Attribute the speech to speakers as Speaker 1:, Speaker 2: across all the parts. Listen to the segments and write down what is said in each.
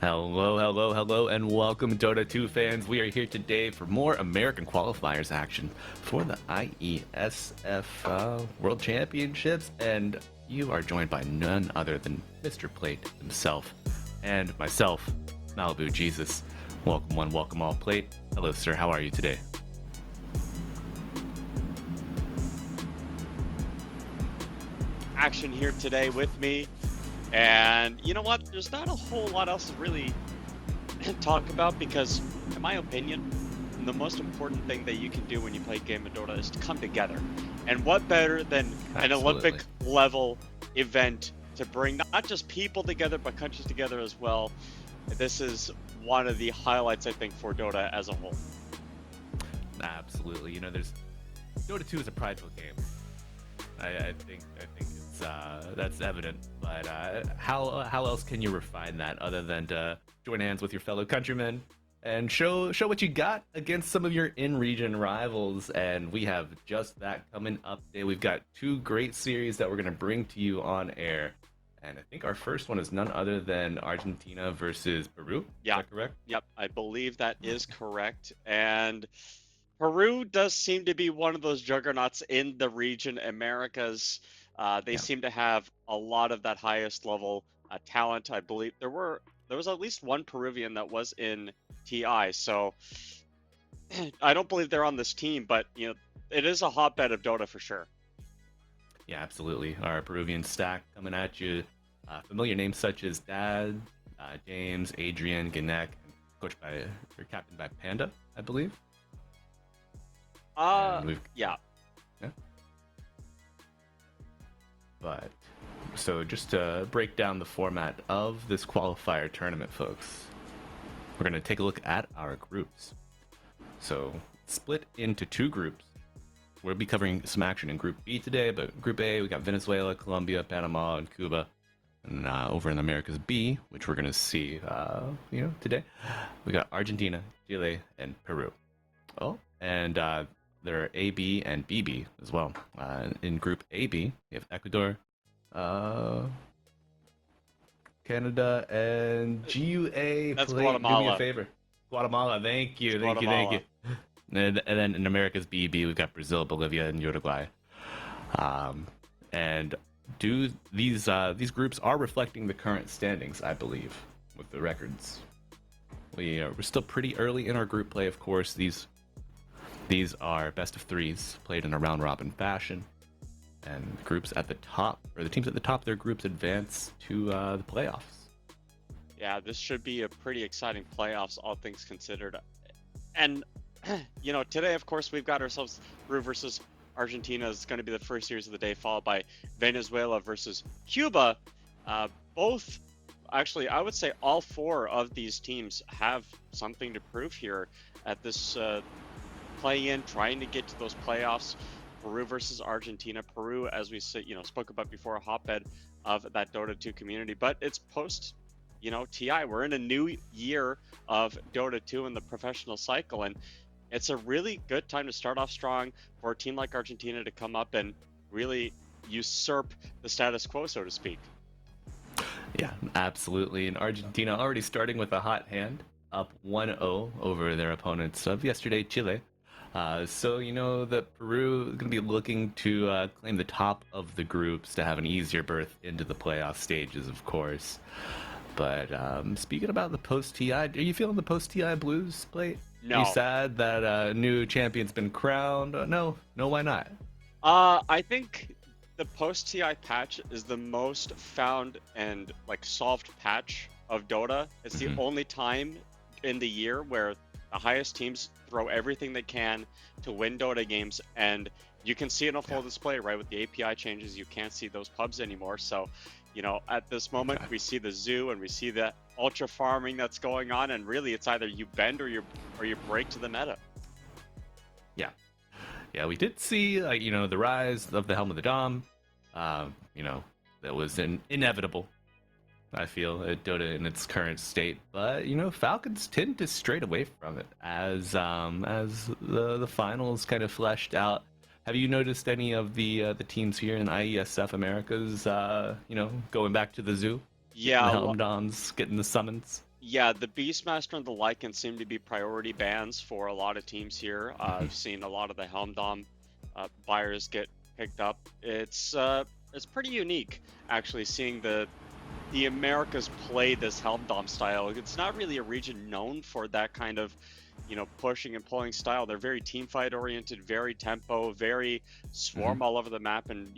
Speaker 1: Hello, hello, hello, and welcome, Dota 2 fans. We are here today for more American qualifiers action for the Iesf World Championships, and you are joined by none other than Mr. Plate himself and myself, Malibu Jesus. Welcome one, welcome all. Plate, hello, sir. How are you today?
Speaker 2: Action here today with me. And you know what? There's not a whole lot else to really talk about because, in my opinion, the most important thing that you can do when you play a game of Dota is to come together. And what better than an Olympic level event to bring not just people together, but countries together as well. This is one of the highlights, I think, for Dota as a whole.
Speaker 1: Absolutely. You know, Dota 2 is a prideful game. I think it's that's evident. But how else can you refine that other than to join hands with your fellow countrymen and show what you got against some of your in-region rivals? And we have just that coming up today. We've got two great series that we're going to bring to you on air. And I think our first one is none other than Argentina versus Peru.
Speaker 2: Yeah.
Speaker 1: Is that correct?
Speaker 2: Yep, I believe that is correct. And Peru does seem to be one of those juggernauts in the region, Americas. They seem to have a lot of that highest level talent. I believe there was at least one Peruvian that was in TI. So I don't believe they're on this team, but you know, it is a hotbed of Dota for sure.
Speaker 1: Yeah, absolutely. Our Peruvian stack coming at you. Familiar names such as Dad, James, Adrian, Ganek, coached by or captained by Panda, I believe.
Speaker 2: Yeah.
Speaker 1: But so just to break down the format of this qualifier tournament, folks, we're going to take a look at our groups. So split into two groups. We'll be covering some action in Group B today, but Group A, we got Venezuela, Colombia, Panama, and Cuba. And over in Americas B, which we're going to see, today, we got Argentina, Chile, and Peru. Oh, and there are AB and BB as well. In Group AB, we have Ecuador, Canada, and GUA.
Speaker 2: That's
Speaker 1: Do
Speaker 2: Guatemala.
Speaker 1: me a favor. Guatemala, thank you. And then in America's BB, we've got Brazil, Bolivia, and Uruguay. And these groups are reflecting the current standings, I believe, with the records. We're still pretty early in our group play, of course. These are best of threes played in a round robin fashion, and the groups at the top, or the teams at the top of their groups, advance to the playoffs.
Speaker 2: Yeah, this should be a pretty exciting playoffs, all things considered. And you know, today, of course, we've got ourselves Peru versus Argentina is going to be the first series of the day, followed by Venezuela versus Cuba. Both, actually, I would say all four of these teams have something to prove here at this play-in, trying to get to those playoffs. Peru versus Argentina. Peru, as we spoke about before, a hotbed of that Dota 2 community, but it's post, TI. We're in a new year of Dota 2 in the professional cycle, and it's a really good time to start off strong for a team like Argentina to come up and really usurp the status quo, so to speak.
Speaker 1: Yeah, absolutely. And Argentina already starting with a hot hand, up 1-0 over their opponents of yesterday, Chile. So that Peru is going to be looking to claim the top of the groups to have an easier berth into the playoff stages, of course. But speaking about the post-TI, are you feeling the post-TI blues, Plate?
Speaker 2: No.
Speaker 1: Are you sad that a new champion's been crowned? No, why not?
Speaker 2: I think the post-TI patch is the most found and solved patch of Dota. It's the only time in the year where the highest teams throw everything they can to win Dota games, and you can see it on full display, right? With the API changes, you can't see those pubs anymore. So, at this moment, we see the zoo and we see the ultra farming that's going on, and really, it's either you bend or you break to the meta.
Speaker 1: Yeah, we did see the rise of the Helm of the Dom. That was inevitable, I feel, at Dota in its current state. But Falcons tend to stray away from it as the finals kind of fleshed out. Have you noticed any of the teams here in IESF Americas, going back to the zoo?
Speaker 2: Yeah,
Speaker 1: the Helm Doms getting the summons.
Speaker 2: Yeah, the Beastmaster and the Lycan seem to be priority bans for a lot of teams here. I've seen a lot of the Helm Dom buyers get picked up. It's pretty unique, actually, seeing the Americas play this Helm Dom style. It's not really a region known for that kind of, pushing and pulling style. They're very team fight oriented, very tempo, very swarm all over the map, and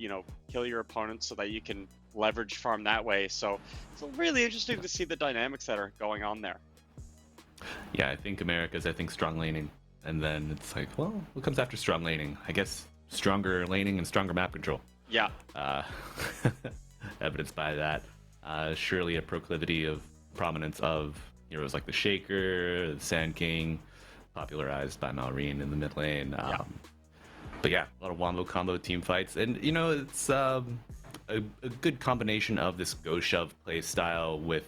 Speaker 2: kill your opponents so that you can leverage farm that way. So it's really interesting to see the dynamics that are going on there.
Speaker 1: Yeah, I think America's, strong laning. And then it's like, well, what comes after strong laning? I guess stronger laning and stronger map control.
Speaker 2: Yeah.
Speaker 1: Uh, evidenced by that. Surely a proclivity of prominence of heroes like the Shaker, the Sand King, popularized by Malrine in the mid lane. But yeah, a lot of wombo combo team fights. And, it's a good combination of this go shove play style with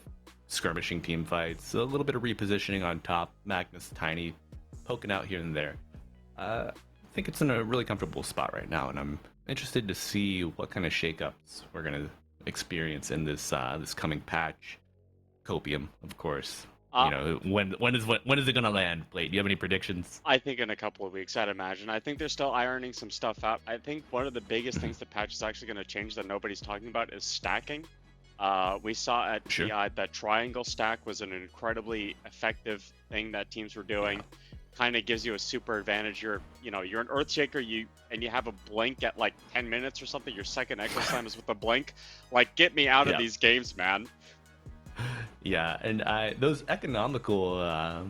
Speaker 1: skirmishing team fights, a little bit of repositioning on top, Magnus Tiny poking out here and there. I think it's in a really comfortable spot right now, and I'm interested to see what kind of shakeups we're gonna experience in this this coming patch. Copium, of course. When is it gonna land? Blade, do you have any predictions?
Speaker 2: I think in a couple of weeks, I'd imagine. I think they're still ironing some stuff out. I think one of the biggest things the patch is actually going to change that nobody's talking about is stacking. We saw at TI that triangle stack was an incredibly effective thing that teams were doing. Kind of gives you a super advantage. You're an Earthshaker, and you have a blink at like 10 minutes or something. Your second Echo Slam is with a blink. Like, get me out of these games, man.
Speaker 1: Yeah, and those economical,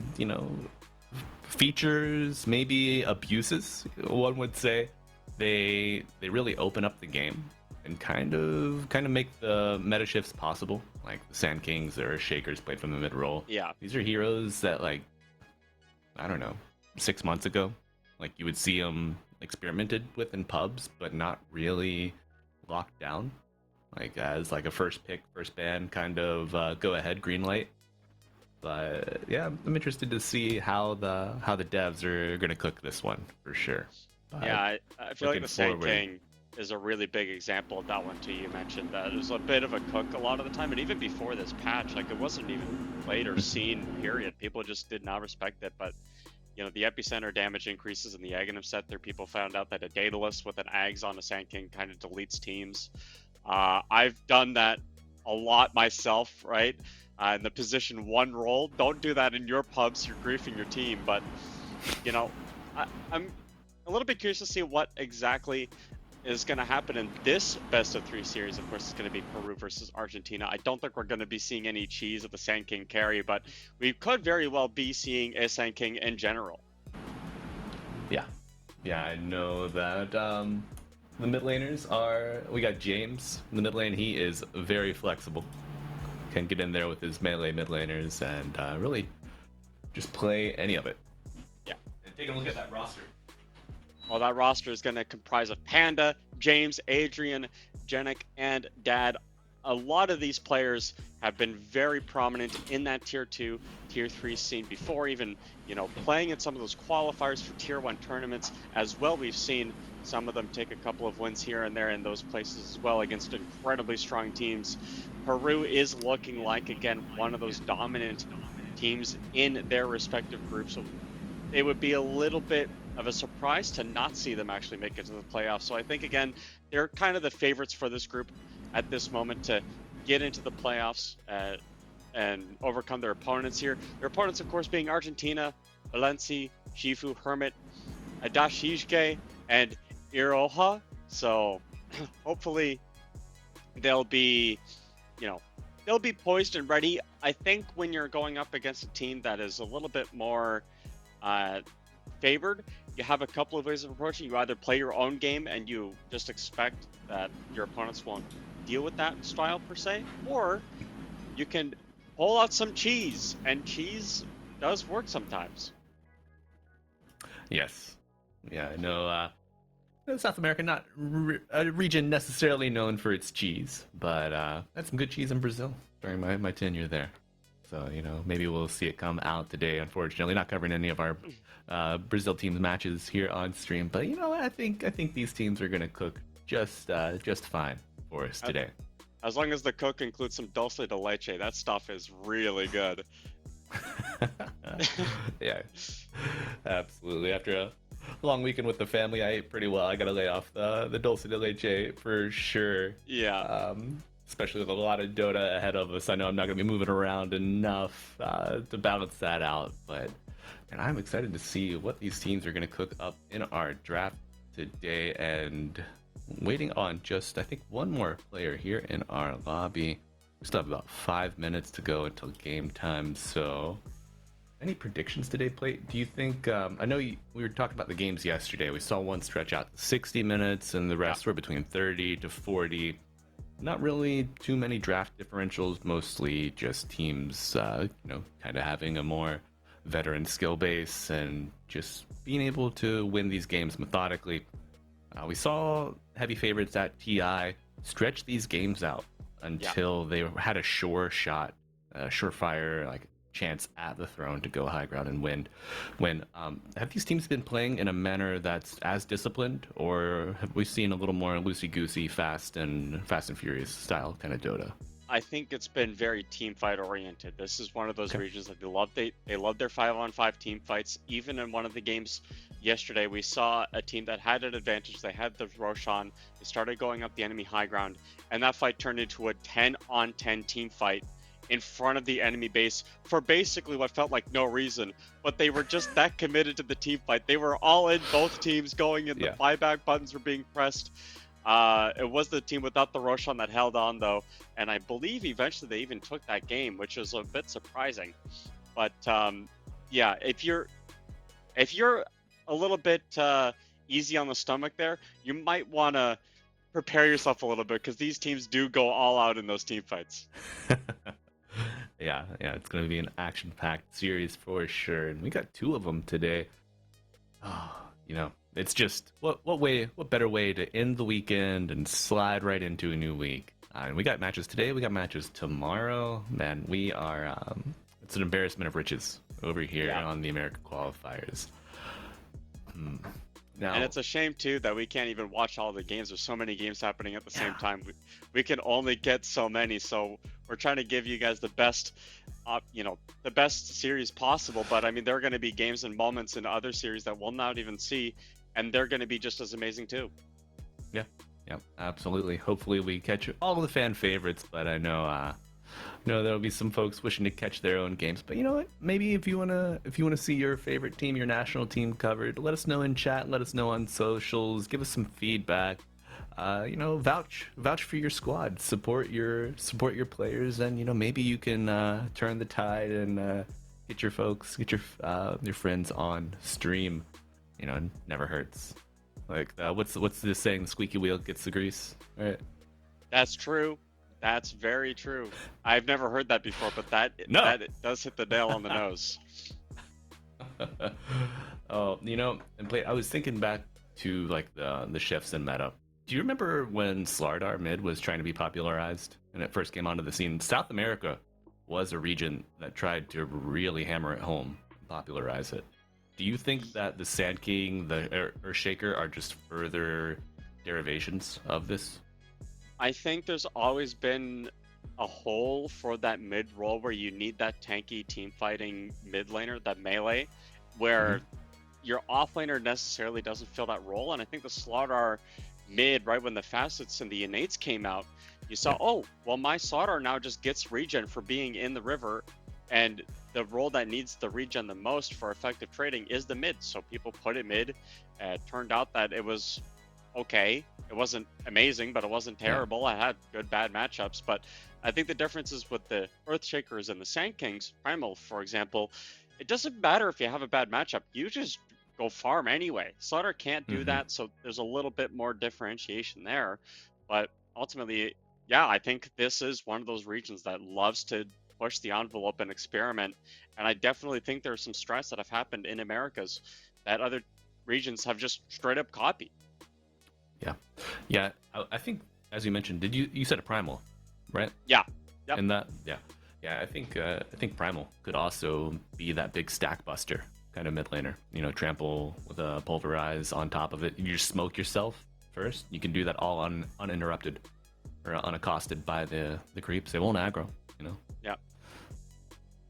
Speaker 1: features, maybe abuses, one would say, they really open up the game and kind of make the meta shifts possible. Like the Sand Kings or Shakers played from the mid role.
Speaker 2: Yeah,
Speaker 1: these are heroes that, like, I don't know, 6 months ago, like, you would see them experimented with in pubs, but not really locked down. Like, as like a first pick, first ban kind of go ahead green light. But yeah, I'm interested to see how the devs are gonna cook this one for sure. But
Speaker 2: yeah, I feel like the Sand King is a really big example of that one too. You mentioned that it was a bit of a cook a lot of the time, and even before this patch, like, it wasn't even played or seen. Period. People just did not respect it. But the epicenter damage increases in the Aghanim set there. People found out that a Daedalus with an Ags on a Sand King kind of deletes teams. I've done that a lot myself, right? In the position 1 role. Don't do that in your pubs. You're griefing your team. But, I'm a little bit curious to see what exactly is going to happen in this best of 3 series. Of course, it's going to be Peru versus Argentina. I don't think we're going to be seeing any cheese of the Sand King carry, but we could very well be seeing a Sand King in general.
Speaker 1: Yeah, I know that the mid laners we got James in the mid lane. He is very flexible, can get in there with his melee mid laners and really just play any of it.
Speaker 2: Yeah,
Speaker 1: and take a look at that roster.
Speaker 2: Well, that roster is going to comprise of Panda, James, Adrian, Genic, and Dad. A lot of these players have been very prominent in that tier 2, tier 3 scene before, even, playing in some of those qualifiers for tier 1 tournaments as well. We've seen some of them take a couple of wins here and there in those places as well against incredibly strong teams. Peru is looking like, again, one of those dominant teams in their respective groups. So it would be a little bit of a surprise to not see them actually make it to the playoffs. So I think, again, they're kind of the favorites for this group at this moment to get into the playoffs and overcome their opponents here. Their opponents, of course, being Argentina, Valencia, Shifu, Hermit, Adashijke, and Iroha. So hopefully they'll be poised and ready. I think when you're going up against a team that is a little bit more favored, you have a couple of ways of approaching. You either play your own game and you just expect that your opponents won't deal with that style per se, or you can pull out some cheese, and cheese does work sometimes.
Speaker 1: Yes. Yeah, I know South America, not a region necessarily known for its cheese, but had some good cheese in Brazil during my tenure there. So, maybe we'll see it come out today. Unfortunately, not covering any of our Brazil team's matches here on stream, but I think these teams are gonna cook just fine for us today.
Speaker 2: As long as the cook includes some dulce de leche, that stuff is really good.
Speaker 1: Yeah, absolutely. After a long weekend with the family, I ate pretty well. I gotta lay off the dulce de leche for sure.
Speaker 2: Yeah.
Speaker 1: Especially with a lot of Dota ahead of us. I know I'm not gonna be moving around enough to balance that out, but and I'm excited to see what these teams are gonna cook up in our draft today. And waiting on just I think one more player here in our lobby. We still have about 5 minutes to go until game time, so any predictions today, Plate? Do you think? I know we were talking about the games yesterday. We saw one stretch out to 60 minutes, and the rest were between 30 to 40. Not really too many draft differentials. Mostly just teams, kind of having a more veteran skill base and just being able to win these games methodically. We saw heavy favorites at TI stretch these games out until they had a sure shot, a surefire like chance at the throne to go high ground and win. Have these teams been playing in a manner that's as disciplined, or have we seen a little more loosey goosey, fast and furious style kind of Dota?
Speaker 2: I think it's been very team fight oriented. This is one of those
Speaker 1: Okay.
Speaker 2: regions that they love their 5-on-5 team fights. Even in one of the games yesterday, we saw a team that had an advantage. They had the Roshan. They started going up the enemy high ground, and that fight turned into a 10-on-10 team fight in front of the enemy base for basically what felt like no reason. But they were just that committed to the team fight. They were all in, both teams going in. The buyback buttons were being pressed. It was the team without the Roshan that held on, though, and I believe eventually they even took that game, which was a bit surprising. But yeah, if you're a little bit easy on the stomach there, you might want to prepare yourself a little bit, because these teams do go all out in those team fights.
Speaker 1: Yeah, it's going to be an action-packed series for sure, and we got two of them today. Oh, it's just what better way to end the weekend and slide right into a new week. And we got matches today. We got matches tomorrow. Man, we are. It's an embarrassment of riches over here on the American qualifiers. Now,
Speaker 2: and it's a shame too that we can't even watch all the games. There's so many games happening at the same time. We can only get so many, so we're trying to give you guys the best, the best series possible. But I mean, there are going to be games and moments in other series that we'll not even see, and they're going to be just as amazing too.
Speaker 1: Yeah, absolutely. Hopefully, we catch all of the fan favorites, but I know there'll be some folks wishing to catch their own games. But you know what? Maybe if you wanna see your favorite team, your national team covered, let us know in chat. Let us know on socials. Give us some feedback. Vouch for your squad. Support your players, and maybe you can turn the tide and get your friends on stream. It never hurts. Like what's this saying? The squeaky wheel gets the grease. Right?
Speaker 2: That's true. That's very true. I've never heard that before, but that does hit the nail on the nose.
Speaker 1: Oh, and I was thinking back to like the chefs and meta. Do you remember when Slardar mid was trying to be popularized and it first came onto the scene? South America was a region that tried to really hammer it home, popularize it. Do you think that the Sand King, the Earthshaker are just further derivations of this?
Speaker 2: I think there's always been a hole for that mid role where you need that tanky team fighting mid laner, that melee, where your offlaner necessarily doesn't fill that role. And I think the Slardar mid, right when the facets and the innates came out, you saw, oh, well, my Slardar now just gets regen for being in the river, and the role that needs the regen the most for effective trading is the mid. So people put it mid. It turned out that it was okay. It wasn't amazing, but it wasn't terrible. I had good, bad matchups. But I think the difference is with the Earthshakers and the Sand Kings, Primal, for example, it doesn't matter if you have a bad matchup. You just go farm anyway. Slaughter can't do that, so there's a little bit more differentiation there. But ultimately, yeah, I think this is one of those regions that loves to push the envelope and experiment. And I definitely think there's some strats that have happened in Americas that other regions have just straight up copied.
Speaker 1: Yeah. I think, as you mentioned, you said a Primal, right?
Speaker 2: Yeah. Yep.
Speaker 1: And I think Primal could also be that big stack buster kind of mid laner. Trample with a pulverize on top of it. You just smoke yourself first. You can do that all uninterrupted or unaccosted by the creeps. They won't aggro.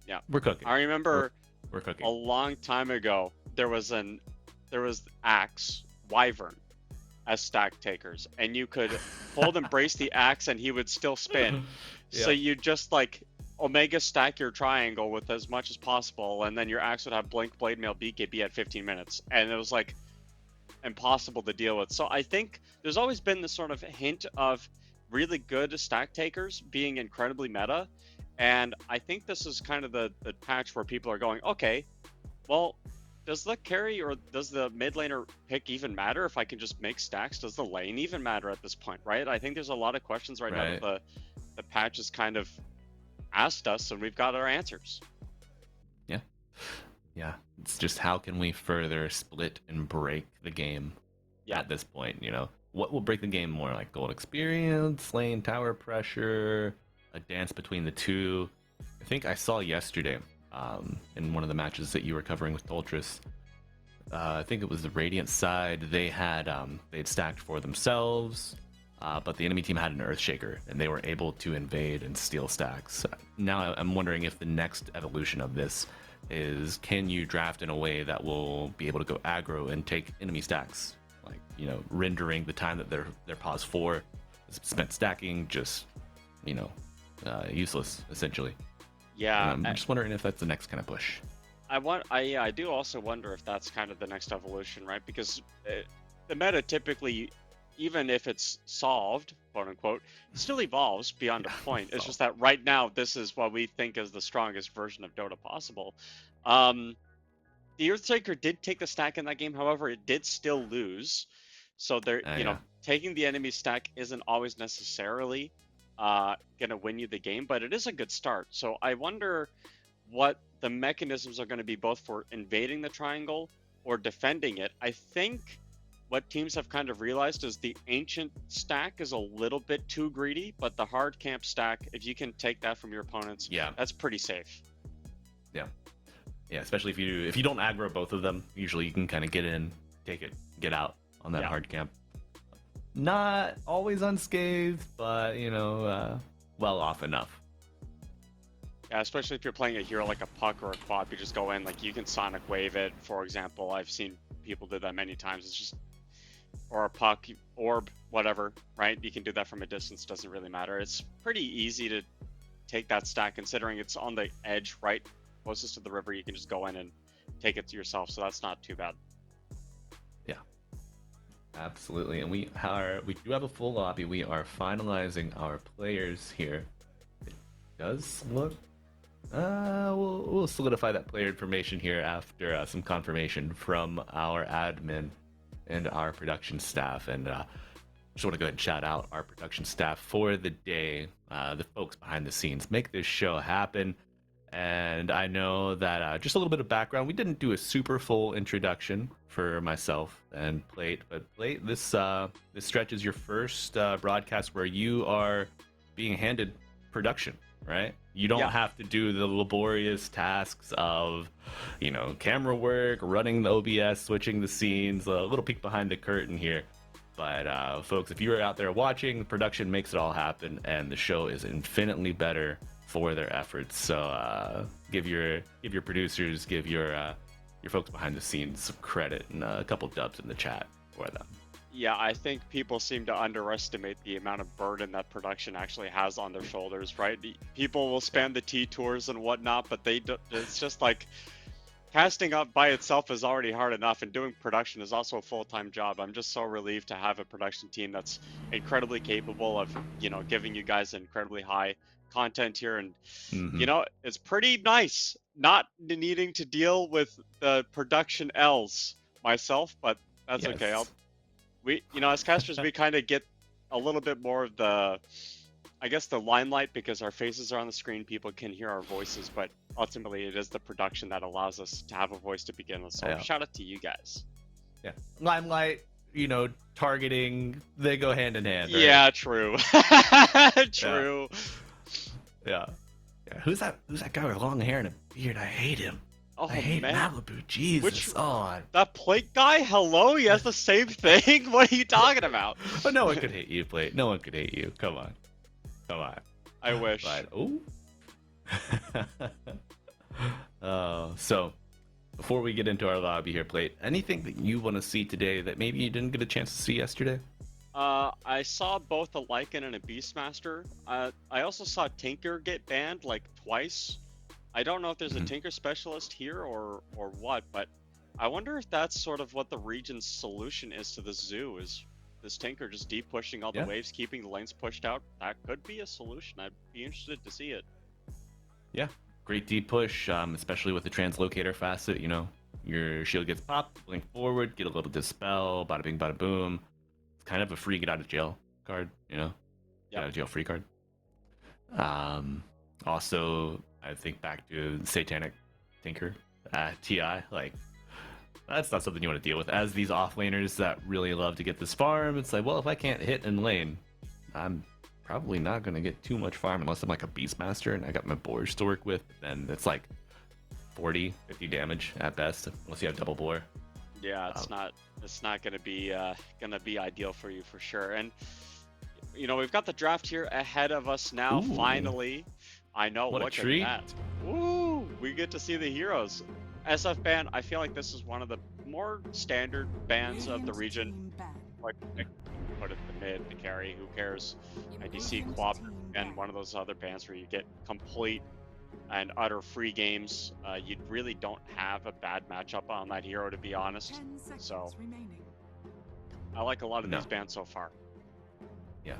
Speaker 2: Yeah.
Speaker 1: We're cooking.
Speaker 2: I remember
Speaker 1: We're cooking.
Speaker 2: a long time ago there was axe wyvern as stack takers, and you could hold and brace the axe and he would still spin. So you just like omega stack your triangle with as much as possible, and then your axe would have blink blade mail BKB at 15 minutes, and it was like impossible to deal with. So I think there's always been this sort of hint of really good stack takers being incredibly meta, and I think this is kind of the patch where people are going, okay, well, does the carry or does the mid laner pick even matter if I can just make stacks? Does the lane even matter at this point, right? I think there's a lot of questions right now that the patch has kind of asked us, and we've got our answers.
Speaker 1: Yeah, it's just how can we further split and break the game at this point, you know? What will break the game more, like gold experience, lane tower pressure, a dance between the two? I think I saw yesterday in one of the matches that you were covering with Toltris, I think it was the Radiant side, they'd stacked for themselves, but the enemy team had an Earthshaker, and they were able to invade and steal stacks. Now I'm wondering if the next evolution of this is, can you draft in a way that will be able to go aggro and take enemy stacks, like, you know, rendering the time that they're paused for spent stacking just, you know, useless essentially.
Speaker 2: Yeah,
Speaker 1: and I'm just wondering if that's the next kind of push.
Speaker 2: I do also wonder if that's kind of the next evolution, right? Because the meta typically, even if it's solved, quote unquote, still evolves beyond a point. It's just that right now, this is what we think is the strongest version of Dota possible. The Earthshaker did take the stack in that game, however, it did still lose. So taking the enemy stack isn't always necessarily gonna win you the game, but it is a good start. So I wonder what the mechanisms are going to be, both for invading the triangle or defending it. I think what teams have kind of realized is the ancient stack is a little bit too greedy, but the hard camp stack, if you can take that from your opponents, that's pretty safe. Yeah, especially if you don't aggro both of them, usually you can kind of get in, take it, get out on that hard camp. Not always unscathed, but you know, well off enough. Yeah, especially if you're playing a hero like a Puck or a Quap, you just go in, like, you can Sonic Wave it, for example. I've seen people do that many times. It's just, or a Puck, Orb, whatever, right? You can do that from a distance, doesn't really matter. It's pretty easy to take that stack, considering it's on the edge, right? Closest to the river, you can just go in and take it to yourself, so that's not too bad. Yeah, absolutely. And we do have a full lobby. We are finalizing our players here. It does look we'll solidify that player information here after some confirmation from our admin and our production staff. And just want to go ahead and shout out our production staff for the day, the folks behind the scenes make this show happen. And I know that just a little bit of background, we didn't do a super full introduction for myself and Plate, but Plate, this stretch is your first broadcast where you are being handed production, right? You don't have to do the laborious tasks of, you know, camera work, running the OBS, switching the scenes, a little peek behind the curtain here. But folks, if you're out there watching, production makes it all happen, and the show is infinitely better for their efforts. So give your producers, give your folks behind the scenes some credit, and a couple dubs in the chat for them. Yeah, I think people seem to underestimate the amount of burden that production actually has on their shoulders, right? People will spam the T tours and whatnot, but it's just like, casting up by itself is already hard enough, and doing production is also a full-time job. I'm just so relieved to have a production team that's incredibly capable of, you know, giving you guys incredibly high content here. And you know, it's pretty nice not needing to deal with the production L's myself, but that's okay. We, you know, as casters, we kind of get a little bit more of the, I guess, the limelight because our faces are on the screen, people can hear our voices, but ultimately it is the production that allows us to have a voice to begin with. So shout out to you guys. Yeah, limelight, you know, targeting, they go hand in hand. Right? Yeah, true. True. Yeah. Who's that guy with long hair and a beard? I hate him. Oh, I hate Malibu. Jesus. That Plate guy? Hello? He has the same thing? What are you talking about? Oh, no one could hate you, Plate. No one could hate you. Come on. I wish. But, ooh.
Speaker 1: So before we get into our lobby here, Plate, anything that you want to see today that maybe you didn't get a chance to see yesterday?
Speaker 2: I saw both a Lycan and a Beastmaster. I also saw Tinker get banned like twice. I don't know if there's a
Speaker 1: Mhm.
Speaker 2: Tinker specialist here or what, but I wonder if that's sort of what the region's solution is to this zoo. Is this Tinker just deep pushing all the
Speaker 1: Yeah.
Speaker 2: waves, keeping the lanes pushed out? That could be a solution. I'd be interested to see it.
Speaker 1: Yeah, great deep push, especially with the translocator facet. Your shield gets popped, blink forward, get a little dispel, bada bing, bada boom. It's kind of a free get out of jail card, get
Speaker 2: Yep.
Speaker 1: out of jail free card. Also, I think back to Satanic Tinker, TI, like that's not something you want to deal with. As these offlaners that really love to get this farm, it's like, well, if I can't hit in lane, I'm probably not going to get too much farm unless I'm like a Beastmaster and I got my boars to work with. Then it's like 40, 50 damage at best, unless you have double boar.
Speaker 2: Yeah, it's not gonna be ideal for you for sure. And we've got the draft here ahead of us now.
Speaker 1: Ooh.
Speaker 2: Finally, I know.
Speaker 1: What a
Speaker 2: look
Speaker 1: treat.
Speaker 2: at that. Ooh, we get to see the heroes. SF ban. I feel like this is one of the more standard bans of the region. Like put it the mid, the carry. Who cares? IDC Quab and one of those other bans where you get complete and utter free games. You really don't have a bad matchup on that hero, to be honest. So I like a lot of these bans so far.
Speaker 1: Yeah.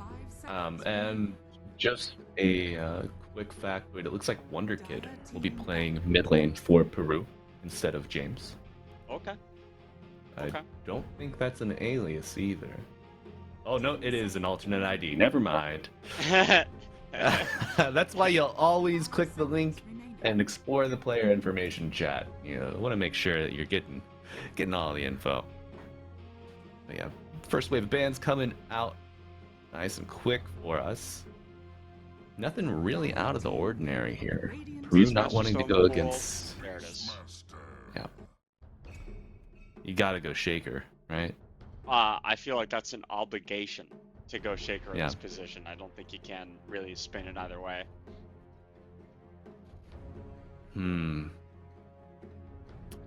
Speaker 1: And just a quick factoid, it looks like Wonder Kid will be playing mid lane for Peru instead of James.
Speaker 2: Okay.
Speaker 1: I don't think that's an alias either. Oh no, it is an alternate ID. Never mind. That's why you'll always click the link and explore the player information chat. You want to make sure that you're getting all the info. But yeah, first wave of bans coming out nice and quick for us. Nothing really out of the ordinary here. Peru not wanting to go against.
Speaker 2: There it is.
Speaker 1: Yeah. You gotta go Shaker, right?
Speaker 2: I feel like that's an obligation to go Shaker in this position. I don't think you can really spin it either way.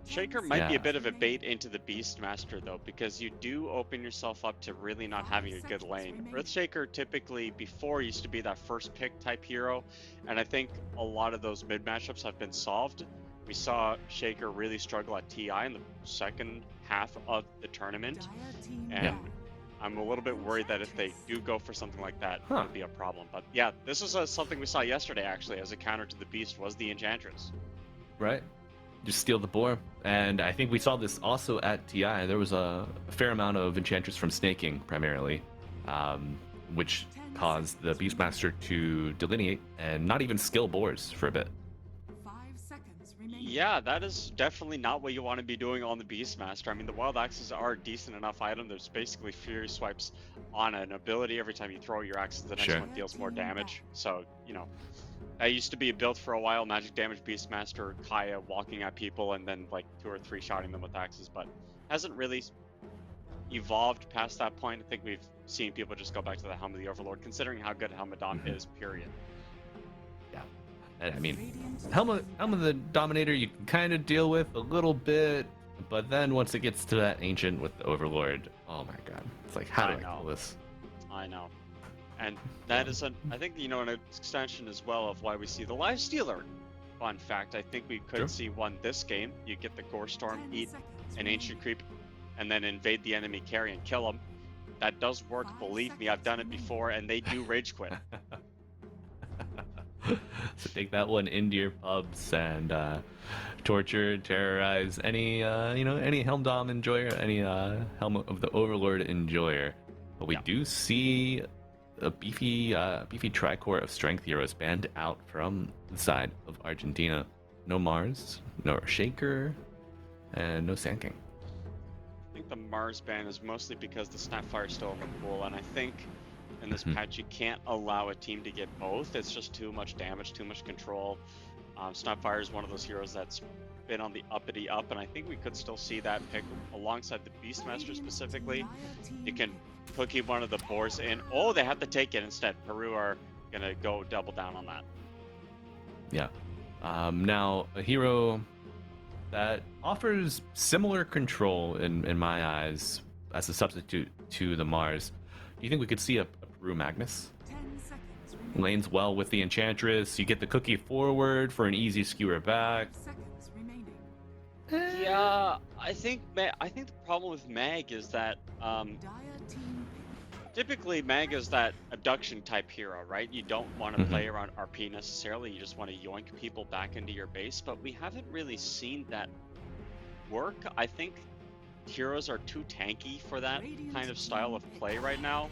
Speaker 2: Shaker might be a bit of a bait into the Beastmaster though, because you do open yourself up to really not having a good lane. Earthshaker typically before used to be that first pick type hero, and I think a lot of those mid matchups have been solved. We saw Shaker really struggle at TI in the second half of the tournament, and I'm a little bit worried that if they do go for something like that, it would be a problem. But yeah, this is something we saw yesterday actually as a counter to the Beast was the Enchantress.
Speaker 1: Right. Just steal the boar. And I think we saw this also at TI. There was a fair amount of Enchantress from snaking primarily, which caused the Beastmaster to delineate and not even skill boars for a bit.
Speaker 2: Yeah, that is definitely not what you want to be doing on the Beastmaster. I mean, the Wild Axes are a decent enough item. There's basically Fury Swipes on an ability. Every time you throw your axes, the next one deals more damage. So, that used to be a build for a while, magic damage Beastmaster, Kaya walking at people and then like 2 or 3 shotting them with axes, but hasn't really evolved past that point. I think we've seen people just go back to the Helm of the Overlord, considering how good Helmadon is, period.
Speaker 1: Yeah. And I mean, Helm of the Dominator you can kind of deal with a little bit, but then once it gets to that Ancient with the Overlord, oh my god. It's like, how do I kill this?
Speaker 2: I know. And that is, I think, an extension as well of why we see the Life Stealer. Fun fact, I think we could see one this game. You get the Gore Storm, eat an Ancient Creep, and then invade the enemy carry and kill them. That does work, believe me, I've done it before, and they do rage quit.
Speaker 1: So take that one into your pubs and torture, terrorize any, any Helm Dom enjoyer, any Helm of the Overlord enjoyer. But we do see a beefy tricore of strength heroes banned out from the side of Argentina. No Mars, no Shaker, and no Sand King.
Speaker 2: I think the Mars ban is mostly because the Snapfire is still in the pool, and I think in this patch you can't allow a team to get both. It's just too much damage, too much control. Snapfire is one of those heroes that's been on the uppity up, and I think we could still see that pick alongside the Beastmaster specifically. You can cookie one of the boars in. Oh, they have to take it instead. Peru are gonna go double down on that.
Speaker 1: Yeah. Now, a hero that offers similar control in my eyes as a substitute to the Mars. Do you think we could see a Peru Magnus?
Speaker 3: 10 seconds remaining.
Speaker 1: Lanes well with the Enchantress. You get the cookie forward for an easy skewer back.
Speaker 3: 5 seconds remaining.
Speaker 2: Yeah, I think the problem with Mag is that
Speaker 3: Dire team
Speaker 2: typically Mag is that abduction type hero, right? You don't want to play around RP necessarily. You just want to yoink people back into your base, but we haven't really seen that work. I think heroes are too tanky for that kind of style of play right now.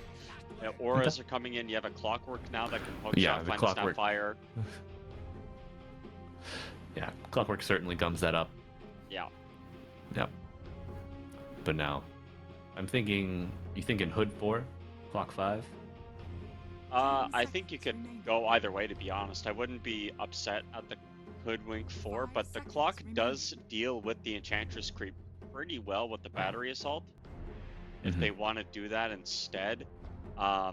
Speaker 2: Auras are coming in. You have a Clockwork now that can hook shot,
Speaker 1: the
Speaker 2: find
Speaker 1: Clockwork.
Speaker 2: Snapfire.
Speaker 1: Yeah, Clockwork certainly gums that up.
Speaker 2: Yeah.
Speaker 1: Yep. But now, I'm thinking. You thinking Hood 4, Clock 5?
Speaker 2: I think you could go either way, to be honest. I wouldn't be upset at the Hoodwink 4, but the Clock does deal with the Enchantress creep pretty well with the Battery Assault. If they want to do that instead. I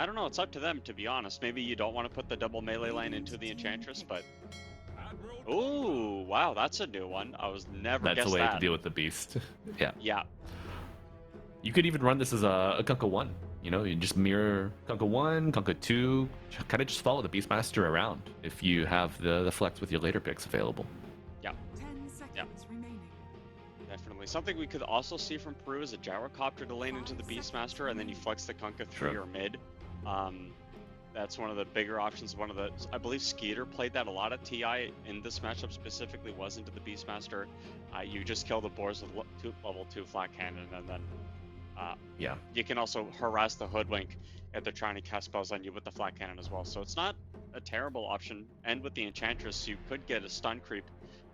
Speaker 2: don't know, it's up to them, to be honest. Maybe you don't want to put the double melee lane into the Enchantress, but... Ooh, wow, that's a new one. I was never
Speaker 1: That's
Speaker 2: guessed
Speaker 1: a way
Speaker 2: that.
Speaker 1: to deal with the beast. Yeah.
Speaker 2: Yeah.
Speaker 1: You could even run this as a Kunkka 1. You know, you just mirror Kunkka 1, Kunkka 2, kind of just follow the Beastmaster around if you have the flex with your later picks available.
Speaker 3: 10 seconds remaining.
Speaker 2: Definitely. Something we could also see from Peru is a Gyrocopter to lane into the Beastmaster, and then you flex the Kunkka 3
Speaker 1: Sure.
Speaker 2: or mid. That's one of the bigger options. I believe Skeeter played that a lot at TI in this matchup specifically, was into the Beastmaster. You just kill the boars with level 2 flat cannon, and then
Speaker 1: Yeah.
Speaker 2: you can also harass the Hoodwink if they're trying to cast spells on you with the flat cannon as well. So it's not a terrible option. And with the Enchantress, you could get a stun creep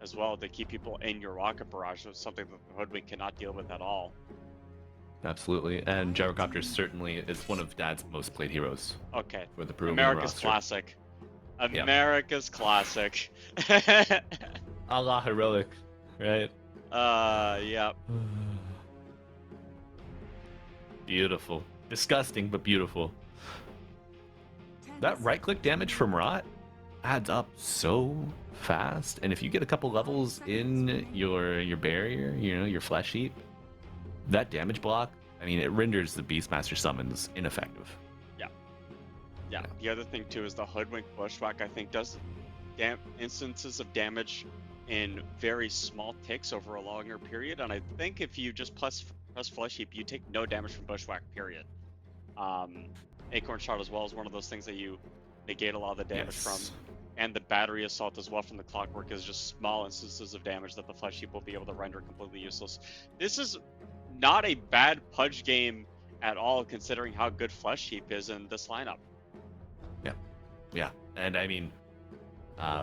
Speaker 2: as well to keep people in your rocket barrage. It's something that the Hoodwink cannot deal with at all.
Speaker 1: Absolutely. And Gyrocopter certainly is one of Dad's most played heroes
Speaker 2: Okay.
Speaker 1: for the Peru
Speaker 2: America's
Speaker 1: roster.
Speaker 2: classic.
Speaker 1: Yeah.
Speaker 2: America's classic.
Speaker 1: A la heroic, right?
Speaker 2: Yeah.
Speaker 1: Beautiful. Disgusting, but beautiful.
Speaker 3: 10
Speaker 1: That right click damage from Rot adds up so fast. And if you get a couple levels in your barrier, you know, your flesh heap, that damage block, I mean, it renders the Beastmaster summons ineffective.
Speaker 2: Yeah. The other thing too is the Hoodwink Bushwhack, I think, does instances of damage in very small ticks over a longer period. And I think if you just press Flesh Heap, you take no damage from Bushwhack, period. Acorn Shot as well is one of those things that you negate a lot of the damage from. And the Battery Assault as well from the Clockwork is just small instances of damage that the Flesh Heap will be able to render completely useless. This is not a bad Pudge game at all, considering how good Flesh Heap is in this lineup.
Speaker 1: Yeah, and I mean,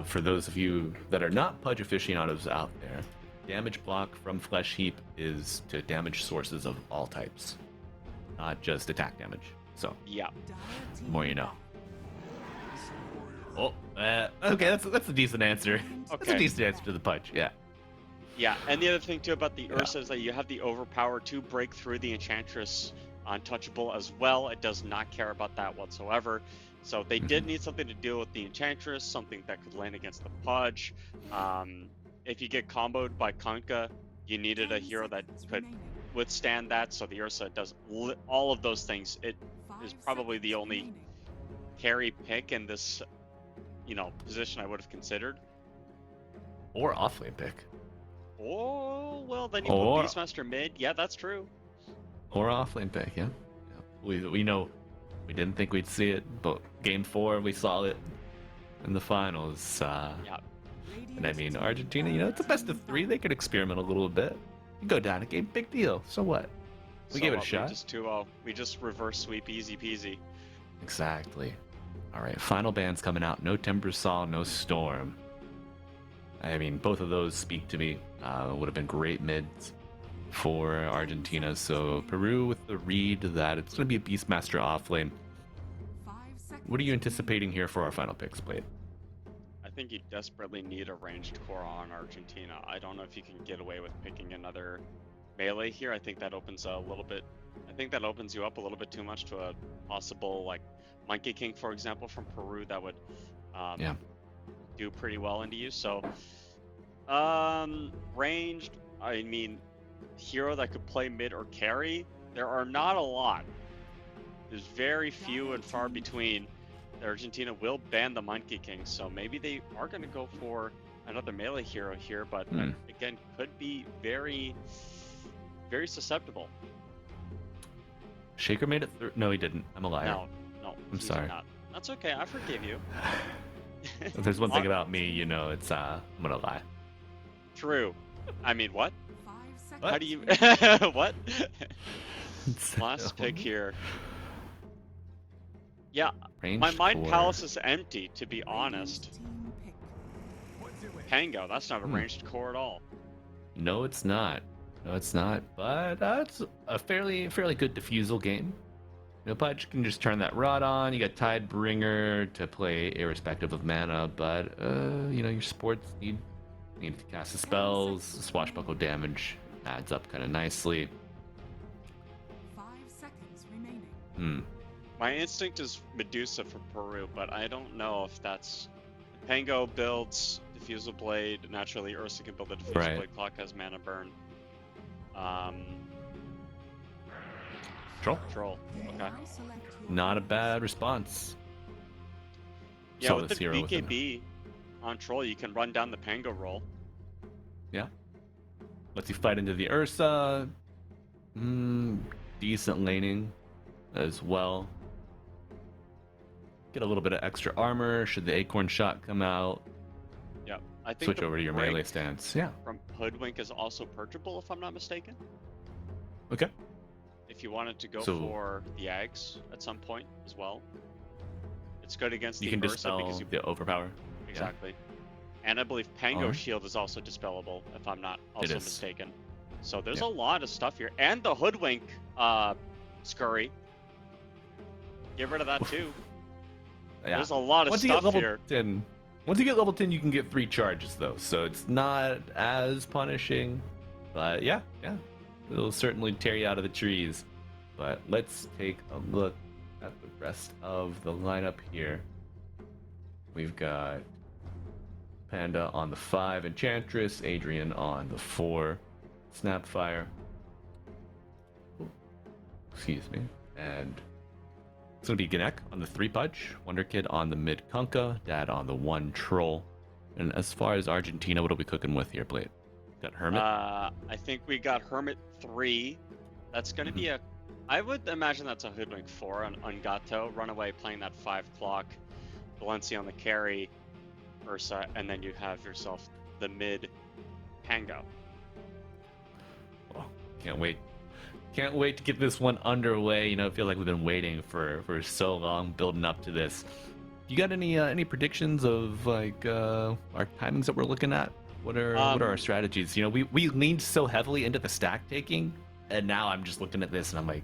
Speaker 1: for those of you that are not Pudge aficionados out there, damage block from Flesh Heap is to damage sources of all types, not just attack damage. So,
Speaker 2: Yeah.
Speaker 1: the more you know. Oh, okay, that's a decent answer. That's a
Speaker 2: Okay.
Speaker 1: decent answer to the Pudge, yeah.
Speaker 2: Yeah, and the other thing too about the Ursa is that you have the overpower to break through the Enchantress untouchable as well. It does not care about that whatsoever. So they did need something to deal with the Enchantress, something that could land against the Pudge. If you get comboed by Kunkka, you needed a hero that could withstand that. So the Ursa does all of those things. It is probably the only carry pick in this, position I would have considered.
Speaker 1: Or offlane pick.
Speaker 2: Oh, well, then you
Speaker 1: Or-
Speaker 2: put Beastmaster mid. Yeah, that's true.
Speaker 1: Or offlane pick, yeah. We know we didn't think we'd see it, but game 4 we saw it in the finals.
Speaker 2: Yeah.
Speaker 1: And I mean, Argentina, it's a best of 3. They could experiment a little bit. You go down a game, big deal. So what? We gave it a shot.
Speaker 2: We just 2-0. We just reverse sweep, easy peasy.
Speaker 1: Exactly. All right, final bands coming out. No Timbersaw, no Storm. I mean, both of those speak to me. Would have been great mids for Argentina. So Peru with the read that it's going to be a Beastmaster offlane. What are you anticipating here for our final picks, Blade?
Speaker 2: I think you desperately need a ranged core on Argentina. I don't know if you can get away with picking another melee here. I think that opens you up a little bit too much to a possible, like, Monkey King, for example, from Peru that would
Speaker 1: Yeah.
Speaker 2: do pretty well into you. So, ranged, I mean, hero that could play mid or carry, there are not a lot. There's very few and far between. Argentina will ban the Monkey King, so maybe they are going to go for another melee hero here, but that, again, could be very, very susceptible.
Speaker 1: Shaker made it through. No, he didn't. I'm a liar.
Speaker 2: No,
Speaker 1: I'm
Speaker 2: he
Speaker 1: sorry.
Speaker 2: did not. That's okay, I forgive you.
Speaker 1: If there's one thing about me, you know, it's I'm gonna lie.
Speaker 2: True. I mean, what?
Speaker 3: 5 seconds.
Speaker 2: How do you...
Speaker 3: remaining.
Speaker 2: what? Last pick here. Yeah,
Speaker 1: Range
Speaker 2: my Mind
Speaker 1: core.
Speaker 2: Palace is empty, to be honest.
Speaker 3: Team pick.
Speaker 2: Pango, that's not a ranged core at all.
Speaker 1: No, it's not. No, it's not. But that's a fairly good diffusal game. You know, Pudge can just turn that rod on. You got Tidebringer to play irrespective of mana, but you know, your sports need to cast the spells. Swashbuckle damage adds up kind of nicely.
Speaker 3: 5 seconds remaining.
Speaker 2: My instinct is Medusa for Peru, but I don't know if that's... Pango builds Diffusal Blade. Naturally, Ursa can build a Diffusal
Speaker 1: Right.
Speaker 2: Blade. Clock has mana burn.
Speaker 1: Troll.
Speaker 2: Okay.
Speaker 3: Now select your
Speaker 1: Not a
Speaker 3: heroes.
Speaker 1: bad response.
Speaker 2: Yeah,
Speaker 1: Saw
Speaker 2: with the
Speaker 1: this hero within
Speaker 2: BKB on Troll, you can run down the Pango roll.
Speaker 1: Yeah. Lets you fight into the Ursa. Decent laning as well. Get a little bit of extra armor should the Acorn Shot come out.
Speaker 2: Yeah, I think
Speaker 1: Switch
Speaker 2: the
Speaker 1: over to your
Speaker 2: break
Speaker 1: melee stance. Yeah.
Speaker 2: from Hoodwink is also purgeable, if I'm not mistaken.
Speaker 1: Okay.
Speaker 2: If you wanted to go
Speaker 1: So-
Speaker 2: for the Ags at some point as well. It's good against
Speaker 1: You
Speaker 2: the
Speaker 1: can
Speaker 2: Ursa
Speaker 1: dispel
Speaker 2: because you...
Speaker 1: the overpower.
Speaker 2: Exactly. And I believe Pango
Speaker 1: Alright.
Speaker 2: Shield is also dispellable, if I'm not
Speaker 1: It
Speaker 2: also
Speaker 1: is.
Speaker 2: mistaken. So there's
Speaker 1: Yeah.
Speaker 2: a lot of stuff here. And the Hoodwink Scurry. Get rid of that too.
Speaker 1: Yeah.
Speaker 2: There's a lot of
Speaker 1: Once you get
Speaker 2: stuff
Speaker 1: level
Speaker 2: here.
Speaker 1: 10, once you get level 10, you can get 3 charges though, so it's not as punishing. But yeah, it'll certainly tear you out of the trees. But let's take a look at the rest of the lineup here. We've got Panda on the 5 Enchantress, Adrian on the 4 Snapfire. Ooh, excuse me. And it's going to be Gnek on the 3 Pudge, Wonder Kid on the mid Kunkka, Dad on the 1 Troll. And as far as Argentina, what are we cooking with here, Blade? Got Hermit?
Speaker 2: I think we got Hermit 3. That's going to be a... I would imagine that's a Hoodwink 4 on Gato. Runaway playing that 5 clock. Valencia on the carry. Ursa. And then you have yourself the mid Pango.
Speaker 1: Oh, can't wait. Can't wait to get this one underway. You know, I feel like we've been waiting for so long, building up to this. You got any predictions of like our timings that we're looking at? What are our strategies? You know, we leaned so heavily into the stack taking, and now I'm just looking at this and I'm like,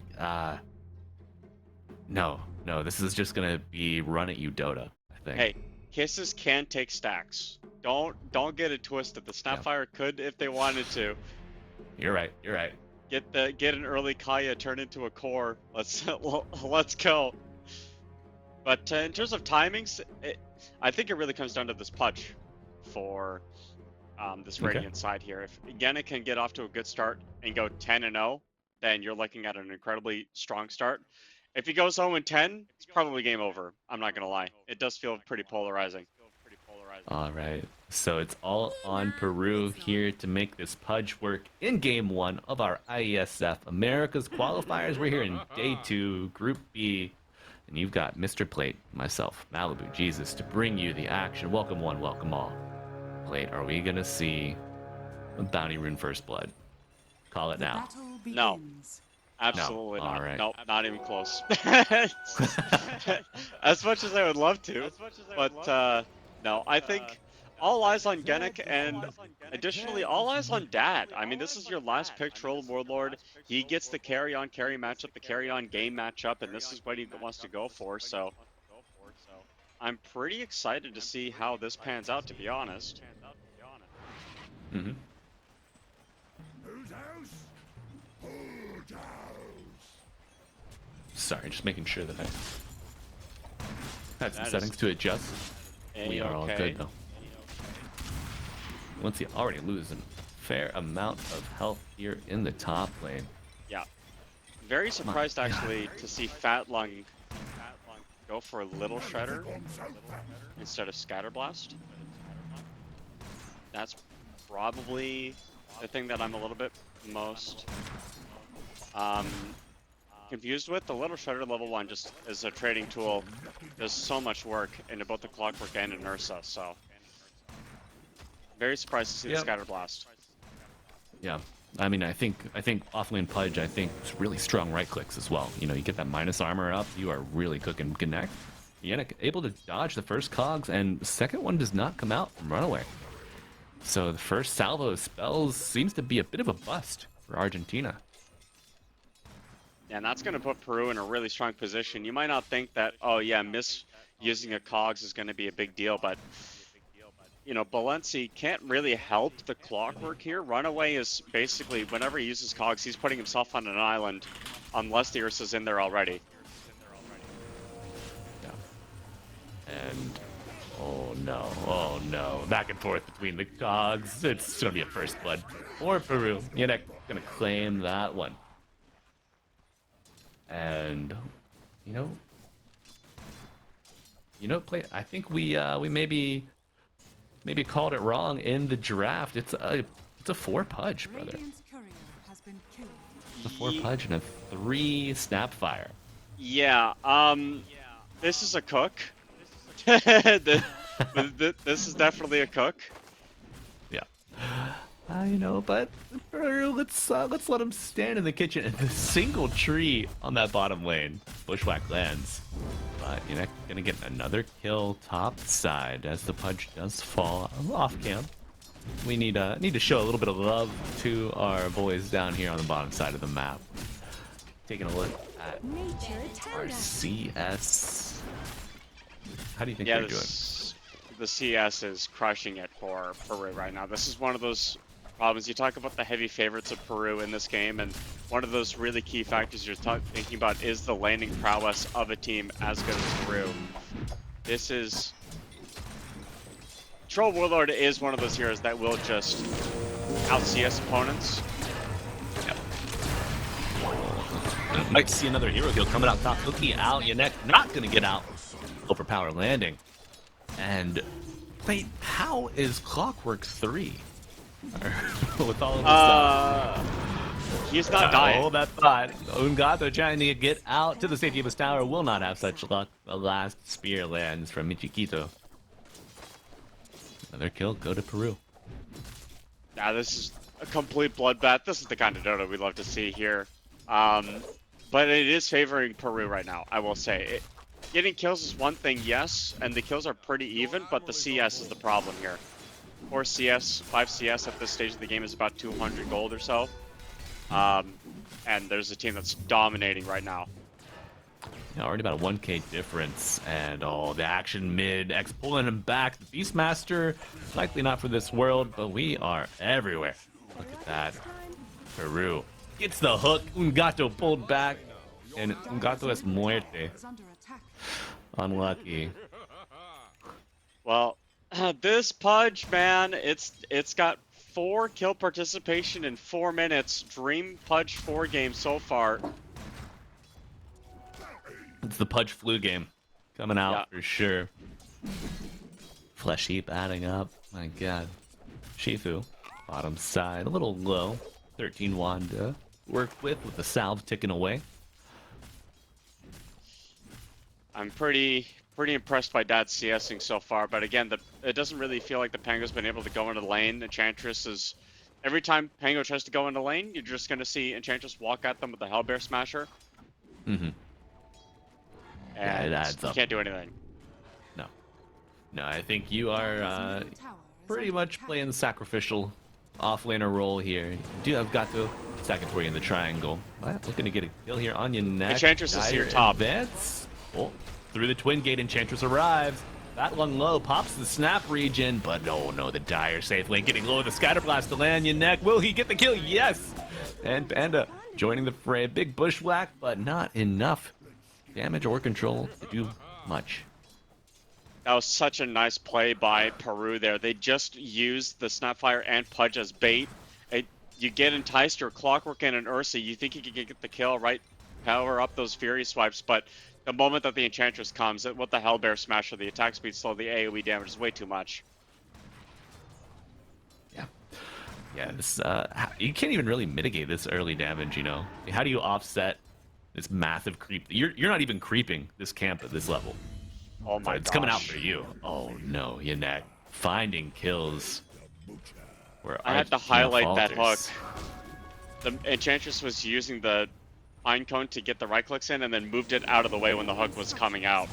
Speaker 1: no, this is just gonna be run at you, Dota. I think.
Speaker 2: Hey, Kisses can take stacks. Don't get it twisted. The Snapfire could if they wanted to.
Speaker 1: You're right.
Speaker 2: Get an early Kaya, turn into a core. Let's go. But in terms of timings, I think it really comes down to this Pudge for this
Speaker 1: Okay.
Speaker 2: Radiant side here. If Gena can get off to a good start and go 10-0, then you're looking at an incredibly strong start. If he goes 0-10, it's probably game over. I'm not gonna lie. It does feel pretty polarizing.
Speaker 1: All right. So it's all on Peru here to make this Pudge work in Game 1 of our Iesf America's Qualifiers. We're here in Day 2, Group B. And you've got Mr. Plate, myself, Malibu Jesus, to bring you the action. Welcome one, welcome all. Plate, are we going to see a Bounty Rune First Blood? Call it
Speaker 3: The
Speaker 1: now.
Speaker 3: battle
Speaker 2: No.
Speaker 3: begins.
Speaker 2: Absolutely
Speaker 1: No.
Speaker 2: not.
Speaker 1: All right.
Speaker 2: Nope, not even close. As much as I would love to, but no, I think all eyes on Genic and additionally all eyes on Dad. I mean, this is your last pick, Troll Warlord. He gets the carry-on carry matchup, the carry-on game matchup, and this is what he wants to go for, so I'm pretty excited to see how this pans out, to be honest.
Speaker 1: Mm-hmm. Sorry, just making sure that I had some
Speaker 2: That is-
Speaker 1: settings to adjust. We are all good though. Once you already lose a fair amount of health here in the top lane.
Speaker 2: Yeah. Very surprised actually to see Fat Lung go for a Little Shredder instead of Scatterblast. That's probably the thing that I'm a little bit most confused with. The Little Shredder level 1 just is a trading tool. Does so much work into both the Clockwork and in Ursa, so very surprised to see the Scatterblast.
Speaker 1: Yeah, I mean, I think offlane Pudge, I think it's really strong right clicks as well. You know, you get that minus armor up, you are really cooking Connect. Yannick able to dodge the first cogs, and the second one does not come out from Runaway. So the first salvo of spells seems to be a bit of a bust for Argentina.
Speaker 2: Yeah, and that's going to put Peru in a really strong position. You might not think that, oh yeah, misusing a cogs is going to be a big deal, but you know, Balenci can't really help the Clockwork here. Runaway is basically, whenever he uses cogs, he's putting himself on an island, unless the Ursa's in there already.
Speaker 1: Yeah. And oh no, back and forth between the cogs. It's gonna be a first blood for Peru. Yannick gonna claim that one. And you know, I think we maybe called it wrong in the draft. It's a 4 Pudge, brother.
Speaker 3: Radiant's courier has been killed.
Speaker 1: It's a 4 Pudge and a 3 Snapfire.
Speaker 2: Yeah, this is a cook. This is definitely a cook.
Speaker 1: Yeah. You know, but let's let him stand in the kitchen. And the single tree on that bottom lane, Bushwhack lands. But you're not gonna get another kill top side as the Pudge does fall off camp. We need to show a little bit of love to our boys down here on the bottom side of the map. Taking a look at our CS. How do you think they're doing?
Speaker 2: The CS is crushing it for Peru right now. This is one of those problems. You talk about the heavy favorites of Peru in this game, and one of those really key factors you're thinking about is the laning prowess of a team as good as Peru. This is... Troll Warlord is one of those heroes that will just out-CS opponents.
Speaker 1: Yep. Might see another hero kill coming out top. Looking out, Yannick not gonna get out. Overpower landing. And wait, how is Clockwork 3? With all of this stuff.
Speaker 2: He's not dying.
Speaker 1: Hold that thought. Ungato trying to get out to the safety of his tower will not have such luck. The last spear lands from Michiquito. Another kill, go to Peru.
Speaker 2: Now this is a complete bloodbath. This is the kind of Dota we love to see here. But it is favoring Peru right now, I will say. Getting kills is one thing, yes, and the kills are pretty even, but the CS is the problem here. 4 CS, 5 CS at this stage of the game is about 200 gold or so. And there's a team that's dominating right now.
Speaker 1: Yeah, already about a 1k difference, and the action mid, X pulling him back. The Beastmaster, likely not for this world, but we are everywhere. Look at that. Peru gets the hook, Ungato pulled back, and Ungato es muerte. Unlucky.
Speaker 2: Well, this Pudge, man, it's got 4 kill participation in 4 minutes. Dream Pudge 4 game so far.
Speaker 1: It's the Pudge flu game coming out for sure. Flesh heap adding up. My god. Shifu, bottom side, a little low. 13 wand to work with the salve ticking away.
Speaker 2: I'm pretty impressed by Dad's CSing so far, but again, it doesn't really feel like the Pango's been able to go into lane. Enchantress is... Every time Pango tries to go into lane, you're just going to see Enchantress walk at them with the Hellbear Smasher.
Speaker 1: Mm-hmm.
Speaker 2: And
Speaker 1: it adds
Speaker 2: you
Speaker 1: up.
Speaker 2: can't do anything.
Speaker 1: No, I think you are pretty much playing the sacrificial offlaner role here. You do have Gato stacking for you in the triangle. But looking to get a kill here on your neck.
Speaker 2: Enchantress is here top.
Speaker 1: Advance. Oh, through the twin gate, Enchantress arrives. That lung low pops the snap region, but no, the Dire safe lane getting low. The Scatterblast to land your neck. Will he get the kill? Yes! And Panda joining the fray. Big bushwhack, but not enough damage or control to do much.
Speaker 2: That was such a nice play by Peru there. They just used the Snapfire and Pudge as bait. You get enticed, your Clockwork and an Ursa, you think you can get the kill, right? Power up those Fury swipes, but the moment that the Enchantress comes, what the hell, Bear Smasher, the attack speed slow, the AoE damage is way too much.
Speaker 1: Yeah. Yeah, this you can't even really mitigate this early damage, you know? How do you offset this massive creep? You're not even creeping this camp at this level.
Speaker 2: Oh my
Speaker 1: It's
Speaker 2: gosh.
Speaker 1: coming out for you. Oh no, Yanek. Finding kills. Where
Speaker 2: I had to
Speaker 1: Argentina
Speaker 2: highlight that hook.
Speaker 1: falters.
Speaker 2: The Enchantress was using the Pine Cone to get the right clicks in and then moved it out of the way when the hook was coming out.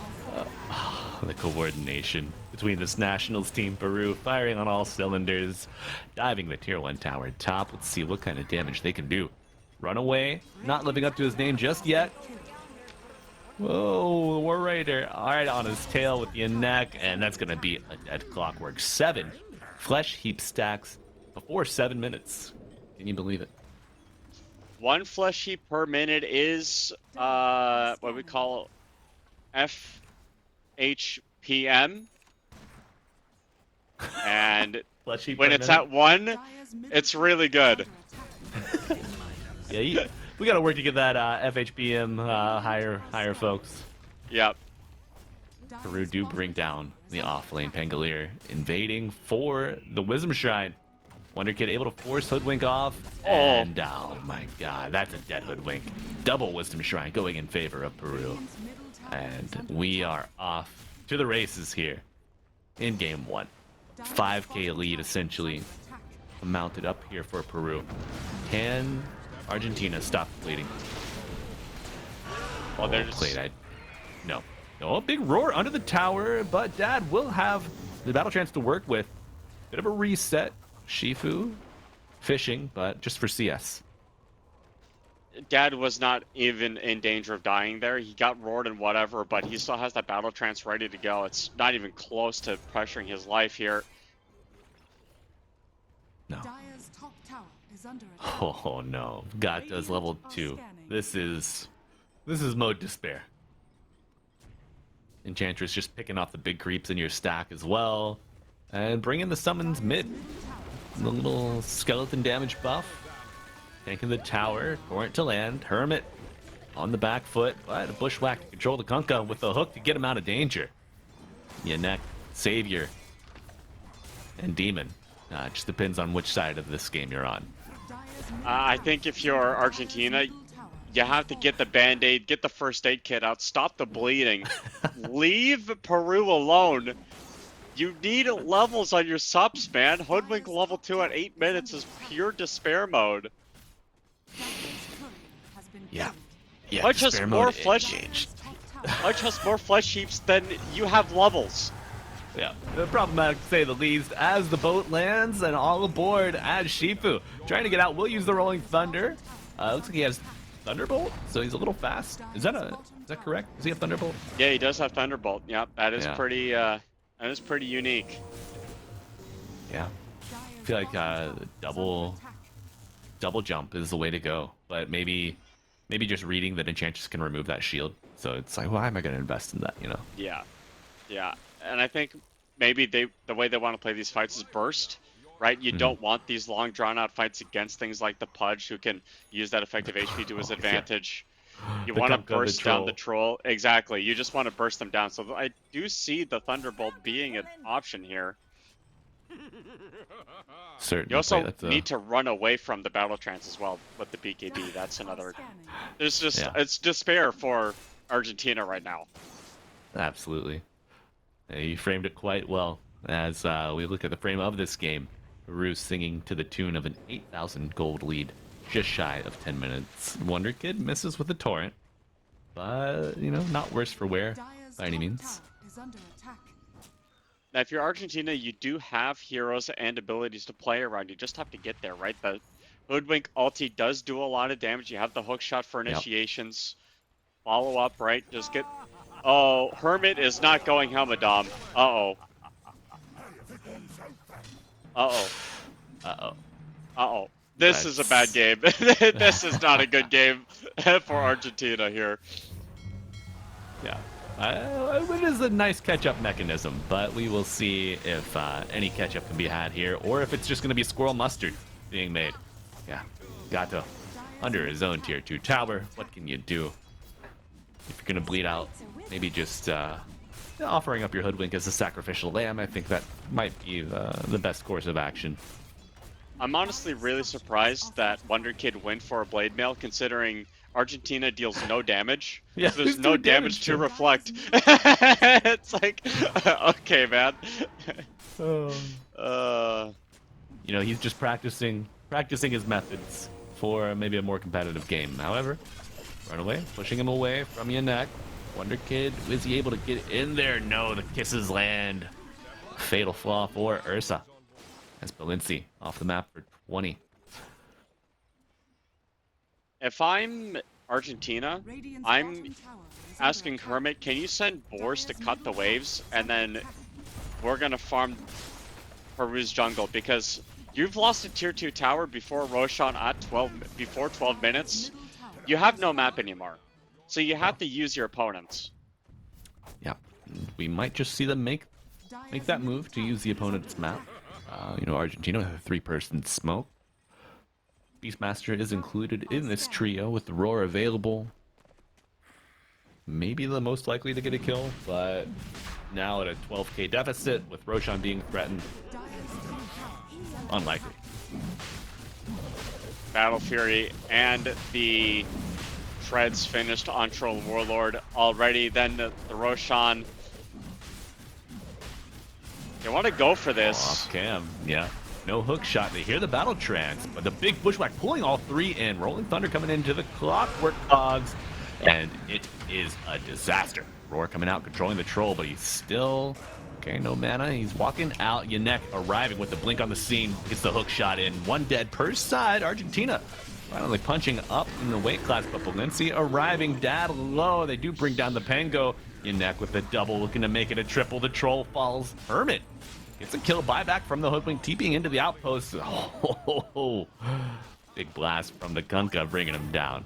Speaker 1: The coordination between this nationals team, Peru, firing on all cylinders, diving the tier 1 tower top. Let's see what kind of damage they can do. Runaway, not living up to his name just yet. Whoa, the War Raider, alright, on his tail with the neck, and that's gonna be a dead Clockwork. 7 flesh heap stacks before 7 minutes. Can you believe it?
Speaker 2: 1 flesh heap per minute is what we call FHPM. And
Speaker 1: Flesh heap
Speaker 2: when
Speaker 1: per
Speaker 2: it's
Speaker 1: minute?
Speaker 2: at 1, it's really good.
Speaker 1: Yeah, we gotta work to get that FHBM higher, folks.
Speaker 2: Yep.
Speaker 1: Peru do bring down the off-lane Pangolier, invading for the Wisdom Shrine. Wonder Kid able to force Hoodwink off, and oh my god, that's a dead Hoodwink. Double Wisdom Shrine going in favor of Peru. And we are off to the races here in game 1. 5k lead essentially mounted up here for Peru. Can Argentina stop bleeding?
Speaker 2: Well, they're just...
Speaker 1: No, a big roar under the tower, but Dad will have the battle chance to work with. Bit of a reset. Shifu fishing, but just for CS.
Speaker 2: Dad was not even in danger of dying there. He got roared and whatever, but he still has that battle trance ready to go. It's not even close to pressuring his life here.
Speaker 1: No.
Speaker 3: Dire's top tower is under attack.
Speaker 1: Oh no. God does level 2. This is mode despair. Enchantress just picking off the big creeps in your stack as well. And bringing the summons mid. The little skeleton damage buff. Tanking the tower. Torrent to land. Hermit on the back foot. But a bushwhack to control the Kunkka with the hook to get him out of danger. Yanek, Savior, and Demon. It just depends on which side of this game you're on.
Speaker 2: I think if you're Argentina, you have to get the Band-Aid, get the first aid kit out, stop the bleeding. Leave Peru alone. You need levels on your subs, man. Hoodwink level 2 at 8 minutes is pure despair mode.
Speaker 1: Yeah.
Speaker 2: Much has
Speaker 1: despair
Speaker 2: more
Speaker 1: mode
Speaker 2: flesh.
Speaker 1: engaged.
Speaker 2: Much has more flesh heaps than you have levels.
Speaker 1: Yeah, problematic to say the least. As the boat lands and all aboard as Shifu trying to get out, will use the Rolling Thunder. Looks like he has Thunderbolt, so he's a little fast. Is that correct? Does he have Thunderbolt?
Speaker 2: Yeah, he does have Thunderbolt. Yep, that is
Speaker 1: Yeah.
Speaker 2: pretty unique.
Speaker 1: Yeah, I feel like double jump is the way to go, but maybe just reading that Enchantress can remove that shield. So it's like, why am I going to invest in that? You know?
Speaker 2: Yeah, yeah, and I think maybe the way they want to play these fights is burst, right? You don't want these long drawn out fights against things like the Pudge, who can use that effective HP to his advantage. You want to burst down the troll. Exactly. You just want to burst them down. So I do see the Thunderbolt being an option here.
Speaker 1: Certainly.
Speaker 2: You also need to run away from the battle trance as well with the BKB. That's another. There's just it's despair for Argentina right now.
Speaker 1: Absolutely. You framed it quite well. As we look at the frame of this game, Peru singing to the tune of an 8,000 gold lead, just shy of 10 minutes. Wonder Kid misses with the torrent, but not worse for wear by any means.
Speaker 2: Now, if you're Argentina, you do have heroes and abilities to play around. You just have to get there, right? The Hoodwink ulti does do a lot of damage. You have the hook shot for initiations. Follow up, right? Just get... Oh, Hermit is not going Helmadom. Uh-oh. Uh-oh.
Speaker 1: Uh-oh.
Speaker 2: Uh-oh. This is a bad game. This is not a good game for Argentina here.
Speaker 1: Yeah. It is a nice catch-up mechanism, but we will see if any catch-up can be had here, or if it's just going to be squirrel mustard being made. Yeah, Gato under his own tier 2 tower. What can you do? If you're going to bleed out, maybe just offering up your hoodwink as a sacrificial lamb. I think that might be the best course of action.
Speaker 2: I'm honestly really surprised that Wonder Kid went for a blade mail, considering Argentina deals no damage.
Speaker 1: Yeah,
Speaker 2: so there's
Speaker 1: there's
Speaker 2: no
Speaker 1: no
Speaker 2: damage
Speaker 1: damage
Speaker 2: to
Speaker 1: to-
Speaker 2: reflect. It's like, okay, man.
Speaker 1: You know, he's just practicing his methods for maybe a more competitive game. However, run away, pushing him away from your neck. Wonder Kid, is he able to get in there? No, the kisses land. Fatal flaw for Ursa. That's Balenci off the map for 20.
Speaker 2: If I'm Argentina,
Speaker 3: Radiant's
Speaker 2: I'm
Speaker 3: bottom tower is under
Speaker 2: asking
Speaker 3: attack.
Speaker 2: Hermit, can you send Boars to cut the waves, and then we're gonna farm Peru's jungle, because you've lost a tier 2 tower before Roshan at 12 minutes.
Speaker 3: Middle tower
Speaker 2: You have
Speaker 3: is
Speaker 2: no
Speaker 3: under
Speaker 2: map
Speaker 3: attack.
Speaker 2: anymore, so you have to use your opponents.
Speaker 1: Yeah, we might just see them make
Speaker 3: Dire's
Speaker 1: that
Speaker 3: middle
Speaker 1: move to
Speaker 3: tower
Speaker 1: use the
Speaker 3: is
Speaker 1: opponent's
Speaker 3: under
Speaker 1: map. You know, Argentina with a 3-person smoke. Beastmaster is included in this trio with the roar available. Maybe the most likely to get a kill, but now at a 12k deficit with Roshan being threatened,
Speaker 3: Dire's middle tower is under
Speaker 1: unlikely.
Speaker 2: Battle Fury and the Treads finished on Troll Warlord already. Then the Roshan. They want to go for this.
Speaker 1: Off cam, yeah. No hook shot. They hear the battle trance, but the big bushwhack pulling all three in. Rolling Thunder coming into the Clockwork Cogs, and it is a disaster. Roar coming out, controlling the troll, but he's still... Okay, no mana. He's walking out. Yanek arriving with the blink on the scene. Gets the hook shot in. One dead per side. Argentina finally punching up in the weight class, but Balenci arriving down low. They do bring down the Pango. Yanek with the double, looking to make it a triple. The troll falls. Hermit gets a kill buyback from the hoodwink, TPing into the outpost. Oh, big blast from the Kunkka, bringing him down.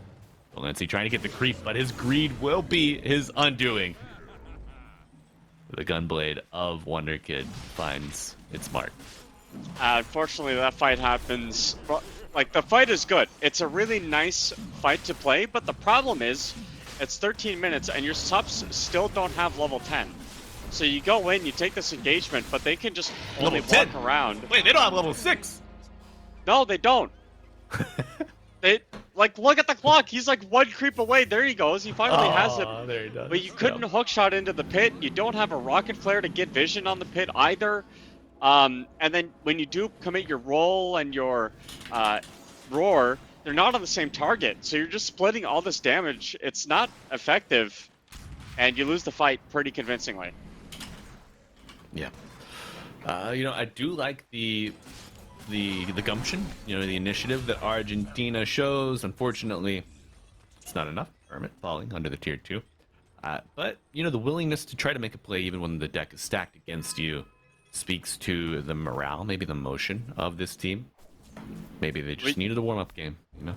Speaker 1: Balenci trying to get the creep, but his greed will be his undoing. The gunblade of Wonder Kid finds its mark.
Speaker 2: Unfortunately, that fight happens. Like, the fight is good. It's a really nice fight to play, but the problem is, it's 13 minutes and your subs still don't have level 10. So you go in, you take this engagement, but they can just only
Speaker 1: Level 10?
Speaker 2: walk around.
Speaker 1: Wait, they don't have level 6!
Speaker 2: No, they don't. They, like, look at the clock. He's like one creep away. There he goes. He finally has it.
Speaker 1: There he does.
Speaker 2: But you couldn't
Speaker 1: Yep.
Speaker 2: hookshot into the pit. You don't have a rocket flare to get vision on the pit either. And then when you do commit your roll and your roar, they're not on the same target. So you're just splitting all this damage. It's not effective, and you lose the fight pretty convincingly.
Speaker 1: Yeah. You know, I do like the gumption, you know, the initiative that Argentina shows. Unfortunately, it's not enough. Hermit falling under the tier 2. But, you know, the willingness to try to make a play even when the deck is stacked against you speaks to the morale, maybe the motion of this team. Maybe they just needed a warm-up game, you know?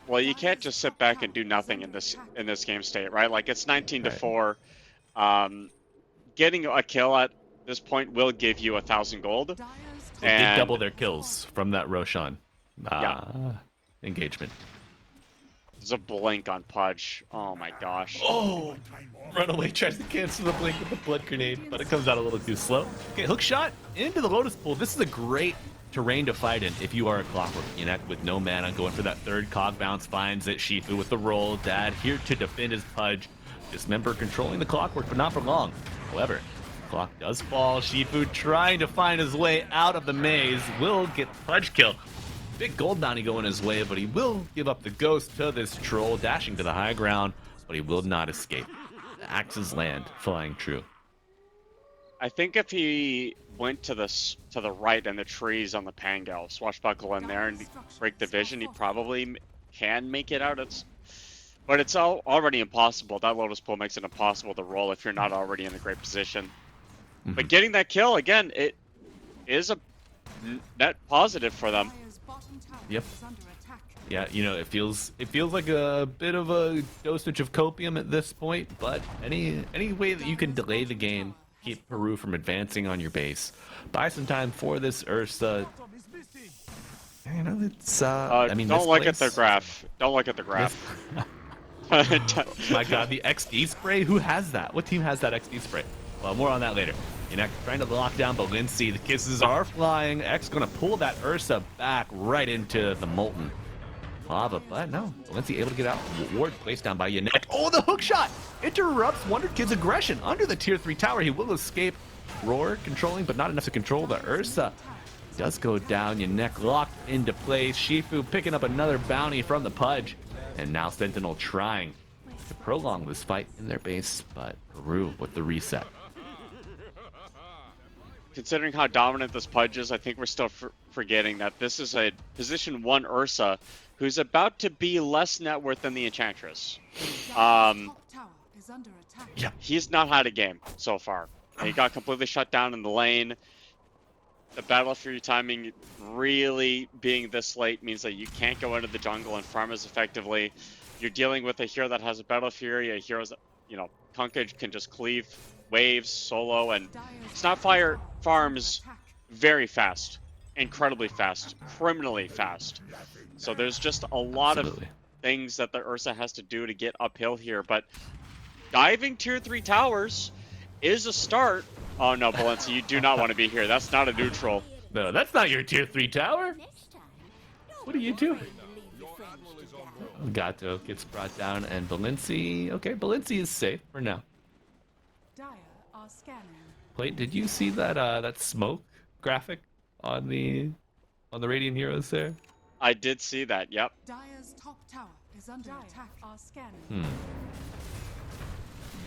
Speaker 2: Well, you can't just sit back and do nothing in this game state, right? Like, it's 19-4. Getting a kill at this point will give you 1,000 gold.
Speaker 3: Dire's
Speaker 1: They did
Speaker 2: And-
Speaker 1: double their kills from that Roshan engagement.
Speaker 2: There's a blink on Pudge. Oh my gosh.
Speaker 1: Oh! Runaway tries to cancel the blink with the blood grenade, but it comes out a little too slow. Okay, hook shot into the Lotus Pool. This is a great terrain to fight in if you are a Clockwork. Yanek with no mana, going for that third cog bounce, finds it. Shifu with the roll. Dad here to defend his Pudge. Dismember controlling the Clockwork, but not for long. However, clock does fall. Shifu trying to find his way out of the maze. Will get Pudge kill. Big gold bounty going his way, but he will give up the ghost to this troll, dashing to the high ground, but he will not escape. The axes land, flying true.
Speaker 2: I think if he went to the right and the trees on the Pango, swashbuckle in there and break the vision, he probably can make it out. But it's already impossible. That Lotus Pool makes it impossible to roll if you're not already in a great position. But getting that kill, again, it is a net positive for them.
Speaker 3: Dire's bottom tower
Speaker 1: Yep.
Speaker 3: is under attack.
Speaker 1: Yeah, you know, it feels like a bit of a dosage of copium at this point, but any way that you can delay the game, keep Peru from advancing on your base, buy some time for this Ursa. You know, it's I mean,
Speaker 2: Don't
Speaker 1: this
Speaker 2: look at the
Speaker 1: place,
Speaker 2: graph. Don't look at the
Speaker 1: this,
Speaker 2: graph.
Speaker 1: my God, the XD spray. Who has that? What team has that XD spray? Well, more on that later. You're trying to lock down Balinci. The kisses are flying. X gonna pull that Ursa back right into the molten lava, but no, Balinci able to get out. Ward placed down by Yannick. Oh, the hook shot interrupts Wonder Kid's aggression under the tier 3 tower. He will escape. Roar controlling, but not enough to control the Ursa. Does go down. Yannick locked into place. Shifu picking up another bounty from the Pudge. And now Sentinel trying to prolong this fight in their base, but Peru with the reset.
Speaker 2: Considering how dominant this Pudge is, I think we're still forgetting that this is a position 1 Ursa who's about to be less net worth than the Enchantress.
Speaker 1: Yeah.
Speaker 2: He's not had a game so far. He got completely shut down in the lane. The battle fury timing really being this late means that you can't go into the jungle and farm as effectively. You're dealing with a hero that has a battle fury, a hero that, you know, Kunkage can just cleave waves solo, and Snapfire farms very fast, incredibly fast, criminally fast. So there's just a lot of things that the Ursa has to do to get uphill here, but diving tier 3 towers is a start. Oh no, Balinci, you do not want to be here. That's not a neutral.
Speaker 1: No, that's not your tier 3 tower. What are you doing? Gato gets brought down, and Balinci. Okay, Balinci is safe for now. Plate, did you see that that smoke graphic on the Radiant Heroes there?
Speaker 2: I did see that. Yep.
Speaker 3: Dire's top tower is under attack. Are scanning.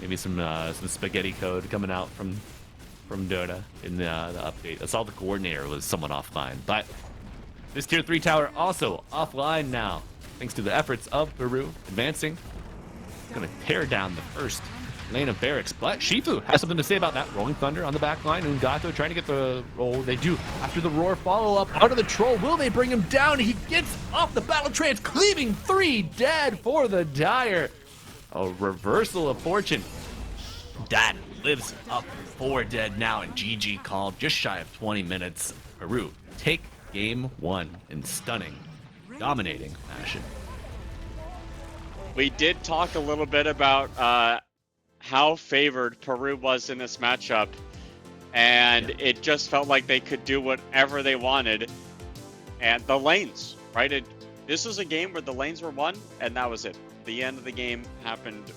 Speaker 1: Maybe some spaghetti code coming out from Dota in the update. I saw the coordinator was somewhat offline, but this tier 3 tower also offline now, thanks to the efforts of Peru advancing. Gonna tear down the first lane of barracks, but Shifu has something to say about that. Rolling Thunder on the back line. Ungato trying to get the roll. They do after the roar follow-up out of the troll. Will they bring him down? He gets off the battle trance, cleaving 3 dead for the Dire. A reversal of fortune. That lives up 4 dead now, and GG called just shy of 20 minutes. Peru take game 1 in stunning, dominating fashion.
Speaker 2: We did talk a little bit about how favored Peru was in this matchup, and it just felt like they could do whatever they wanted. And the lanes, right? This is a game where the lanes were won, and that was it. The end of the game happened,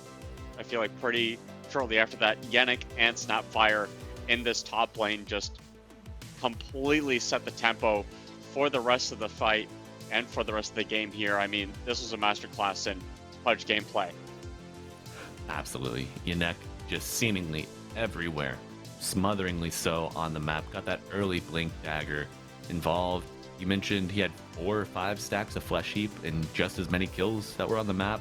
Speaker 2: I feel like, pretty shortly after that. Yannick and Snapfire in this top lane just completely set the tempo for the rest of the fight and for the rest of the game here. I mean, this was a masterclass in Pudge gameplay.
Speaker 1: Absolutely. Yannick just seemingly everywhere, smotheringly so on the map. Got that early blink dagger involved. You mentioned he had 4 or 5 stacks of flesh heap and just as many kills that were on the map.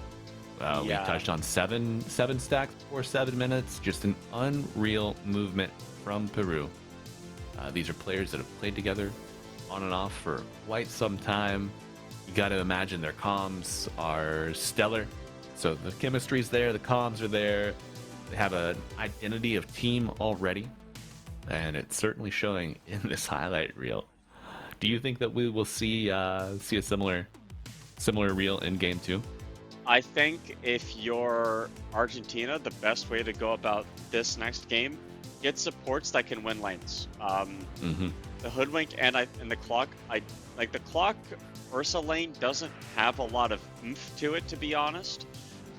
Speaker 1: We touched on 7 stacks before 7 minutes. Just an unreal movement from Peru. These are players that have played together on and off for quite some time. You got to imagine their comms are stellar. So the chemistry's there, the comms are there. They have an identity of team already, and it's certainly showing in this highlight reel. Do you think that we will see a similar reel in game 2?
Speaker 2: I think if you're Argentina, the best way to go about this next game, get supports that can win lanes. The Hoodwink and the Clock, the Clock Ursa lane doesn't have a lot of oomph to it, to be honest.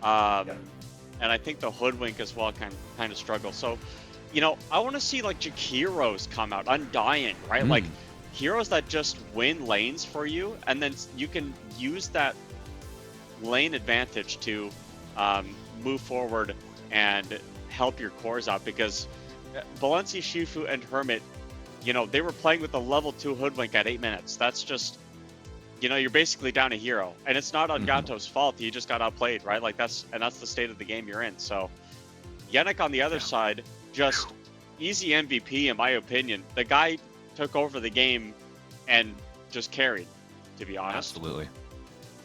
Speaker 2: And I think the Hoodwink as well kind of struggle. So, you know, I want to see like Jakiros come out, Undying, right? Like heroes that just win lanes for you, and then you can use that lane advantage to move forward and help your cores out, because Balinci, Shifu, and Hermit, you know, they were playing with a level 2 Hoodwink at 8 minutes. That's just, you know, you're basically down a hero, and it's not on Gato's fault. He just got outplayed, right? Like that's the state of the game you're in. So Yannick on the other side, just easy MVP in my opinion. The guy took over the game and just carried, to be honest.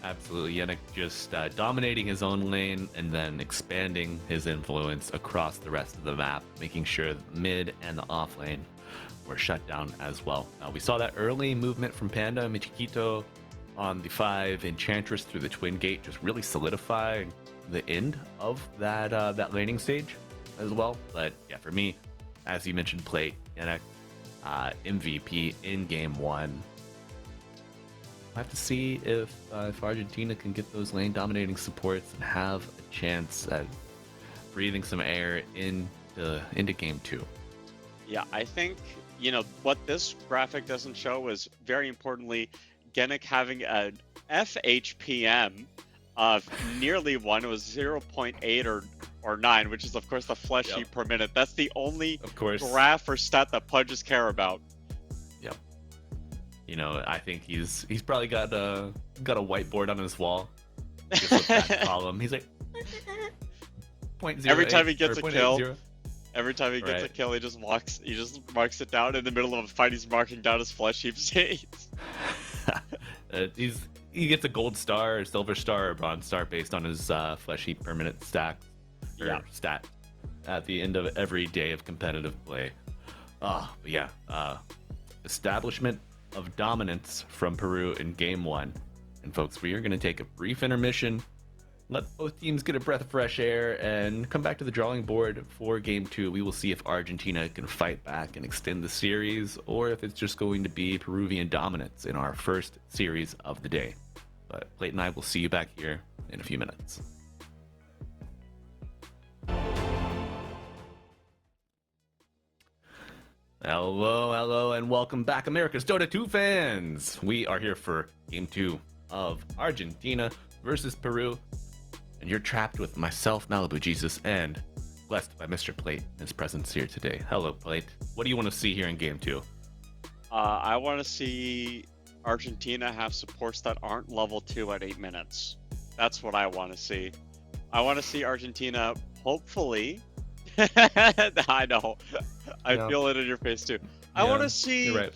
Speaker 1: Absolutely. Yannick just dominating his own lane and then expanding his influence across the rest of the map, making sure the mid and the off lane were shut down as well. We saw that early movement from Panda and Michikito on the 5 Enchantress through the Twin Gate, just really solidifying the end of that laning stage as well. But yeah, for me, as you mentioned, Plate, Yannick, MVP in game 1. I have to see if Argentina can get those lane dominating supports and have a chance at breathing some air into game 2.
Speaker 2: Yeah, I think, what this graphic doesn't show is, very importantly, Genic having an FHPM of nearly 1. It was 0.8 or 9, which is, of course, the flesh heat per minute. That's the only graph or stat that pudges care about.
Speaker 1: Yep. I think he's probably got a whiteboard on his wall. Just with that column. He's like 0.08
Speaker 2: every time he gets a
Speaker 1: 0.80.
Speaker 2: kill. Every time he gets a kill, he just marks it down in the middle of a fight. He's marking down his flesh heap states.
Speaker 1: He gets a gold star, or silver star, or bronze star based on his flesh heap per minute stat at the end of every day of competitive play. But yeah, establishment of dominance from Peru in game 1. And folks, we are going to take a brief intermission, let both teams get a breath of fresh air, and come back to the drawing board for game 2. We will see if Argentina can fight back and extend the series, or if it's just going to be Peruvian dominance in our first series of the day. But Plate and I will see you back here in a few minutes. Hello, and welcome back, America's Dota 2 fans! We are here for game 2 of Argentina versus Peru. And you're trapped with myself, Malibu Jesus, and blessed by Mr. Plate and his presence here today. Hello, Plate. What do you want to see here in game 2?
Speaker 2: I want to see Argentina have supports that aren't level 2 at 8 minutes. That's what I want to see. I want to see Argentina, hopefully... I know. I feel it in your face too. I want to see
Speaker 1: you're right.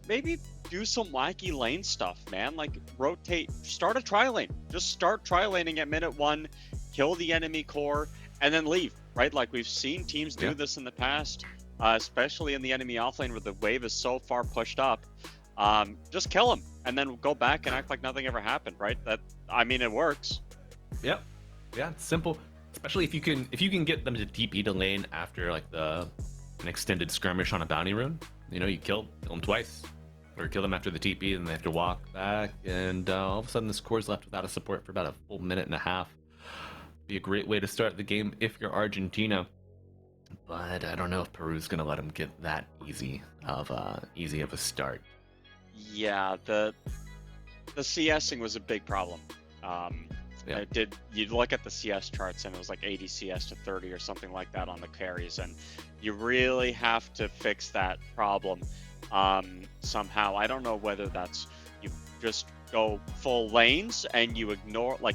Speaker 2: maybe do some wacky lane stuff, man. Like rotate, start a tri lane. Just start tri laning at minute 1, kill the enemy core, and then leave. Right? Like we've seen teams do this in the past, especially in the enemy offlane where the wave is so far pushed up. Just kill them and then go back and act like nothing ever happened. Right? It works.
Speaker 1: Yep. Yeah, it's simple. Especially if you can get them to TP to lane after like an extended skirmish on a bounty rune. You kill them twice, or kill them after the TP, and they have to walk back, and all of a sudden this core's left without a support for about a full minute and a half. Be a great way to start the game if you're Argentina, but I don't know if Peru's gonna let them get that easy of a start.
Speaker 2: Yeah, the CSing was a big problem. You look at the CS charts and it was like 80 CS to 30 or something like that on the carries, and you really have to fix that problem somehow. I don't know whether that's you just go full lanes and you ignore, like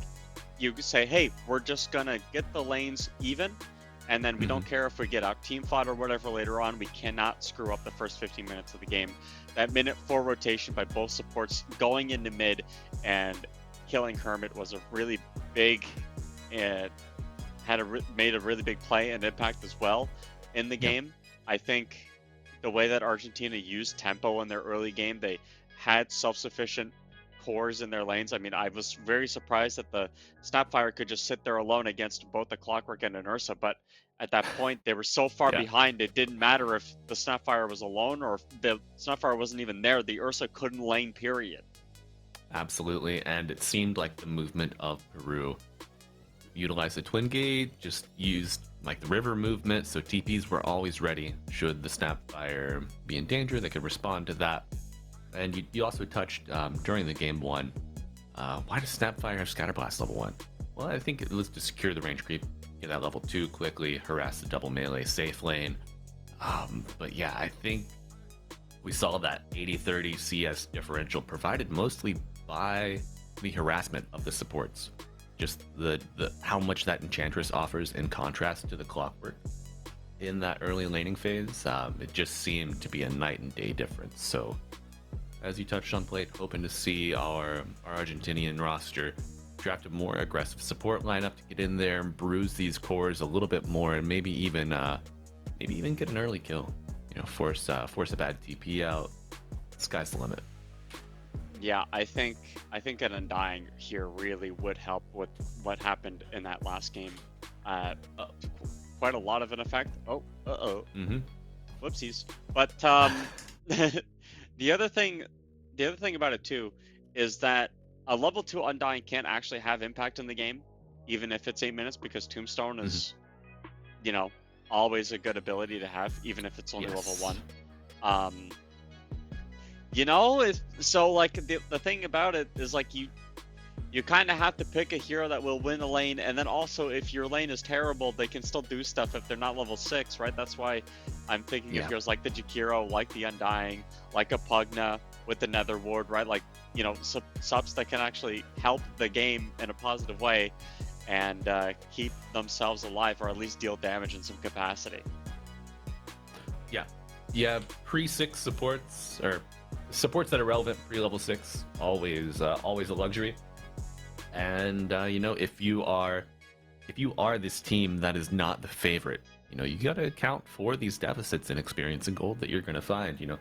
Speaker 2: you say, hey, we're just gonna get the lanes even, and then we don't care if we get out team fought or whatever later on. We cannot screw up the first 15 minutes of the game. That minute 4 rotation by both supports going into mid and killing Hermit was a really big, made a really big play and impact as well in the game. I think the way that Argentina used tempo in their early game, they had self-sufficient cores in their lanes. I was very surprised that the Snapfire could just sit there alone against both the Clockwork and an Ursa, but at that point they were so far behind, it didn't matter if the Snapfire was alone or if the Snapfire wasn't even there. The Ursa couldn't lane, period.
Speaker 1: Absolutely, and it seemed like the movement of Peru utilized the Twin Gate, just used like the river movement, so TPs were always ready should the Snapfire be in danger. They could respond to that. And you also touched during the game 1, why does Snapfire have Scatterblast level 1? Well, I think it was to secure the range creep, get that level 2 quickly, harass the double melee safe lane. But yeah, I think we saw that 80-30 CS differential provided mostly by the harassment of the supports. Just the how much that Enchantress offers in contrast to the Clockwork in that early laning phase. It just seemed to be a night and day difference. So as you touched on, Plate, hoping to see our Argentinian roster draft a more aggressive support lineup to get in there and bruise these cores a little bit more, and maybe even get an early kill. You know, force a bad TP out. Sky's the limit.
Speaker 2: Yeah, I think an Undying here really would help with what happened in that last game. Quite a lot of an effect. Oh,
Speaker 1: Mm-hmm.
Speaker 2: whoopsies. But the other thing about it too is that a level 2 Undying can't actually have impact in the game, even if it's 8 minutes, because Tombstone is, you know, always a good ability to have, even if it's only level 1. You know, so like the thing about it is like you kind of have to pick a hero that will win a lane, and then also if your lane is terrible, they can still do stuff if they're not level 6, right? That's why I'm thinking of heroes like the Jakiro, like the Undying, like a Pugna with the Nether Ward, right? Like, you know, subs that can actually help the game in a positive way and keep themselves alive, or at least deal damage in some capacity.
Speaker 1: Yeah, pre-6 supports, or supports that are relevant pre-level 6, always a luxury. And you know, if you are this team that is not the favorite, you know, you got to account for these deficits in experience and gold that you're going to find, you know.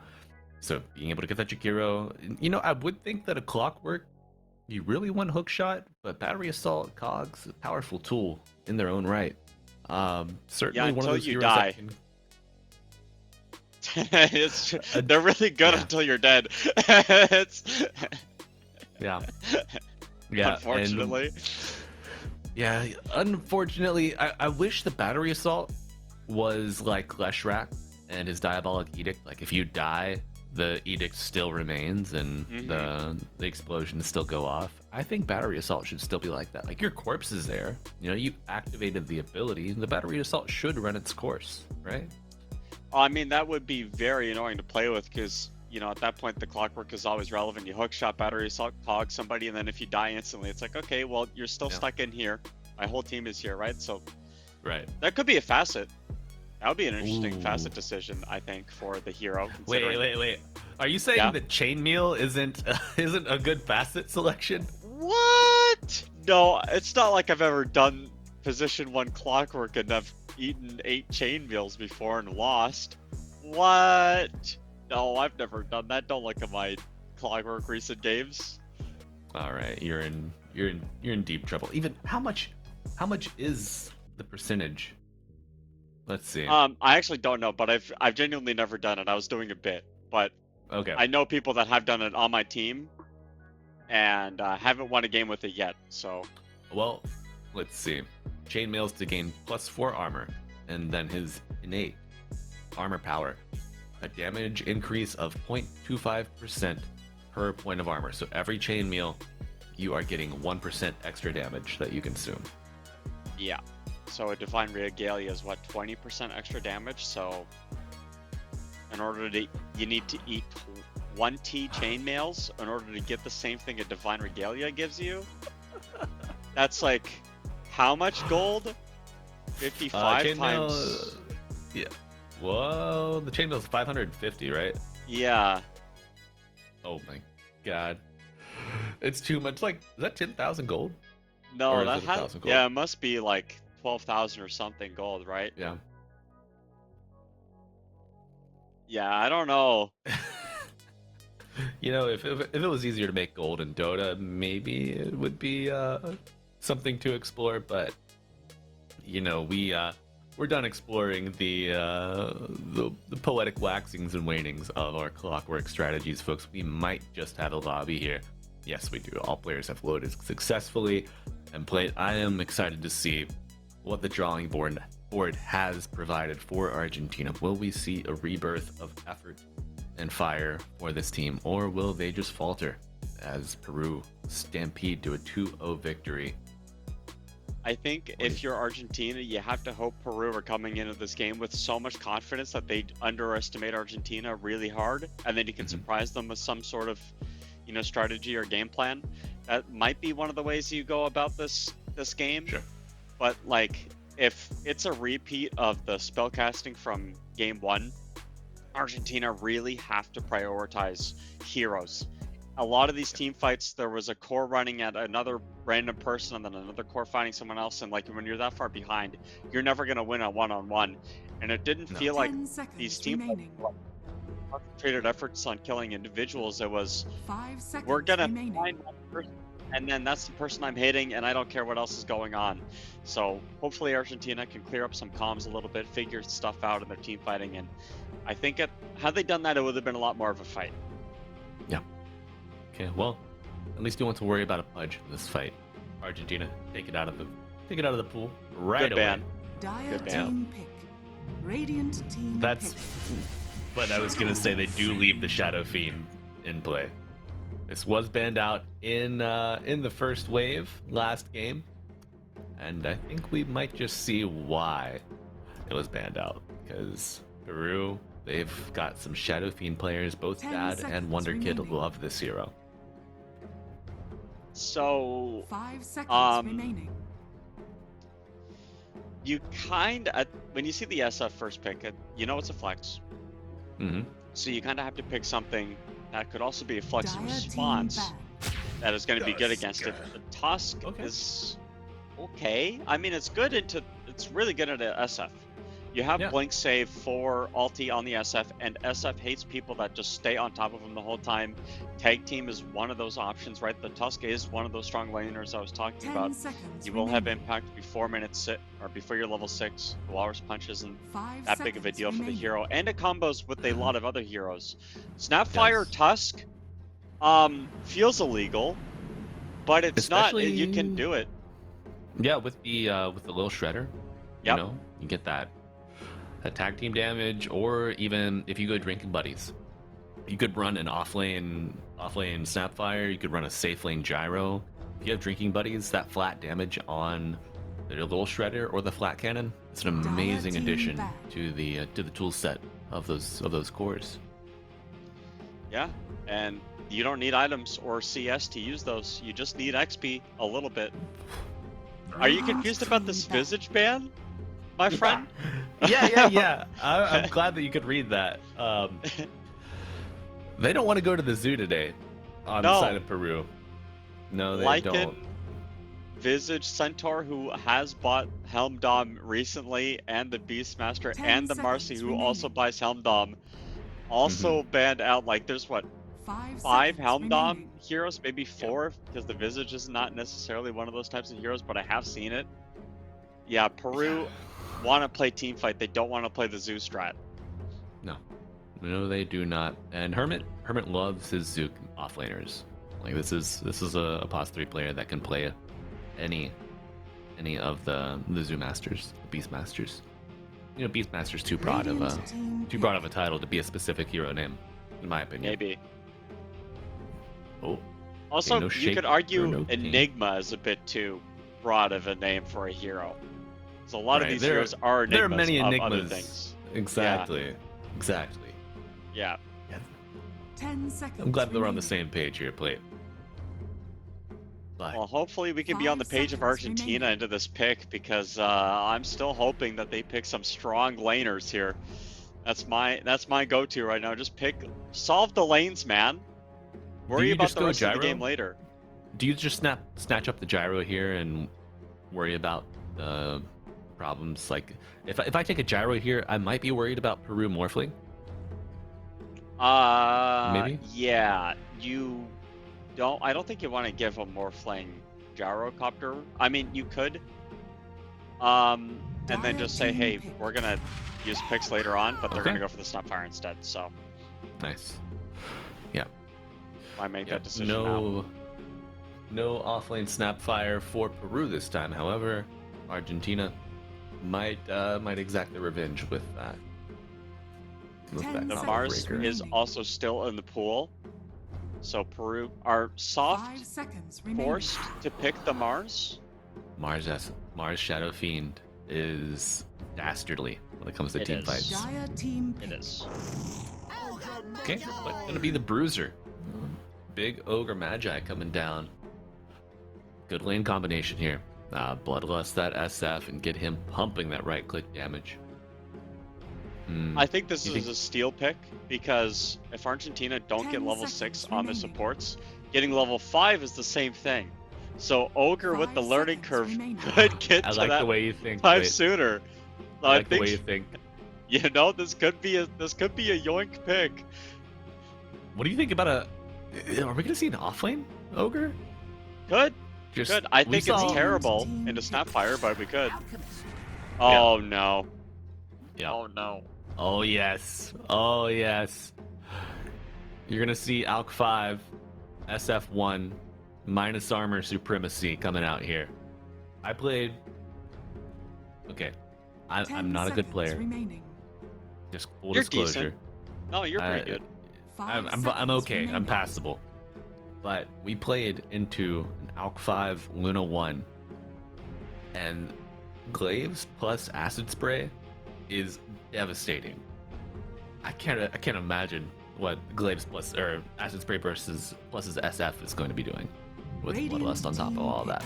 Speaker 1: So being able to get that Jakiro, you know, I would think that a Clockwork, you really want hook shot, but Battery Assault, Cogs, a powerful tool in their own right. Certainly one of those
Speaker 2: you
Speaker 1: heroes
Speaker 2: die.
Speaker 1: that can...
Speaker 2: They're really good until you're dead.
Speaker 1: Yeah.
Speaker 2: Unfortunately.
Speaker 1: Unfortunately, I wish the Battery Assault was like Leshrac and his Diabolic Edict. Like, if you die, the Edict still remains and the explosions still go off. I think Battery Assault should still be like that. Like, your corpse is there. You know, you activated the ability. The Battery Assault should run its course, right?
Speaker 2: I mean, that would be very annoying to play with, because, you know, at that point the Clockwork is always relevant. You hook shot, Battery Assault, Cog somebody, and then if you die instantly, it's like, okay, well, you're still stuck in here. My whole team is here, right? So that could be a facet. That would be an interesting facet decision, I think, for the hero.
Speaker 1: Wait. Are you saying that Chainmail isn't a good facet selection?
Speaker 2: What? No, it's not like I've ever done position 1 Clockwork and I've eaten 8 chainmails before and lost. What? No, I've never done that. Don't look at my Clockwork recent games.
Speaker 1: All right, you're in deep trouble. Even how much is the percentage? Let's see.
Speaker 2: I actually don't know, but I've genuinely never done it. I was doing a bit, but
Speaker 1: okay.
Speaker 2: I know people that have done it on my team, and haven't won a game with it yet. So,
Speaker 1: well, let's see. Chainmail's to gain +4 armor, and then his innate armor power, a damage increase of 0.25% per point of armor. So every chainmail, you are getting 1% extra damage that you consume.
Speaker 2: Yeah. So a Divine Regalia is what, 20% extra damage? So in order to, you need to eat 1T chainmails in order to get the same thing a Divine Regalia gives you? That's like, how much gold? 55 times.
Speaker 1: Yeah. Whoa, the chainmail is 550, right?
Speaker 2: Yeah.
Speaker 1: Oh my god. It's too much. Like, is that 10,000 gold?
Speaker 2: No, that has, yeah, it must be like 12,000 or something gold, right?
Speaker 1: Yeah.
Speaker 2: Yeah, I don't know.
Speaker 1: You know, if it was easier to make gold in Dota, maybe it would be something to explore. But you know, we're done exploring the poetic waxings and wanings of our Clockwork strategies, folks. We might just have a lobby here. Yes, we do. All players have loaded successfully and played. I am excited to see what the drawing board has provided for Argentina. Will we see a rebirth of effort and fire for this team, or will they just falter as Peru stampede to a 2-0 victory?
Speaker 2: I think if you're Argentina, you have to hope Peru are coming into this game with so much confidence that they underestimate Argentina really hard, and then you can surprise them with some sort of, you know, strategy or game plan. That might be one of the ways you go about this game.
Speaker 1: Sure.
Speaker 2: But like, if it's a repeat of the spellcasting from game 1, Argentina really have to prioritize heroes. A lot of these team fights, there was a core running at another random person and then another core fighting someone else. And like when you're that far behind, you're never going to win a one-on-one. And it didn't
Speaker 1: No.
Speaker 2: feel like
Speaker 3: 10
Speaker 2: these
Speaker 3: seconds
Speaker 2: team fights
Speaker 3: remaining.
Speaker 2: were concentrated efforts on killing individuals. It was,
Speaker 3: 5 seconds
Speaker 2: we're going to
Speaker 3: remaining.
Speaker 2: find one person, and then that's the person I'm hitting, and I don't care what else is going on. So hopefully Argentina can clear up some comms a little bit, figure stuff out in their team fighting. And I think had they done that, it would have been a lot more of a fight.
Speaker 1: Yeah. Okay, well, at least you want to worry about a pudge in this fight. Argentina, take it out of the pool right
Speaker 2: Good
Speaker 1: away.
Speaker 2: ban.
Speaker 3: Dire
Speaker 2: Good ban.
Speaker 3: team pick. Radiant team
Speaker 1: That's
Speaker 3: pick.
Speaker 1: what I was gonna say. They do leave the Shadow Fiend in play. This was banned out in the first wave last game, and I think we might just see why it was banned out. Because Peru, they've got some Shadow Fiend players. Both
Speaker 3: 10
Speaker 1: Dad and
Speaker 3: seconds
Speaker 1: Wonder Kid
Speaker 3: remaining.
Speaker 1: love this hero.
Speaker 2: So
Speaker 3: 5 seconds
Speaker 2: Um,
Speaker 3: remaining.
Speaker 2: you when you see the SF first pick, you know it's a flex.
Speaker 1: Mm-hmm.
Speaker 2: So you kind of have to pick something that could also be a flex
Speaker 3: Dire team
Speaker 2: response
Speaker 3: ban.
Speaker 2: that is going to be good
Speaker 1: Tusk.
Speaker 2: against it. The Tusk
Speaker 1: Okay.
Speaker 2: is okay. I mean, it's really good at SF. You have
Speaker 1: Yeah.
Speaker 2: Blink Save for ulti on the SF, and SF hates people that just stay on top of him the whole time. Tag Team is one of those options, right? The Tusk is one of those strong laners I was talking
Speaker 3: 10
Speaker 2: about.
Speaker 3: seconds
Speaker 2: You will have
Speaker 3: remaining.
Speaker 2: impact before before your level 6. The Walrus Punch isn't
Speaker 3: 5
Speaker 2: that big of a
Speaker 3: seconds
Speaker 2: deal for the
Speaker 3: remaining.
Speaker 2: hero, and it combos with a lot of other heroes. Snapfire
Speaker 1: Does.
Speaker 2: Tusk feels illegal, but it's not.
Speaker 1: Especially-
Speaker 2: You can do it.
Speaker 1: Yeah, with the little shredder,
Speaker 2: Yep.
Speaker 1: you know, you get that tag team damage, or even if you go drinking buddies, you could run an offlane Snapfire. You could run a safe lane gyro. If you have drinking buddies, that flat damage on the little shredder or the flat cannon, it's an amazing
Speaker 3: team
Speaker 1: addition
Speaker 3: back.
Speaker 1: to the tool set of those cores.
Speaker 2: Yeah, and you don't need items or CS to use those. You just need XP a little bit. Are you
Speaker 3: Radiant
Speaker 2: confused about this
Speaker 3: team ban.
Speaker 2: Visage ban, my friend?
Speaker 1: Yeah. I'm glad that you could read that. They don't want to go to the zoo today on the
Speaker 2: No.
Speaker 1: side of Peru. No, they
Speaker 2: Lycan,
Speaker 1: don't.
Speaker 2: Visage Centaur, who has bought Helmdom recently, and the Beastmaster,
Speaker 3: 10
Speaker 2: and the Marcy,
Speaker 3: seconds
Speaker 2: who also
Speaker 3: remaining.
Speaker 2: buys Helmdom, also
Speaker 1: Mm-hmm.
Speaker 2: banned out. Like, there's what,
Speaker 3: 5
Speaker 2: 5
Speaker 3: seconds
Speaker 2: Helmdom
Speaker 3: remaining.
Speaker 2: heroes, maybe 4, because the Visage is not necessarily one of those types of heroes, but I have seen it. Yeah, Peru want to play teamfight. They don't want to play the Zoo strat.
Speaker 1: No, they do not. And Hermit loves his Zook offlaners. Like this is a pos 3 player that can play any of the Zoo Masters, the Beast Masters. You know, Beastmaster's too broad of
Speaker 3: Radiant team
Speaker 1: a title to be a specific hero name, in my opinion.
Speaker 2: Maybe.
Speaker 1: Oh,
Speaker 2: Also,
Speaker 1: no
Speaker 2: you
Speaker 1: shake
Speaker 2: could
Speaker 1: for
Speaker 2: argue
Speaker 1: no king.
Speaker 2: Enigma is a bit too broad of a name for a hero. So a lot of
Speaker 1: Right,
Speaker 2: these
Speaker 1: there-
Speaker 2: heroes are enigmas
Speaker 1: there are many
Speaker 2: of
Speaker 1: enigmas.
Speaker 2: other things.
Speaker 1: Exactly.
Speaker 2: Yeah.
Speaker 3: 10 seconds
Speaker 1: I'm glad that we're on the
Speaker 3: remaining.
Speaker 1: same page here, plate. But
Speaker 2: Well, hopefully we can be on the
Speaker 3: 5
Speaker 2: page of
Speaker 3: seconds
Speaker 2: Argentina
Speaker 3: remaining.
Speaker 2: into this pick, because I'm still hoping that they pick some strong laners here. That's my go-to right now. Just solve the lanes, man. Worry
Speaker 1: you
Speaker 2: about
Speaker 1: just
Speaker 2: the
Speaker 1: go
Speaker 2: rest of the
Speaker 1: gyro?
Speaker 2: game later.
Speaker 1: do you just snatch up the gyro here and worry about the problems? Like, if I take a gyro here, I might be worried about Peru morphling. Maybe?
Speaker 2: Yeah, I don't think you want to give a Morphling gyrocopter. I mean, you could. And then just say, hey, we're gonna use picks later on, but they're
Speaker 1: Okay.
Speaker 2: gonna go for the Snapfire instead, so
Speaker 1: Nice.
Speaker 2: I make
Speaker 1: Yeah,
Speaker 2: that decision now.
Speaker 1: no offlane Snapfire for Peru this time. However, Argentina might exact their revenge with that. With
Speaker 3: 10
Speaker 1: that
Speaker 2: The
Speaker 3: seconds
Speaker 1: combo
Speaker 2: Mars
Speaker 1: breaker.
Speaker 2: is also still in the pool, so Peru are
Speaker 3: 5
Speaker 2: soft
Speaker 3: seconds remaining.
Speaker 2: forced to pick the Mars.
Speaker 1: Mars Shadow Fiend is dastardly when it comes to
Speaker 2: It
Speaker 1: team
Speaker 2: is.
Speaker 1: fights.
Speaker 3: Dire team
Speaker 2: It
Speaker 3: pick.
Speaker 2: is.
Speaker 1: Okay, but gonna be the Bruiser. Big Ogre Magi coming down. Good lane combination here. Bloodlust that SF and get him pumping that right click damage.
Speaker 2: I think this
Speaker 1: You
Speaker 2: is
Speaker 1: think-
Speaker 2: a steal pick because if Argentina don't get
Speaker 3: 10
Speaker 2: level 6
Speaker 3: seconds
Speaker 2: on the
Speaker 3: remaining.
Speaker 2: supports, getting level 5 is the same thing. So Ogre with the
Speaker 3: 5
Speaker 2: learning
Speaker 3: seconds
Speaker 2: curve
Speaker 3: remaining.
Speaker 2: could get
Speaker 1: I
Speaker 2: to
Speaker 1: like
Speaker 2: that
Speaker 1: the way you think.
Speaker 2: 5
Speaker 1: Wait,
Speaker 2: sooner. So
Speaker 1: I like the
Speaker 2: think
Speaker 1: way you think.
Speaker 2: you know this could be a yoink pick.
Speaker 1: What do you think about a? Are we gonna see an offlane ogre?
Speaker 2: Good.
Speaker 1: Just
Speaker 2: Good. I
Speaker 1: we
Speaker 2: think
Speaker 1: saw-
Speaker 2: it's terrible
Speaker 3: Team
Speaker 2: into
Speaker 3: pick.
Speaker 2: Snapfire, but we could.
Speaker 3: Alchemist.
Speaker 2: Oh no.
Speaker 1: Yeah.
Speaker 2: Oh no.
Speaker 1: Oh yes. Oh yes. You're gonna see Alk 5, SF1, minus armor supremacy coming out here. I played. Okay,
Speaker 3: 10
Speaker 1: I'm not a good
Speaker 3: seconds
Speaker 1: player.
Speaker 3: remaining.
Speaker 1: Just full
Speaker 2: You're
Speaker 1: disclosure.
Speaker 2: decent. No, you're pretty good.
Speaker 3: 5
Speaker 1: I'm
Speaker 3: seconds
Speaker 1: okay. I'm
Speaker 3: remaining.
Speaker 1: passable. But we played into an Alk 5 Luna 1, and Glaives plus Acid Spray is devastating. I can't imagine what Glaives plus or Acid Spray plus his SF is going to be doing with
Speaker 3: Radiant
Speaker 1: Bloodlust on top of
Speaker 3: team
Speaker 1: all that.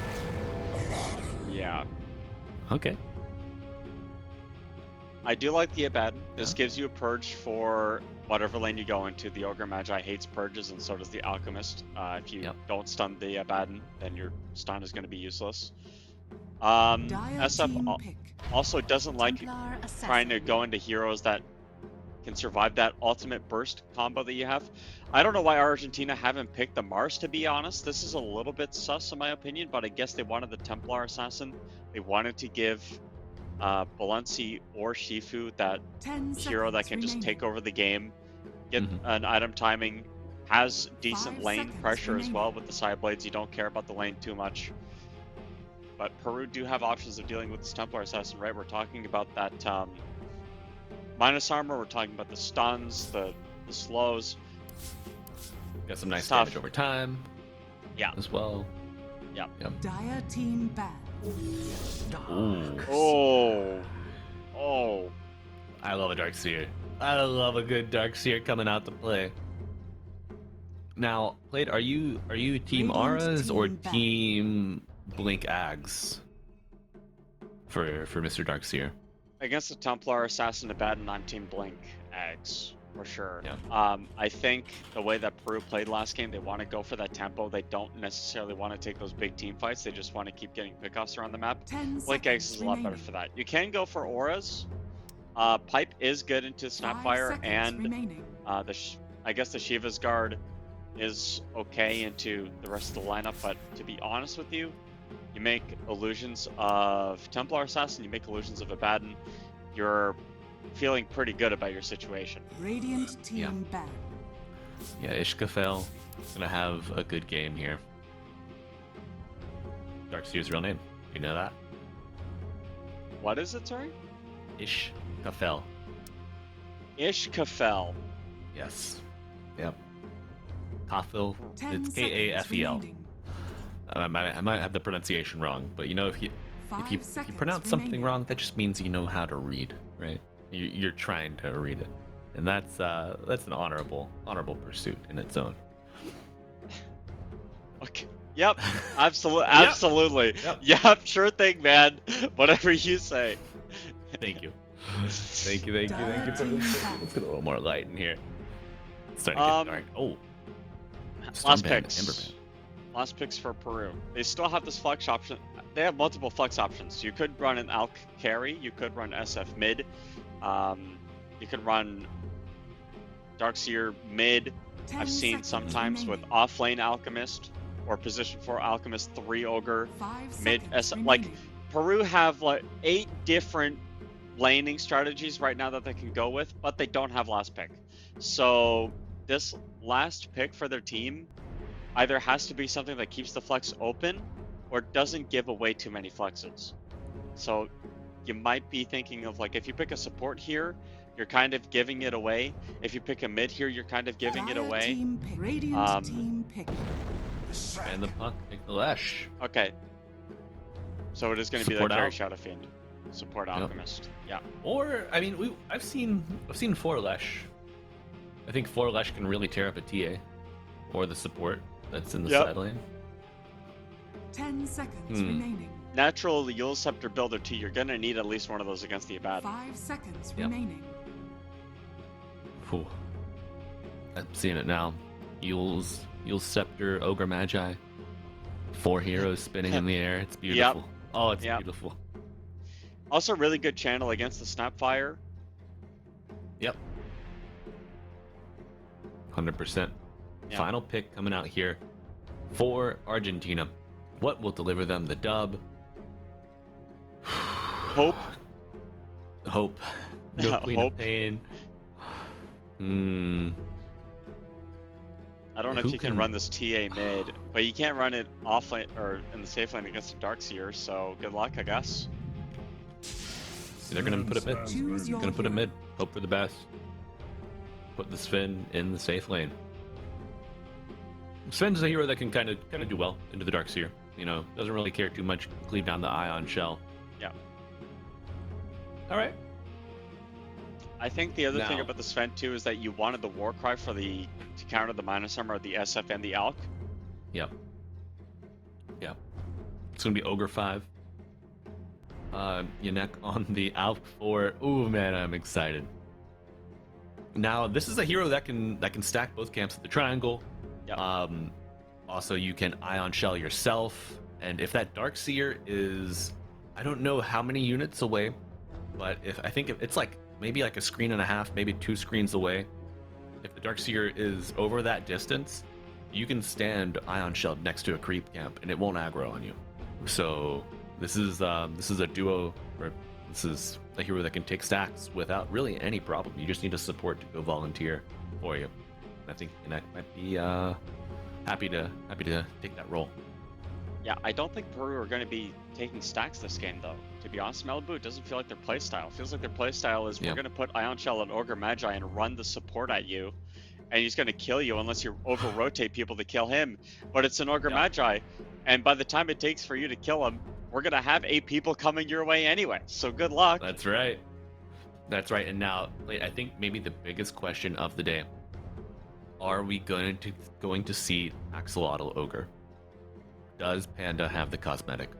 Speaker 2: Yeah.
Speaker 1: Okay.
Speaker 2: I do like the Abaddon. This
Speaker 1: Yeah.
Speaker 2: gives you a purge for whatever lane you go into. The Ogre Magi hates purges, and so does the Alchemist. If you
Speaker 1: Yep.
Speaker 2: don't stun the Abaddon, then your stun is going to be useless.
Speaker 3: Dire
Speaker 2: SF
Speaker 3: team pick.
Speaker 2: also doesn't like
Speaker 3: Templar
Speaker 2: trying to
Speaker 3: assassin.
Speaker 2: go into heroes that can survive that ultimate burst combo that you have. I don't know why Argentina haven't picked the Mars, to be honest. This is a little bit sus in my opinion, but I guess they wanted the Templar Assassin. They wanted to give Balenci or Shifu that
Speaker 3: 10
Speaker 2: hero that
Speaker 3: seconds
Speaker 2: can just
Speaker 3: remaining.
Speaker 2: take over the game, get
Speaker 1: Mhm.
Speaker 2: an item timing, has decent
Speaker 3: 5
Speaker 2: lane
Speaker 3: seconds
Speaker 2: pressure as well
Speaker 3: remaining.
Speaker 2: with the side blades. You don't care about the lane too much. But Peru do have options of dealing with this Templar Assassin, right? We're talking about that minus armor, we're talking about the stuns, the slows.
Speaker 1: Got some nice
Speaker 2: Tough.
Speaker 1: damage over time.
Speaker 2: Yeah.
Speaker 1: As well.
Speaker 3: Dire team ban.
Speaker 1: Ooh.
Speaker 2: Oh.
Speaker 1: I love a Dark Seer. I love a good Dark Seer coming out to play. Now, Plate, are you team
Speaker 3: Radiant
Speaker 1: Auras or
Speaker 3: team back.
Speaker 1: team Blink Ags for Mr. Dark Seer?
Speaker 2: Against the Templar Assassin Abaddon, I'm Team Blink Eggs, for sure.
Speaker 1: Yeah.
Speaker 2: I think the way that Peru played last game, they want to go for that tempo. They don't necessarily want to take those big team fights. They just want to keep getting pickoffs around the map.
Speaker 3: 10
Speaker 2: Blink Eggs
Speaker 3: seconds
Speaker 2: is a lot better
Speaker 3: remaining.
Speaker 2: for that. You can go for auras. Pipe is good into
Speaker 3: 5
Speaker 2: Snapfire,
Speaker 3: seconds
Speaker 2: and
Speaker 3: remaining.
Speaker 2: I guess the Shiva's Guard is okay into the rest of the lineup. But to be honest with you, you make illusions of Templar Assassin, you make illusions of Abaddon, you're feeling pretty good about your situation.
Speaker 3: Radiant team ban.
Speaker 1: Yeah, Ishkafel gonna have a good game here. Dark Seer's real name. You know that?
Speaker 2: What is it, sorry?
Speaker 1: Ishkafel.
Speaker 2: Ishkafel.
Speaker 1: Yes. Yep. Kafel.
Speaker 3: 10
Speaker 1: It's
Speaker 3: seconds
Speaker 1: Kafel.
Speaker 3: remaining.
Speaker 1: I might have the pronunciation wrong, but you know if you
Speaker 3: 5 seconds
Speaker 1: pronounce something
Speaker 3: remaining.
Speaker 1: wrong, that just means you know how to read, right? You're trying to read it, and that's an honorable pursuit in its own.
Speaker 2: Okay. Yep. Absolutely.
Speaker 1: Yep.
Speaker 2: Yep. Sure thing, man. Whatever you say.
Speaker 1: Thank you. Thank you. For this. Let's get a little more light in here. It's starting to get dark. Oh.
Speaker 2: Last
Speaker 1: Stunband,
Speaker 2: picks.
Speaker 1: Emberband.
Speaker 2: Last picks for Peru. They still have this flex option. They have multiple flex options. You could run an Alk carry. You could run SF mid. You could run Darkseer mid.
Speaker 3: 10
Speaker 2: I've seen
Speaker 3: seconds
Speaker 2: sometimes with
Speaker 3: remaining.
Speaker 2: off-lane Alchemist or position 4 Alchemist 3 Ogre
Speaker 3: 5
Speaker 2: mid.
Speaker 3: seconds
Speaker 2: Like
Speaker 3: remaining.
Speaker 2: Peru have like 8 different laning strategies right now that they can go with, but they don't have last pick. So this last pick for their team either has to be something that keeps the flex open or doesn't give away too many flexes. So you might be thinking of like if you pick a support here, you're kind of giving it away. If you pick a mid here, you're kind of giving it
Speaker 3: Dire
Speaker 2: away.
Speaker 3: Team pick. Radiant team pick.
Speaker 1: And the puck, take the lash.
Speaker 2: Okay. So it is going to be the
Speaker 1: Support
Speaker 2: carry
Speaker 1: Alch.
Speaker 2: Shadow Fiend. Support Alchemist. Yeah.
Speaker 1: Or I mean, I've seen 4 Lesh. I think 4 Lesh can really tear up a TA, or the support that's in the
Speaker 2: Yep.
Speaker 1: side lane.
Speaker 3: 10 seconds
Speaker 1: Hmm.
Speaker 3: remaining.
Speaker 2: Natural Yule Scepter Builder 2, you're going to need at least one of those against the Abaddon.
Speaker 3: 5 seconds
Speaker 1: Yep.
Speaker 3: remaining.
Speaker 1: Whew. I'm seeing it now. Yule's Scepter, Ogre Magi. 4 heroes spinning in the air. It's beautiful. Oh, it's beautiful.
Speaker 2: Also, really good channel against the Snapfire.
Speaker 1: Yep. 100%.
Speaker 2: Yeah.
Speaker 1: Final pick coming out here for Argentina. What will deliver them the dub?
Speaker 2: Hope.
Speaker 1: No Queen
Speaker 2: Hope.
Speaker 1: of Pain.
Speaker 2: I don't know if you can run this TA mid, but you can't run it off lane or in the safe lane against the Darkseer, so good luck, I guess.
Speaker 1: They're gonna put it mid. Gonna put it mid. Hope for the best. Put the Sven in the safe lane. Sven's a hero that can kind of do well into the Darkseer. You know, doesn't really care too much. Cleave down the Ion Shell.
Speaker 2: Yeah.
Speaker 1: All right.
Speaker 2: I think the other thing about the Sven too is that you wanted the Warcry for to counter the minus armor of the SF and the Alk.
Speaker 1: Yep. Yep. It's gonna be Ogre 5. Yannick on the Alk 4. Ooh man, I'm excited. Now this is a hero that can stack both camps of the triangle.
Speaker 2: Yep.
Speaker 1: Also you can Ion Shell yourself, and if that Darkseer is, I don't know how many units away, but I think it's like maybe like a screen and a half, maybe 2 screens away. If the Darkseer is over that distance, you can stand Ion Shell next to a creep camp and it won't aggro on you. So this is a duo, or this is a hero that can take stacks without really any problem. You just need a support to go volunteer for you. And I think Yannick might be happy to take that role.
Speaker 2: Yeah, I don't think Peru are going to be taking stacks this game, though. To be honest, Malibu, it doesn't feel like their playstyle. It feels like their playstyle is we're going to put Ion Shell and Ogre Magi and run the support at you, and he's going to kill you unless you over-rotate people to kill him. But it's an Ogre Magi, and by the time it takes for you to kill him, we're going to have 8 people coming your way anyway, so good luck.
Speaker 1: That's right. That's right, and now, I think maybe the biggest question of the day, are we going to see Axolotl Ogre? Does Panda have the cosmetic?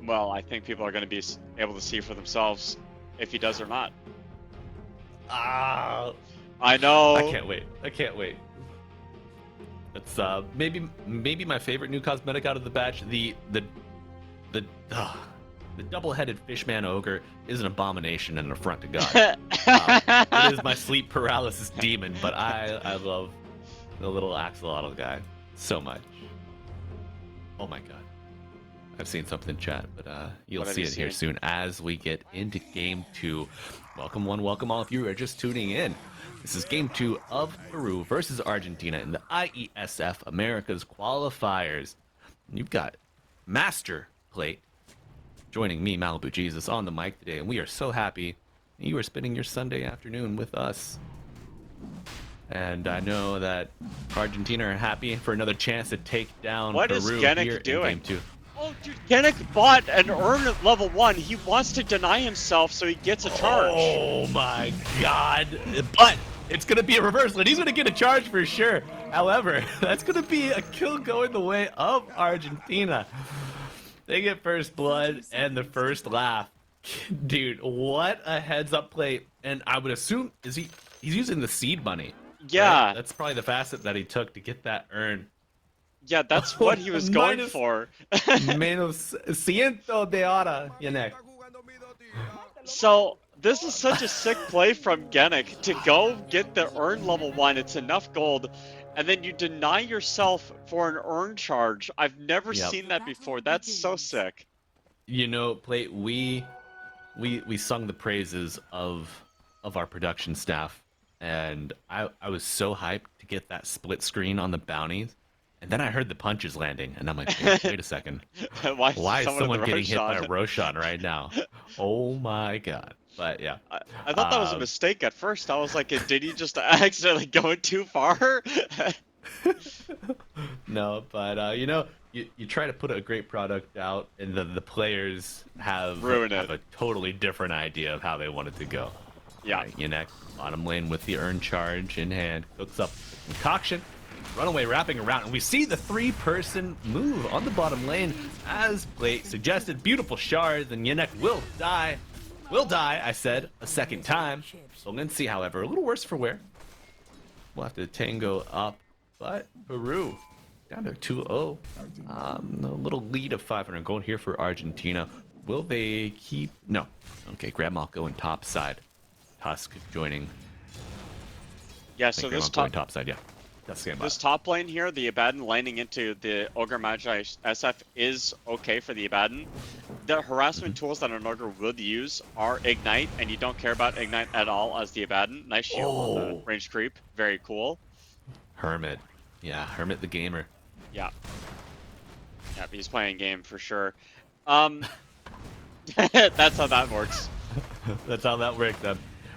Speaker 2: Well, I think people are going to be able to see for themselves if he does or not.
Speaker 1: Ah,
Speaker 2: I know.
Speaker 1: I can't wait. That's maybe my favorite new cosmetic out of the batch. The double-headed Fishman Ogre is an abomination and an affront to God. It is my sleep paralysis demon, but I love the little axolotl guy so much. Oh my God. I've seen something in chat, but you'll see it here soon as we get into Game 2. Welcome one, welcome all if you are just tuning in. This is Game 2 of Peru versus Argentina in the Iesf Americas Qualifiers. You've got Master Plate joining me, Malibu Jesus, on the mic today, and we are so happy you are spending your Sunday afternoon with us. And I know that Argentina are happy for another chance to take down Peru
Speaker 2: is
Speaker 1: here
Speaker 2: Genic doing?
Speaker 1: in Game 2.
Speaker 2: Oh, dude, Genic bought an Urn at level 1. He wants to deny himself so he gets a charge.
Speaker 1: Oh my God. But it's going to be a reversal, and he's going to get a charge for sure. However, that's going to be a kill going the way of Argentina. They get first blood and the first laugh. Dude, what a heads-up play. And I would assume, he's using the seed money.
Speaker 2: Yeah.
Speaker 1: Right? That's probably the facet that he took to get that urn.
Speaker 2: Yeah, that's what he was going for.
Speaker 1: Menos ciento de hora, Yannick.
Speaker 2: So, this is such a sick play from Genic to go get the Urn level 1. It's enough gold, and then you deny yourself for an Urn charge. I've never seen that before. That's so sick.
Speaker 1: You know, Plate, we sung the praises of our production staff, and I was so hyped to get that split screen on the bounties. And then I heard the punches landing, and I'm like, wait a second.
Speaker 2: Why
Speaker 1: is someone getting hit by a
Speaker 2: Roshan?
Speaker 1: Roshan right now? Oh my God. But yeah.
Speaker 2: I thought that was a mistake at first. I was like, did he just accidentally go too far?
Speaker 1: No, but you know, you try to put a great product out, and the players have a totally different idea of how they want it to go.
Speaker 2: Yeah.
Speaker 1: Right, Yannick, bottom lane with the Urn charge in hand, cooks up the concoction. Runaway wrapping around, and we see the 3-person move on the bottom lane as Plate suggested. Beautiful shards, and Yannick will die. will die, I said, a second time. Valencia, however, a little worse for wear. We'll have to tango up, but Peru down to 2-0. A little lead of 500 gold here for Argentina. Will they keep? No. Okay, Grandma going top side. Tusk joining.
Speaker 2: Yeah, so this
Speaker 1: top side, yeah.
Speaker 2: This top lane here, the Abaddon landing into the Ogre Magi SF is okay for the Abaddon. The harassment tools that an Ogre would use are Ignite, and you don't care about Ignite at all as the Abaddon. Nice shield on the range creep. Very cool.
Speaker 1: Hermit. Yeah, Hermit the gamer.
Speaker 2: Yeah. Yeah, he's playing game for sure. That's how that works.
Speaker 1: That's how that works.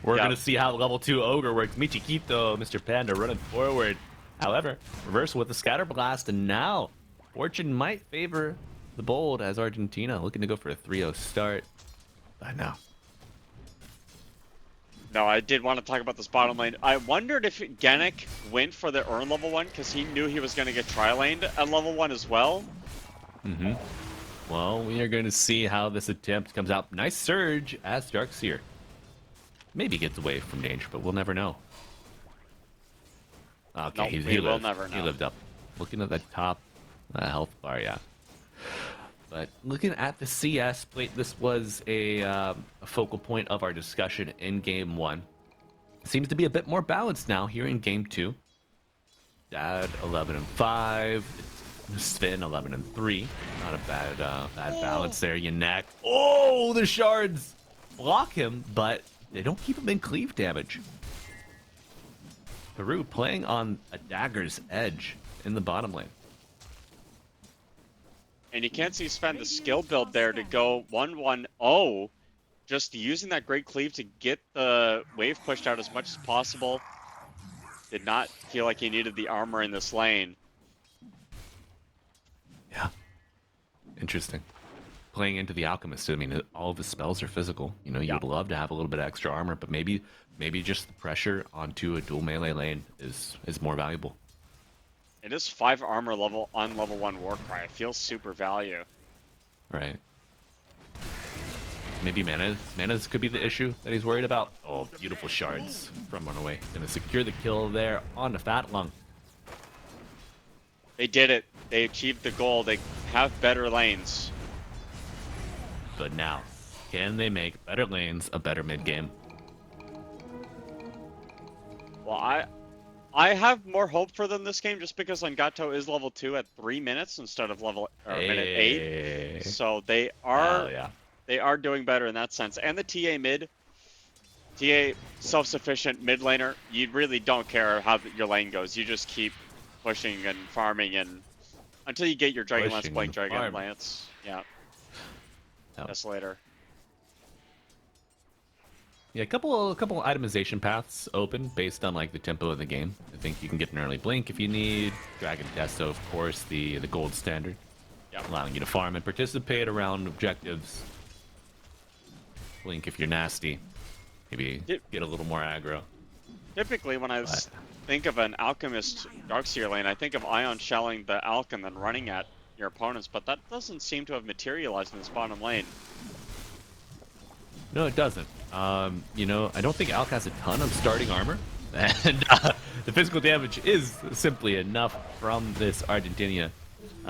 Speaker 1: We're going to see how level 2 Ogre works. Michikito, Mr. Panda running forward. However, reversal with the Scatter Blast, and now fortune might favor the bold as Argentina looking to go for a 3-0 start. But no.
Speaker 2: No, I did want to talk about this bottom lane. I wondered if Genic went for the Urn level 1 because he knew he was going to get tri-laned at level 1 as well.
Speaker 1: Mm-hmm. Well, we are going to see how this attempt comes out. Nice surge as Darkseer. Maybe gets away from danger, but we'll never know. Okay,
Speaker 2: nope, he will never know.
Speaker 1: He lived up. Looking at the top health bar, yeah. But looking at the CS plate, this was a focal point of our discussion in Game 1. Seems to be a bit more balanced now here in Game 2. Dad 11-5, Sven 11-3. Not a bad balance there. Yanak. Oh, the shards block him, but they don't keep him in cleave damage. Peru playing on a dagger's edge in the bottom lane.
Speaker 2: And you can't see Sven the skill build there to go 1-1-0. Just using that great cleave to get the wave pushed out as much as possible. Did not feel like he needed the armor in this lane.
Speaker 1: Yeah. Interesting. Playing into the Alchemist, I mean, all of his spells are physical. You know, you'd love to have a little bit of extra armor, but maybe just the pressure onto a dual melee lane is more valuable.
Speaker 2: It is 5 armor level on level 1 Warcry. It feels super value.
Speaker 1: Right. Maybe Mana's could be the issue that he's worried about. Oh, beautiful shards from Runaway. Gonna secure the kill there on the Fat Lung.
Speaker 2: They did it. They achieved the goal. They have better lanes.
Speaker 1: But now, can they make better lanes a better mid game?
Speaker 2: Well, I have more hope for them this game just because Angato is level 2 at 3 minutes instead of minute 8. So they are doing better in that sense. And the TA mid, TA self-sufficient mid laner, you really don't care how your lane goes. You just keep pushing and farming and until you get your Dragonlance playing Dragonlance. Yeah. Desolator.
Speaker 1: Yeah, a couple itemization paths open based on like the tempo of the game. I think you can get an early blink if you need. Dragon Testo, of course, the gold standard, allowing you to farm and participate around objectives. Blink if you're nasty, maybe get a little more aggro.
Speaker 2: Typically, when I think of an Alchemist Darkseer lane, I think of Ion shelling the Alch and then running at your opponents, but that doesn't seem to have materialized in this bottom lane.
Speaker 1: No, it doesn't. You know, I don't think Alch has a ton of starting armor, and the physical damage is simply enough from this Argentina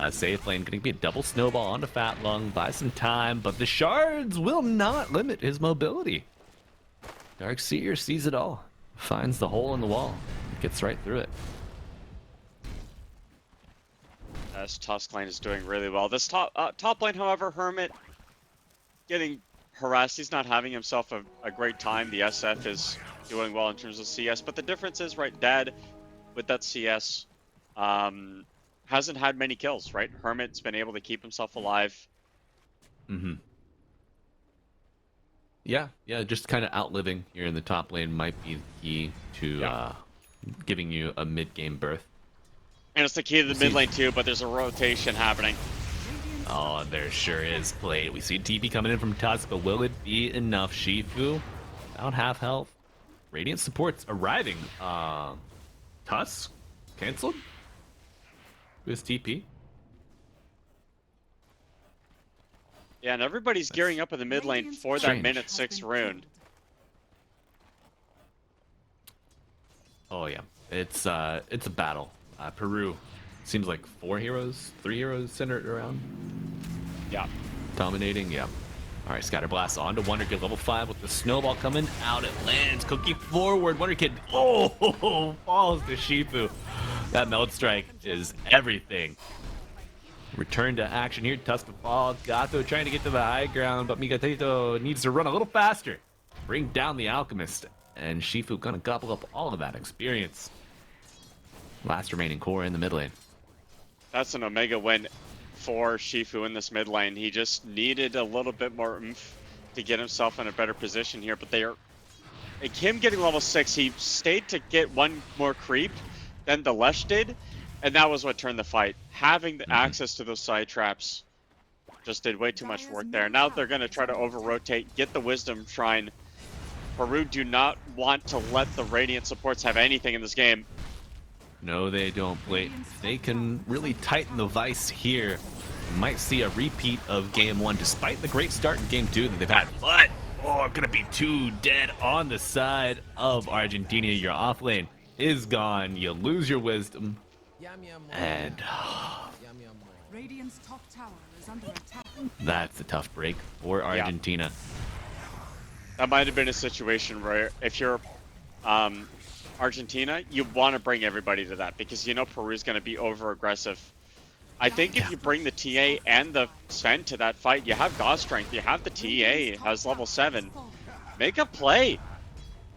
Speaker 1: safe lane. Going to be a double snowball onto Fat Lung, buy some time, but the shards will not limit his mobility. Darkseer sees it all, finds the hole in the wall, gets right through it.
Speaker 2: This Tusk lane is doing really well. This top lane, however, Hermit getting harassed. He's not having himself a great time. The SF is doing well in terms of CS, but the difference is, right, Dad with that CS hasn't had many kills, right? Hermit's been able to keep himself alive.
Speaker 1: Mm-hmm. Yeah, just kind of outliving here in the top lane might be the key to giving you a mid-game berth.
Speaker 2: And it's the key to the mid lane too, but there's a rotation happening.
Speaker 1: Oh, there sure is play. We see TP coming in from Tusk, but will it be enough? Shifu, about half health. Radiant supports arriving. Tusk, canceled? Who's TP?
Speaker 2: Yeah, and everybody's gearing up in the mid lane for that
Speaker 1: Strange.
Speaker 2: minute 6 rune.
Speaker 1: Oh yeah, it's a battle. Peru seems like 3 heroes centered around,
Speaker 2: Yeah.
Speaker 1: dominating. Yeah. All right, Scatter Blast on to Wonder Kid level 5 with the snowball coming out. It lands. Cookie forward. Wonder Kid. Oh, falls to Shifu. That Melt Strike is everything. Return to action here. Tusk of Fall. Gato trying to get to the high ground, but Migatito needs to run a little faster. Bring down the Alchemist. And Shifu gonna gobble up all of that experience. Last remaining core in the mid lane.
Speaker 2: That's an Omega win for Shifu in this mid lane. He just needed a little bit more oomph to get himself in a better position here, but they are... Like him getting level 6, he stayed to get one more creep than the Lesh did, and that was what turned the fight. Having the access to those side traps just did way too much work there. Now they're going to try to over-rotate, get the Wisdom Shrine. Peru do not want to let the Radiant supports have anything in this game.
Speaker 1: No, they don't. Wait, they can really tighten the vice here. Might see a repeat of game 1, despite the great start in game 2 that they've had. But, oh, gonna be 2 dead on the side of Argentina. Your off lane is gone. You lose your wisdom. And
Speaker 3: Radiant's top tower is under attack.
Speaker 1: that's a tough break for Argentina.
Speaker 2: That might have been a situation where if you're Argentina, you want to bring everybody to that because you know Peru's going to be over-aggressive. I think if you bring the TA and the Sven to that fight, you have God Strength, you have the TA has level 7. Make a play.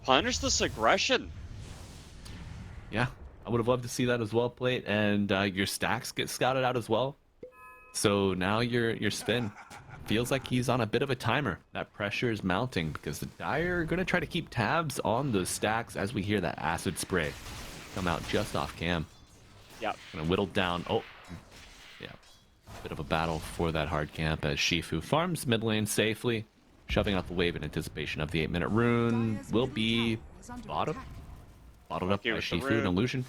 Speaker 2: Punish this aggression.
Speaker 1: Yeah, I would have loved to see that as well, Plate, and your stacks get scouted out as well. So now your spin feels like he's on a bit of a timer. That pressure is mounting because the Dire are going to try to keep tabs on those stacks as we hear that acid spray come out just off cam.
Speaker 2: Yep.
Speaker 1: Gonna whittle down. Oh, yeah. Bit of a battle for that hard camp as Shifu farms mid lane safely, shoving out the wave in anticipation of the 8-minute rune. Will be bottled up by Shifu and Illusion.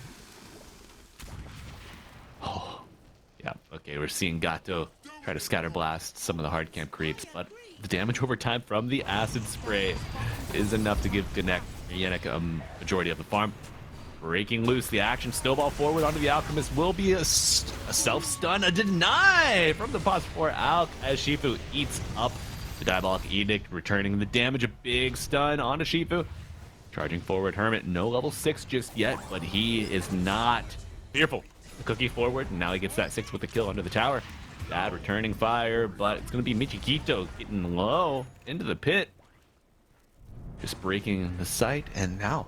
Speaker 1: Oh, yeah. Okay, we're seeing Gato try to scatter blast some of the hard camp creeps, but the damage over time from the acid spray is enough to give Yannick a majority of the farm. Breaking loose, the action snowball forward onto the Alchemist will be a self-stun, a deny from the pause 4 Alch as Shifu eats up the Diabolic Edict, returning the damage, a big stun onto Shifu. Charging forward, Hermit, no level 6 just yet, but he is not fearful. The cookie forward, and now he gets that 6 with the kill under the tower. Dad returning fire, but it's going to be Michikito getting low into the pit. Just breaking the sight, and now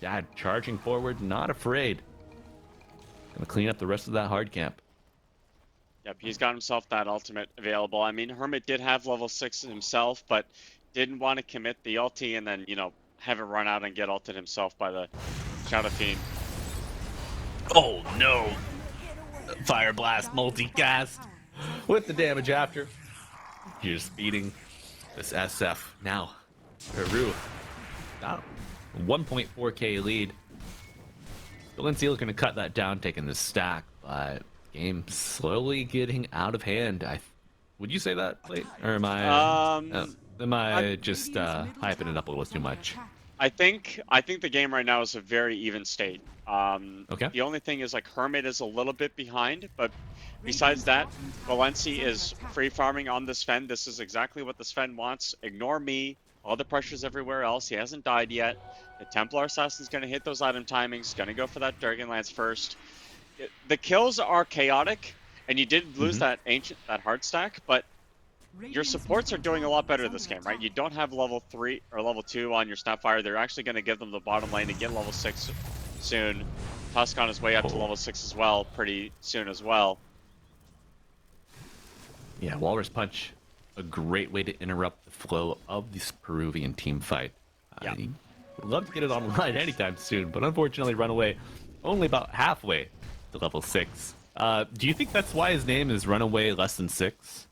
Speaker 1: Dad charging forward, not afraid. Gonna clean up the rest of that hard camp.
Speaker 2: Yep, he's got himself that ultimate available. I mean, Hermit did have level 6 himself, but didn't want to commit the ulti and then, you know, have it run out and get ulted himself by the Shadow Fiend.
Speaker 1: Oh no! Fire Blast multicast with the damage after. You're speeding this SF now. Peru. Got 1.4k lead. Valencia looking to cut that down, taking the stack, but game slowly getting out of hand. Would you say that, Plate? Or am I just hyping it up a little too much?
Speaker 2: I think the game right now is a very even state.
Speaker 1: Okay.
Speaker 2: The only thing is like Hermit is a little bit behind, but besides that, Valencia is free farming on the Sven. This is exactly what the Sven wants. Ignore me. All the pressure's everywhere else. He hasn't died yet. The Templar Assassin's going to hit those item timings. Going to go for that Dragon Lance first. The kills are chaotic, and you did lose that hard stack, but your supports are doing a lot better this game, right? You don't have level 3 or level 2 on your Snapfire. They're actually going to give them the bottom lane and get level 6 soon. Tusk on his way up to level 6 as well, pretty soon as well.
Speaker 1: Yeah, Walrus Punch, a great way to interrupt the flow of this Peruvian team fight.
Speaker 2: Yeah.
Speaker 1: Would love to get it online anytime soon, but unfortunately Runaway only about halfway to level 6. Do you think that's why his name is Runaway less than 6?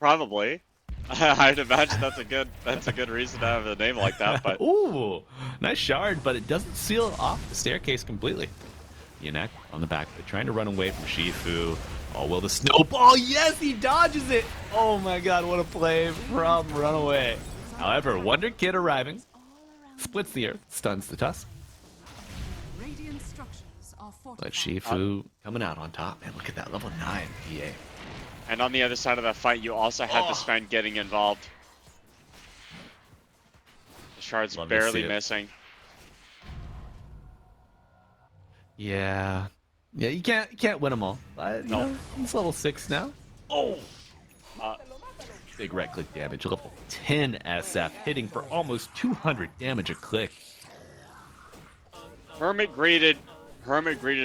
Speaker 2: Probably. I'd imagine that's a good reason to have a name like that. But
Speaker 1: ooh, nice shard, but it doesn't seal off the staircase completely. Yannick on the back, but trying to run away from Shifu. Oh, will the snowball? Yes, he dodges it. Oh my god, what a play from Runaway. However, Wonder Kid arriving. Splits the earth, stuns the Tusk.
Speaker 3: Radiant structures are
Speaker 1: But
Speaker 3: fortified.
Speaker 1: Shifu coming out on top. Man, look at that, level 9 PA.
Speaker 2: And on the other side of that fight, you also had the Sven getting involved. The shard's
Speaker 1: Love to see
Speaker 2: barely
Speaker 1: it.
Speaker 2: missing.
Speaker 1: Yeah. Yeah, you can't win them all. But, you know, he's level 6 now. Oh! Big right click damage. Level 10 SF, hitting for almost 200 damage a click.
Speaker 2: Hermit greeted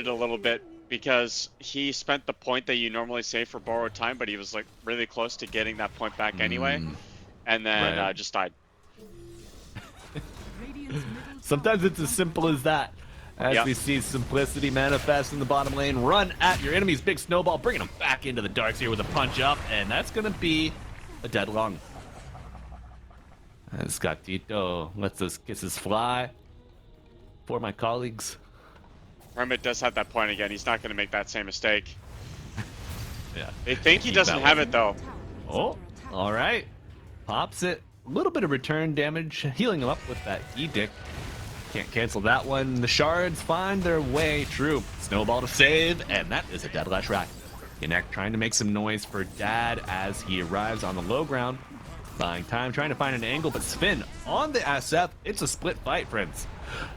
Speaker 2: a little bit because he spent the point that you normally save for borrowed time, but he was like really close to getting that point back anyway, and then
Speaker 1: Right.
Speaker 2: just died.
Speaker 3: Radiant's middle
Speaker 1: Sometimes it's as simple as that. As
Speaker 2: Yep.
Speaker 1: we see Simplicity manifest in the bottom lane, run at your enemy's big snowball, bringing him back into the darks here with a punch up, and that's going to be a dead long. As Gatito lets those kisses fly for my colleagues.
Speaker 2: Hermit does have that point again. He's not going to make that same mistake.
Speaker 1: Yeah.
Speaker 2: They think he
Speaker 1: Keep
Speaker 2: doesn't
Speaker 1: that
Speaker 2: have
Speaker 1: one.
Speaker 2: it though.
Speaker 3: tower is
Speaker 1: Oh,
Speaker 3: under attack.
Speaker 1: all right. Pops it. A little bit of return damage, healing him up with that edict. Can't cancel that one. The shards find their way through. Snowball to save, and that is a dead lash rack. Connect trying to make some noise for Dad as he arrives on the low ground. Buying time, trying to find an angle, but Sven on the SF. It's a split fight, friends.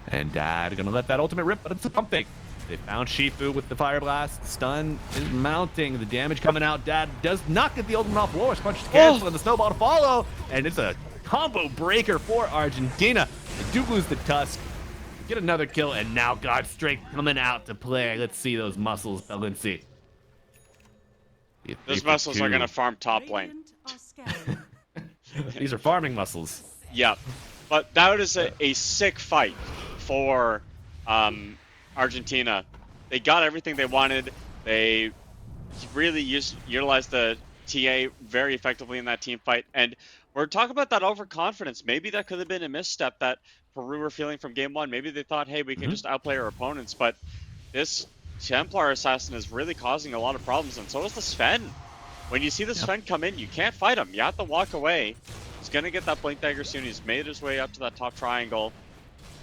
Speaker 1: And Dad gonna let that ultimate rip, but it's a pump fake. They found Shifu with the fire blast. Stun is mounting. The damage coming out. Dad does not get the ultimate off. Lowest punch to cancel, and the snowball to follow. And it's a combo breaker for Argentina. They do lose the Tusk. Get another kill, and now God Strength coming out to play. Let's see those muscles, Valenci.
Speaker 2: Those muscles are going to farm top lane.
Speaker 3: Radiant are scanning.
Speaker 1: These are farming muscles.
Speaker 2: Yeah, but that was a sick fight for Argentina. They got everything they wanted. They really utilized the TA very effectively in that team fight. And we're talking about that overconfidence. Maybe that could have been a misstep that Peru were feeling from game one. Maybe they thought, hey, we can just outplay our opponents. But this Templar Assassin is really causing a lot of problems, and so is the Sven. When you see the Sven come in, you can't fight him. You have to walk away. He's going to get that Blink Dagger soon. He's made his way up to that top triangle.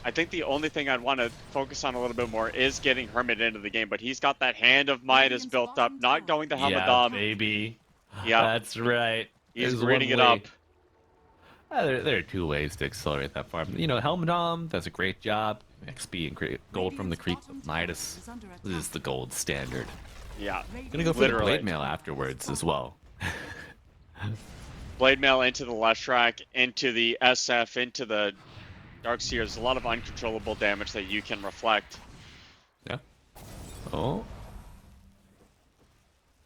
Speaker 2: I think the only thing I'd want to focus on a little bit more is getting Hermit into the game, but he's got that Hand of Midas built up, not going to
Speaker 1: Yeah,
Speaker 2: Hamadam.
Speaker 1: baby.
Speaker 2: Yeah,
Speaker 1: That's right.
Speaker 2: he's
Speaker 1: There's
Speaker 2: reading
Speaker 1: one
Speaker 2: it
Speaker 1: way.
Speaker 2: up.
Speaker 1: There are two ways to accelerate that farm. You know, Helmdom does a great job. XP and gold from the creep of Midas. This is the gold standard.
Speaker 2: Yeah,
Speaker 1: Gonna go for
Speaker 2: Literally.
Speaker 1: the blade mail afterwards as well.
Speaker 2: Blade Mail into the Leshrac, into the SF, into the Darkseer. There's a lot of uncontrollable damage that you can reflect.
Speaker 1: Yeah. Oh.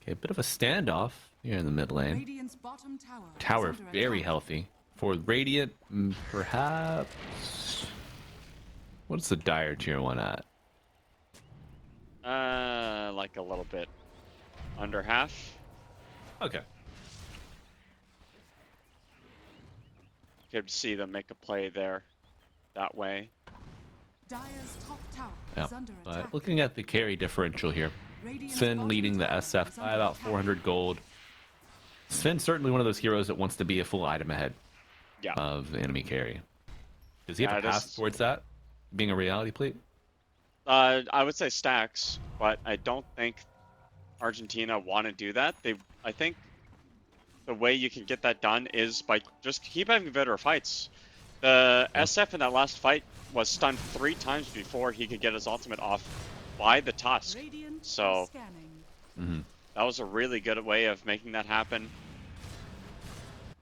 Speaker 1: Okay, a bit of a standoff here in the mid lane.
Speaker 3: Radiant's bottom tower. is
Speaker 1: Tower
Speaker 3: under
Speaker 1: very
Speaker 3: attack.
Speaker 1: healthy. For Radiant, perhaps. What's the Dire tier 1 at?
Speaker 2: Like a little bit under half.
Speaker 1: Okay.
Speaker 2: Could see them make a play there, that way.
Speaker 3: Dire's top tower
Speaker 1: Yeah.
Speaker 3: is under
Speaker 1: But
Speaker 3: attack.
Speaker 1: looking at the carry differential here,
Speaker 3: Radiant's
Speaker 1: Sven
Speaker 3: bottom
Speaker 1: leading the
Speaker 3: tower
Speaker 1: SF
Speaker 3: is
Speaker 1: by
Speaker 3: under
Speaker 1: about
Speaker 3: attack.
Speaker 1: 400 gold. Sven's certainly one of those heroes that wants to be a full item ahead
Speaker 2: Yeah.
Speaker 1: of the enemy carry. Does he have
Speaker 2: Yeah,
Speaker 1: a
Speaker 2: it
Speaker 1: path
Speaker 2: is-
Speaker 1: towards that? Being a reality plate?
Speaker 2: I would say stacks, but I don't think Argentina want to do that. I think the way you can get that done is by just keep having better fights. The SF in that last fight was stunned 3 times before he could get his ultimate off by the Tusk.
Speaker 3: Radiant
Speaker 2: So-
Speaker 3: are scanning.
Speaker 1: Mm-hmm.
Speaker 2: That was a really good way of making that happen.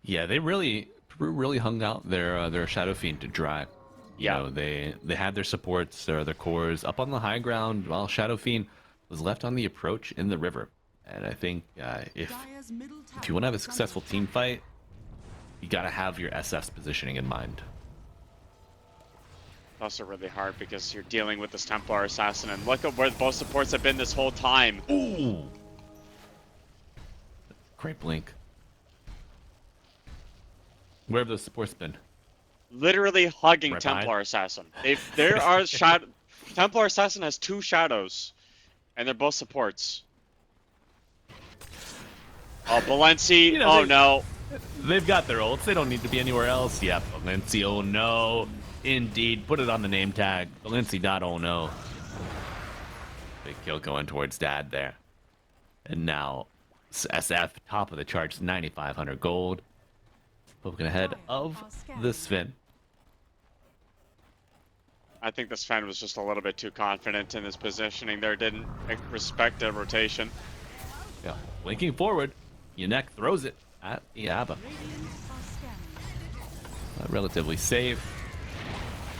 Speaker 1: Yeah, Peru really hung out their Shadow Fiend to dry. You
Speaker 2: Yeah.
Speaker 1: know, they had their supports, their cores up on the high ground, while Shadow Fiend was left on the approach in the river. And I think if
Speaker 3: Dire's middle tower
Speaker 1: you want to have a
Speaker 3: is under
Speaker 1: successful team
Speaker 3: attack.
Speaker 1: fight, you got to have your SF's positioning in mind.
Speaker 2: It's also really hard because you're dealing with this Templar Assassin, and look at where both supports have been this whole time.
Speaker 1: Ooh! Great blink. Where have those supports been?
Speaker 2: Literally hugging
Speaker 1: Right behind.
Speaker 2: Templar Assassin. There are Templar Assassin has 2 shadows, and they're both supports. Oh, Balenci.
Speaker 1: You know,
Speaker 2: Oh,
Speaker 1: they-
Speaker 2: no.
Speaker 1: They've got their ults. They don't need to be anywhere else. Yeah, Valencia, oh no. Indeed. Put it on the name tag. Valencia dot oh no. Big kill going towards Dad there. And now SF, top of the charts, 9,500 gold. Poking ahead of the Sven.
Speaker 2: I think this fan was just a little bit too confident in his positioning there. Didn't respect the rotation.
Speaker 1: Yeah. Blinking forward. Yunek throws it at Iaba. Relatively safe.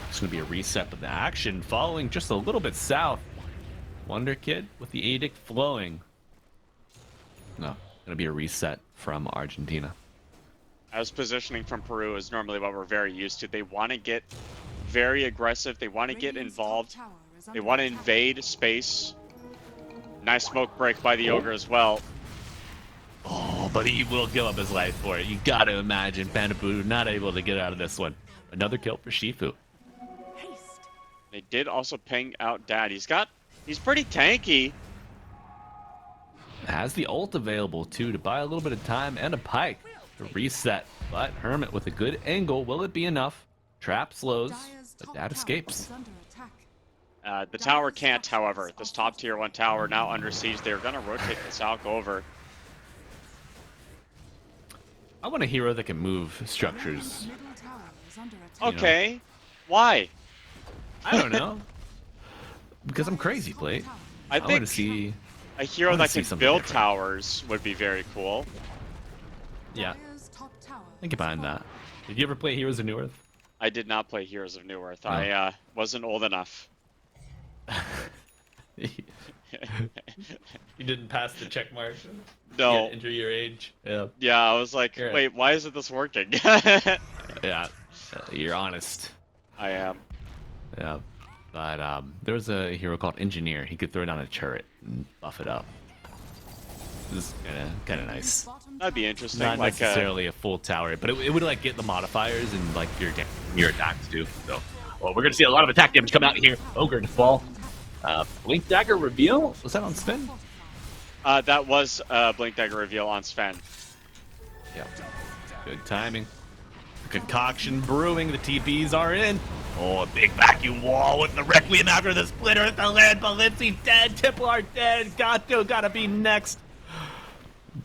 Speaker 1: It's going to be a reset of the action following just a little bit south. Wonder Kid with the Edict flowing. No, going to be a reset from Argentina.
Speaker 2: As positioning from Peru is normally what we're very used to. They want to get very aggressive. They want to get involved. They want to invade space. Nice smoke break by the Ogre as well.
Speaker 1: Oh, but he will give up his life for it. You got to imagine Pandabu not able to get out of this one. Another kill for Shifu.
Speaker 2: They did also ping out Dad. He's pretty tanky.
Speaker 1: Has the ult available too to buy a little bit of time and a pike to reset. But Hermit with a good angle. Will it be enough? Trap slows, but Dad escapes.
Speaker 2: The tower can't, however. This top tier 1 tower now under siege. They're going to rotate this Alk over.
Speaker 1: I want a hero that can move structures.
Speaker 2: Okay. Why?
Speaker 1: I don't know. Because I'm crazy, Plate.
Speaker 2: I
Speaker 1: want to
Speaker 2: think
Speaker 1: see.
Speaker 2: a hero
Speaker 1: wanna
Speaker 2: that
Speaker 1: see
Speaker 2: can
Speaker 1: something
Speaker 2: build
Speaker 1: different.
Speaker 2: towers would be very cool.
Speaker 1: Yeah, I can behind that. Did you ever play Heroes of New Earth?
Speaker 2: I did not play Heroes of New Earth.
Speaker 1: Oh.
Speaker 2: I wasn't old enough.
Speaker 1: You didn't pass the check mark.
Speaker 2: No.
Speaker 1: Enter your age. Yeah.
Speaker 2: Yeah, I was like,
Speaker 1: Here.
Speaker 2: wait, why isn't this working?
Speaker 1: Yeah. You're honest.
Speaker 2: I am.
Speaker 1: Yeah. But there was a hero called Engineer. He could throw down a turret and buff it up. This is kind of nice.
Speaker 2: That'd be interesting.
Speaker 1: Not
Speaker 2: like
Speaker 1: necessarily a full tower, but it would like get the modifiers and like your attacks too. So, well, we're gonna see a lot of attack damage come out here. Ogre to fall. Blink Dagger reveal. Was that on Sven?
Speaker 2: that was Blink Dagger reveal on Sven.
Speaker 1: Yeah. Good timing. Concoction brewing. The TPs are in. Oh, a big vacuum wall with the Requiem after the splitter at the land. Balenci dead. Tiplar dead. Gato gotta be next.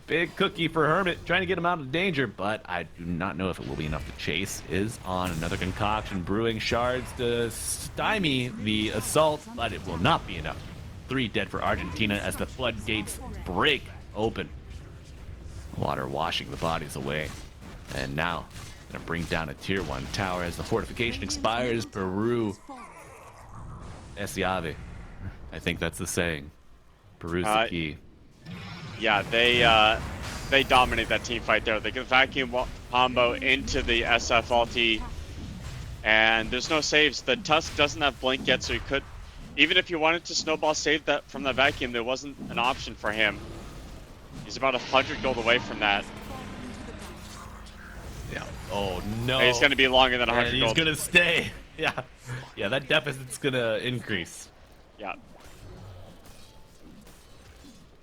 Speaker 1: Big cookie for Hermit, trying to get him out of danger, but I do not know if it will be enough to chase. Is on another concoction, brewing shards to stymie the assault, but it will not be enough. 3 dead for Argentina as the floodgates break open. Water washing the bodies away. And now, gonna bring down a tier 1 tower as the fortification expires. Peru. Esiave. I think that's the saying. Peru's the key.
Speaker 2: Yeah, they dominate that team fight there. They can vacuum combo into the SF ulti, and there's no saves. The Tusk doesn't have blink yet, so he could, even if he wanted to snowball save that from the vacuum, there wasn't an option for him. He's about 100 gold away from that.
Speaker 1: Yeah. Oh no.
Speaker 2: And he's going to be longer than 100
Speaker 1: and
Speaker 2: gold.
Speaker 1: he's gonna stay. Yeah. Yeah, that deficit's gonna increase.
Speaker 2: Yeah.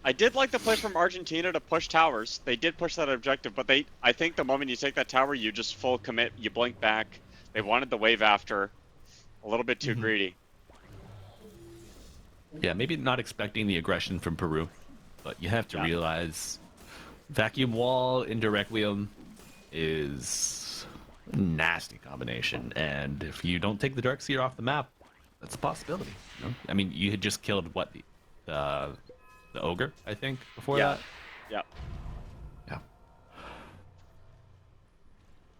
Speaker 2: I did like the play from Argentina to push towers. They did push that objective, but I think the moment you take that tower, you just full commit, you blink back. They wanted the wave after. A little bit too greedy.
Speaker 1: Yeah, maybe not expecting the aggression from Peru, but you have to realize vacuum wall into Requiem is a nasty combination, and if you don't take the Dark Seer off the map, that's a possibility. You know? I mean, you had just killed what the Ogre, I think, before that.
Speaker 2: Yeah.
Speaker 1: Yeah.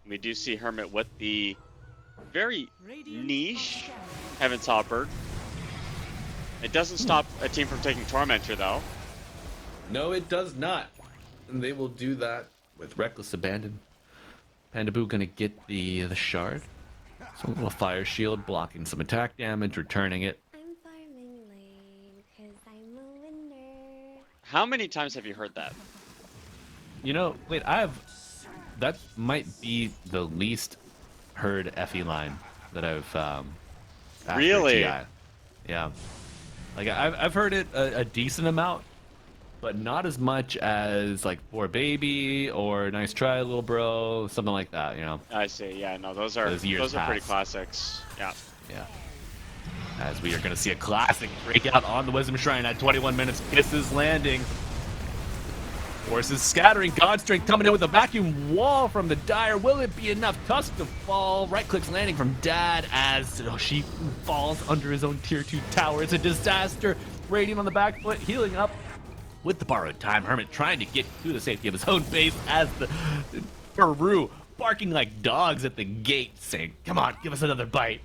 Speaker 2: We do see Hermit with the very niche Heaven's Hopper. It doesn't stop a team from taking Tormentor, though.
Speaker 1: No, it does not. And they will do that with Reckless Abandon. Pandaboo gonna get the shard. So a little fire shield blocking some attack damage, returning it.
Speaker 4: I'm farming lane 'cause I'm a winner.
Speaker 2: How many times have you heard that?
Speaker 1: You know, wait, that might be the least heard Effie line that I've after
Speaker 2: Really?
Speaker 1: TI. Yeah. Like I've heard it a decent amount, but not as much as like poor baby or nice try little bro, something like that, you know.
Speaker 2: I see. Yeah, no, those are
Speaker 1: Those years
Speaker 2: pretty
Speaker 1: past.
Speaker 2: classics. Yeah.
Speaker 1: Yeah. As we are going to see a classic breakout on the Wisdom Shrine at 21 minutes. Kisses landing. Forces scattering. God Strength coming in with a vacuum wall from the Dire. Will it be enough? Tusk to fall. Right clicks landing from Dad as she falls under his own tier 2 tower. It's a disaster. Radiant on the back foot, healing up with the borrowed time. Hermit trying to get to the safety of his own base as the Peru barking like dogs at the gate saying, come on, give us another bite.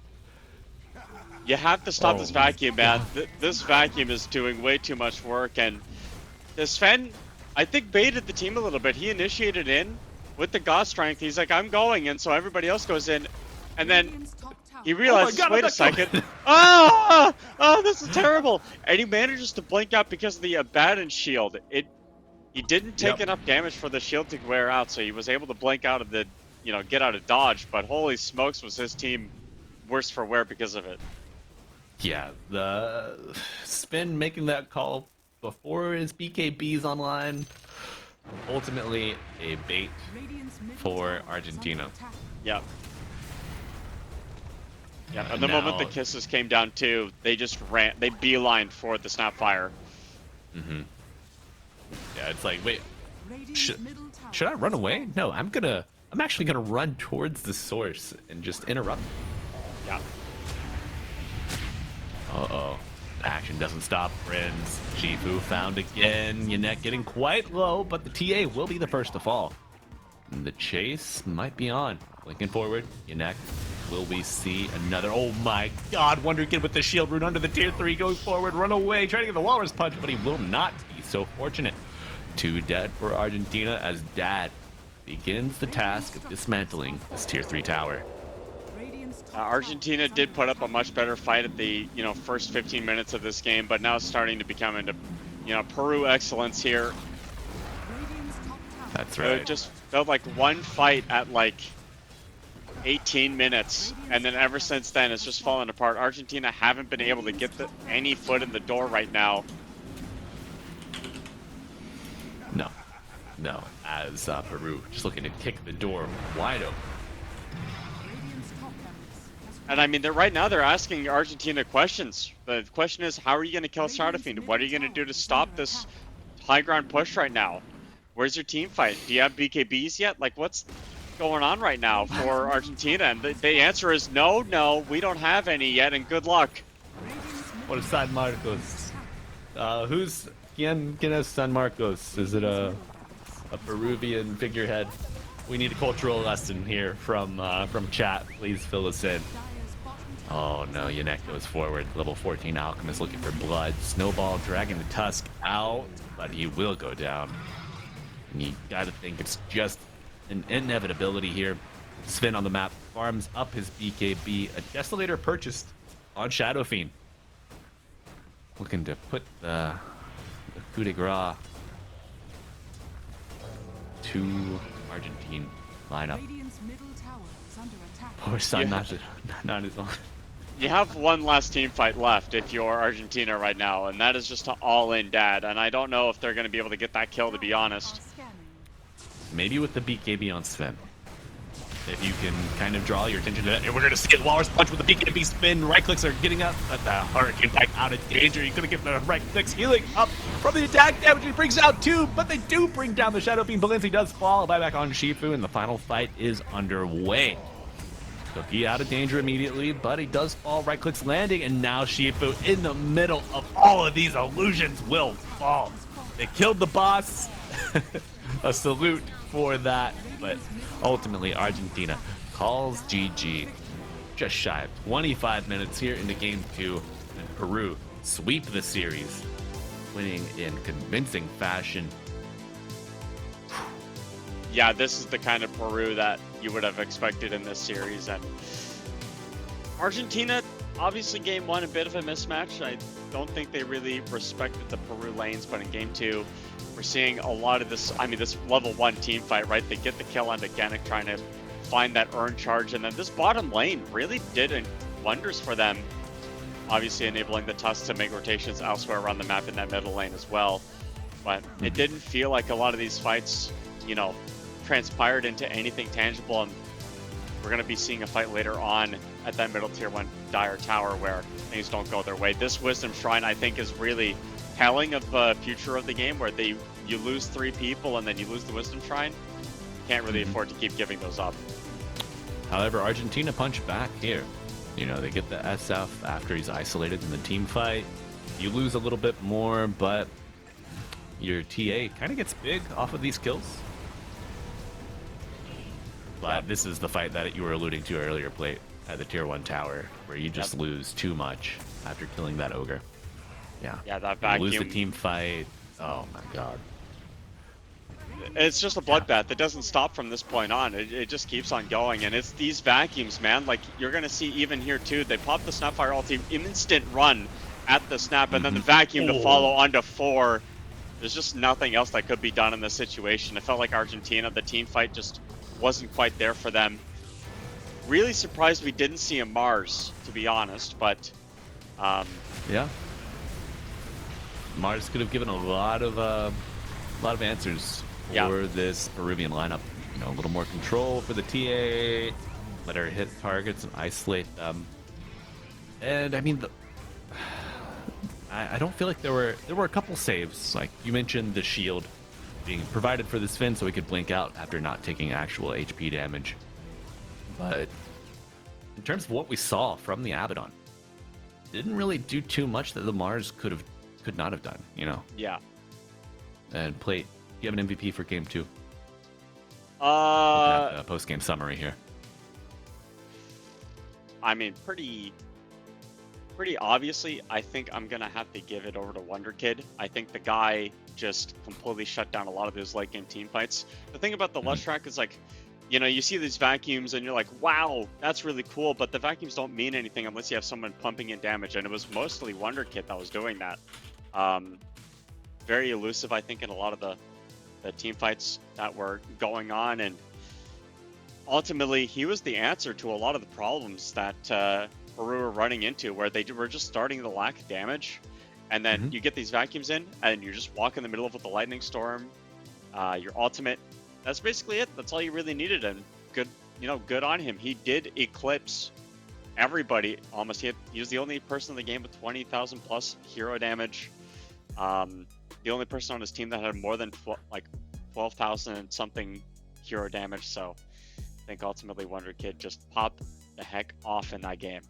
Speaker 2: You have to stop this vacuum, man. This vacuum is doing way too much work, and this Sven, I think, baited the team a little bit. He initiated in with the God Strength. He's like, I'm going, and so everybody else goes in, and then
Speaker 3: Radiant's top tower.
Speaker 2: he realizes,
Speaker 1: God,
Speaker 2: wait a second. Oh, this is terrible. And he manages to blink out because of the Abaddon shield. He didn't take enough damage for the shield to wear out, so he was able to blink out of the, get out of dodge, but holy smokes was his team worse for wear because of it.
Speaker 1: Yeah, the Spin making that call before his BKB's online. Ultimately, a bait
Speaker 3: Radiant's middle
Speaker 1: for
Speaker 3: tower is under
Speaker 1: Argentina.
Speaker 3: attack.
Speaker 2: Yep. Yeah, at
Speaker 1: And
Speaker 2: the moment the
Speaker 1: now-
Speaker 2: kisses came down too, they just ran, they beelined for the Snapfire.
Speaker 1: Mm-hmm. Yeah, it's like, wait,
Speaker 3: Radiant's
Speaker 1: Should-
Speaker 3: middle tower
Speaker 1: should I run
Speaker 3: is
Speaker 1: away? No, I'm actually gonna run towards the source and just interrupt.
Speaker 2: Yeah.
Speaker 1: Uh-oh. Action doesn't stop, friends. Shifu found again. Yanek getting quite low, but the TA will be the first to fall. And the chase might be on. Blinking forward, Yanek. Will we see another? Oh my god, Wonder Kid with the shield rune under the tier 3 going forward. Run away, trying to get the Walrus Punch, but he will not be so fortunate. 2 dead for Argentina as Dad begins the task of dismantling this tier 3 tower.
Speaker 3: Radiant's top tower
Speaker 2: Argentina
Speaker 3: is
Speaker 2: did
Speaker 3: under
Speaker 2: put up a
Speaker 3: attack.
Speaker 2: much better fight at the, first 15 minutes of this game, but now it's starting to become into, Peru excellence here.
Speaker 3: Radiant's top tower
Speaker 1: That's
Speaker 2: It
Speaker 1: right.
Speaker 2: just felt like one fight at like 18 minutes, and then ever since then it's just fallen apart. Argentina haven't been able to get any foot in the door right now.
Speaker 1: No, as Peru just looking to kick the door wide open.
Speaker 3: Radiant's top barracks has
Speaker 2: And I mean, they're asking Argentina questions. The question is, how are you going to kill Stardafiend? What are you going to do to stop this high ground push right now? Where's your team fight? Do you have BKBs yet? Like, what's going on right now for Argentina? And the answer is no, we don't have any yet, and good luck.
Speaker 1: What is San Marcos? Who's quién es San Marcos? Is it a Peruvian figurehead? We need a cultural lesson here from chat. Please fill us in. Oh no, Yanek goes forward. Level 14 Alchemist looking for blood. Snowball dragging the Tusk out, but he will go down. And you gotta think it's just an inevitability here. Sven on the map farms up his BKB. A Desolator purchased on Shadow Fiend. Looking to put the coup de grace to Argentine lineup.
Speaker 3: Radiant's middle tower is under attack.
Speaker 1: Poor son,
Speaker 2: Yeah.
Speaker 1: not his own.
Speaker 2: You have one last team fight left if you're Argentina right now, and that is just to all-in Dad. And I don't know if they're going to be able to get that kill, to be honest.
Speaker 3: Are scanning.
Speaker 1: Maybe with the BKB on Sven. If you can kind of draw your attention to that. And we're going to see it. Walrus Punch with the BKB spin. Right clicks are getting up. But the Hurricane back out of danger. You're going to get the right clicks healing up from the attack damage. He brings out 2, but they do bring down the Shadow Fiend. Balenci does fall. A buyback on Shifu, and the final fight is underway. Cookie out of danger immediately, but he does fall. Right clicks landing, and now Shifu in the middle of all of these illusions will fall. They killed the boss. A salute for that, but ultimately Argentina calls GG. Just shy of 25 minutes here into game 2, and Peru sweep the series, winning in convincing fashion.
Speaker 2: Yeah, this is the kind of Peru that you would have expected in this series. And Argentina, obviously game 1, a bit of a mismatch. I don't think they really respected the Peru lanes, but in game 2, we're seeing a lot of this, this level 1 team fight, right? They get the kill on Organic trying to find that earn charge, and then this bottom lane really did wonders for them. Obviously enabling the Tusk to make rotations elsewhere around the map in that middle lane as well. but it didn't feel like a lot of these fights, you know, transpired into anything tangible. And we're going to be seeing a fight later on at that middle tier 1 Dire Tower where things don't go their way. This Wisdom Shrine, I think, is really telling of the future of the game, where you lose 3 people and then you lose the Wisdom Shrine. Can't really afford to keep giving those up.
Speaker 1: However, Argentina punched back here. You know, they get the SF after he's isolated in the team fight. You lose a little bit more, but your TA kind of gets big off of these kills. But this is the fight that you were alluding to earlier, Plate, at the tier 1 tower, where you just lose too much after killing that ogre. Yeah.
Speaker 2: Yeah, that vacuum.
Speaker 1: You lose the team fight. Oh my god.
Speaker 2: It's just a bloodbath. It doesn't stop from this point on. It just keeps on going, and it's these vacuums, man. Like, you're gonna see even here too. They pop the Snapfire ulti, instant run at the snap, and then the vacuum to follow onto 4. There's just nothing else that could be done in this situation. It felt like Argentina, the team fight just wasn't quite there for them. Really surprised we didn't see a Mars, to be honest, but
Speaker 1: yeah, Mars could have given a lot of answers for this Peruvian lineup. You know, a little more control for the TA, let her hit targets and isolate them. And I mean, I don't feel like there were a couple saves. Like you mentioned, the shield being provided for this Finn so he could blink out after not taking actual HP damage. But in terms of what we saw from the Abaddon, didn't really do too much that the Mars could not have done, you know?
Speaker 2: Yeah.
Speaker 1: And Plate, you have an MVP for game 2? Post-game summary here.
Speaker 2: I mean, pretty obviously, I think I'm going to have to give it over to Wonder Kid. I think the guy just completely shut down a lot of those late game team fights. The thing about the Lush track is, like, you know, you see these vacuums and you're like, wow, that's really cool, but the vacuums don't mean anything unless you have someone pumping in damage, and it was mostly Wonder Kid that was doing that. Very elusive, I think, in a lot of the team fights that were going on, and ultimately he was the answer to a lot of the problems that Peru were running into, where they were just starting to lack damage, and then you get these vacuums in and you just walk in the middle of with the lightning storm, your ultimate. That's basically it. That's all you really needed, and good, you know, good on him. He did eclipse everybody almost. He was the only person in the game with 20,000 plus hero damage. The only person on his team that had more than 12,000 and something hero damage. So I think ultimately Wonder Kid just popped the heck off in that game.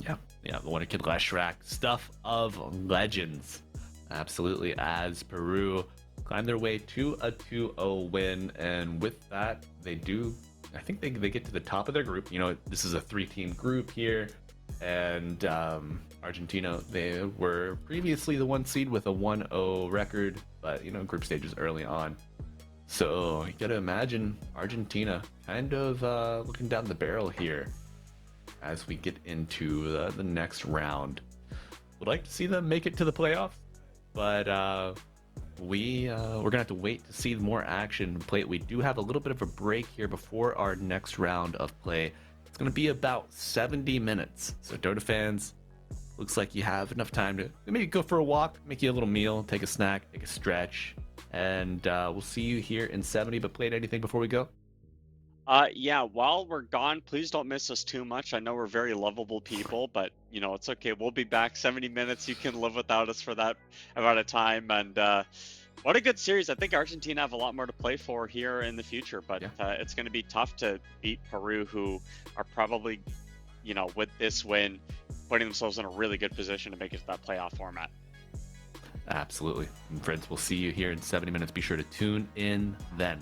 Speaker 1: Yeah, the Wonder Kid Lash Rack, stuff of legends. Absolutely, as Peru climb their way to a 2-0 win, and with that, I think they get to the top of their group. You know, this is a 3-team group here, and Argentina, they were previously the 1 seed with a 1-0 record, but, you know, group stages early on. So you gotta imagine Argentina kind of looking down the barrel here as we get into the next round. Would like to see them make it to the playoffs, but we're gonna have to wait to see more action play. We do have a little bit of a break here before our next round of play. It's gonna be about 70 minutes. So Dota fans, looks like you have enough time to maybe go for a walk, make you a little meal, take a snack, take a stretch, and we'll see you here in 70. But played anything before we go?
Speaker 2: Yeah, while we're gone, please don't miss us too much. I know we're very lovable people, but, you know, it's okay. We'll be back 70 minutes. You can live without us for that amount of time. And what a good series. I think Argentina have a lot more to play for here in the future, but it's going to be tough to beat Peru, who are probably, you know, with this win, putting themselves in a really good position to make it to that playoff format.
Speaker 1: Absolutely. And friends, we'll see you here in 70 minutes. Be sure to tune in then.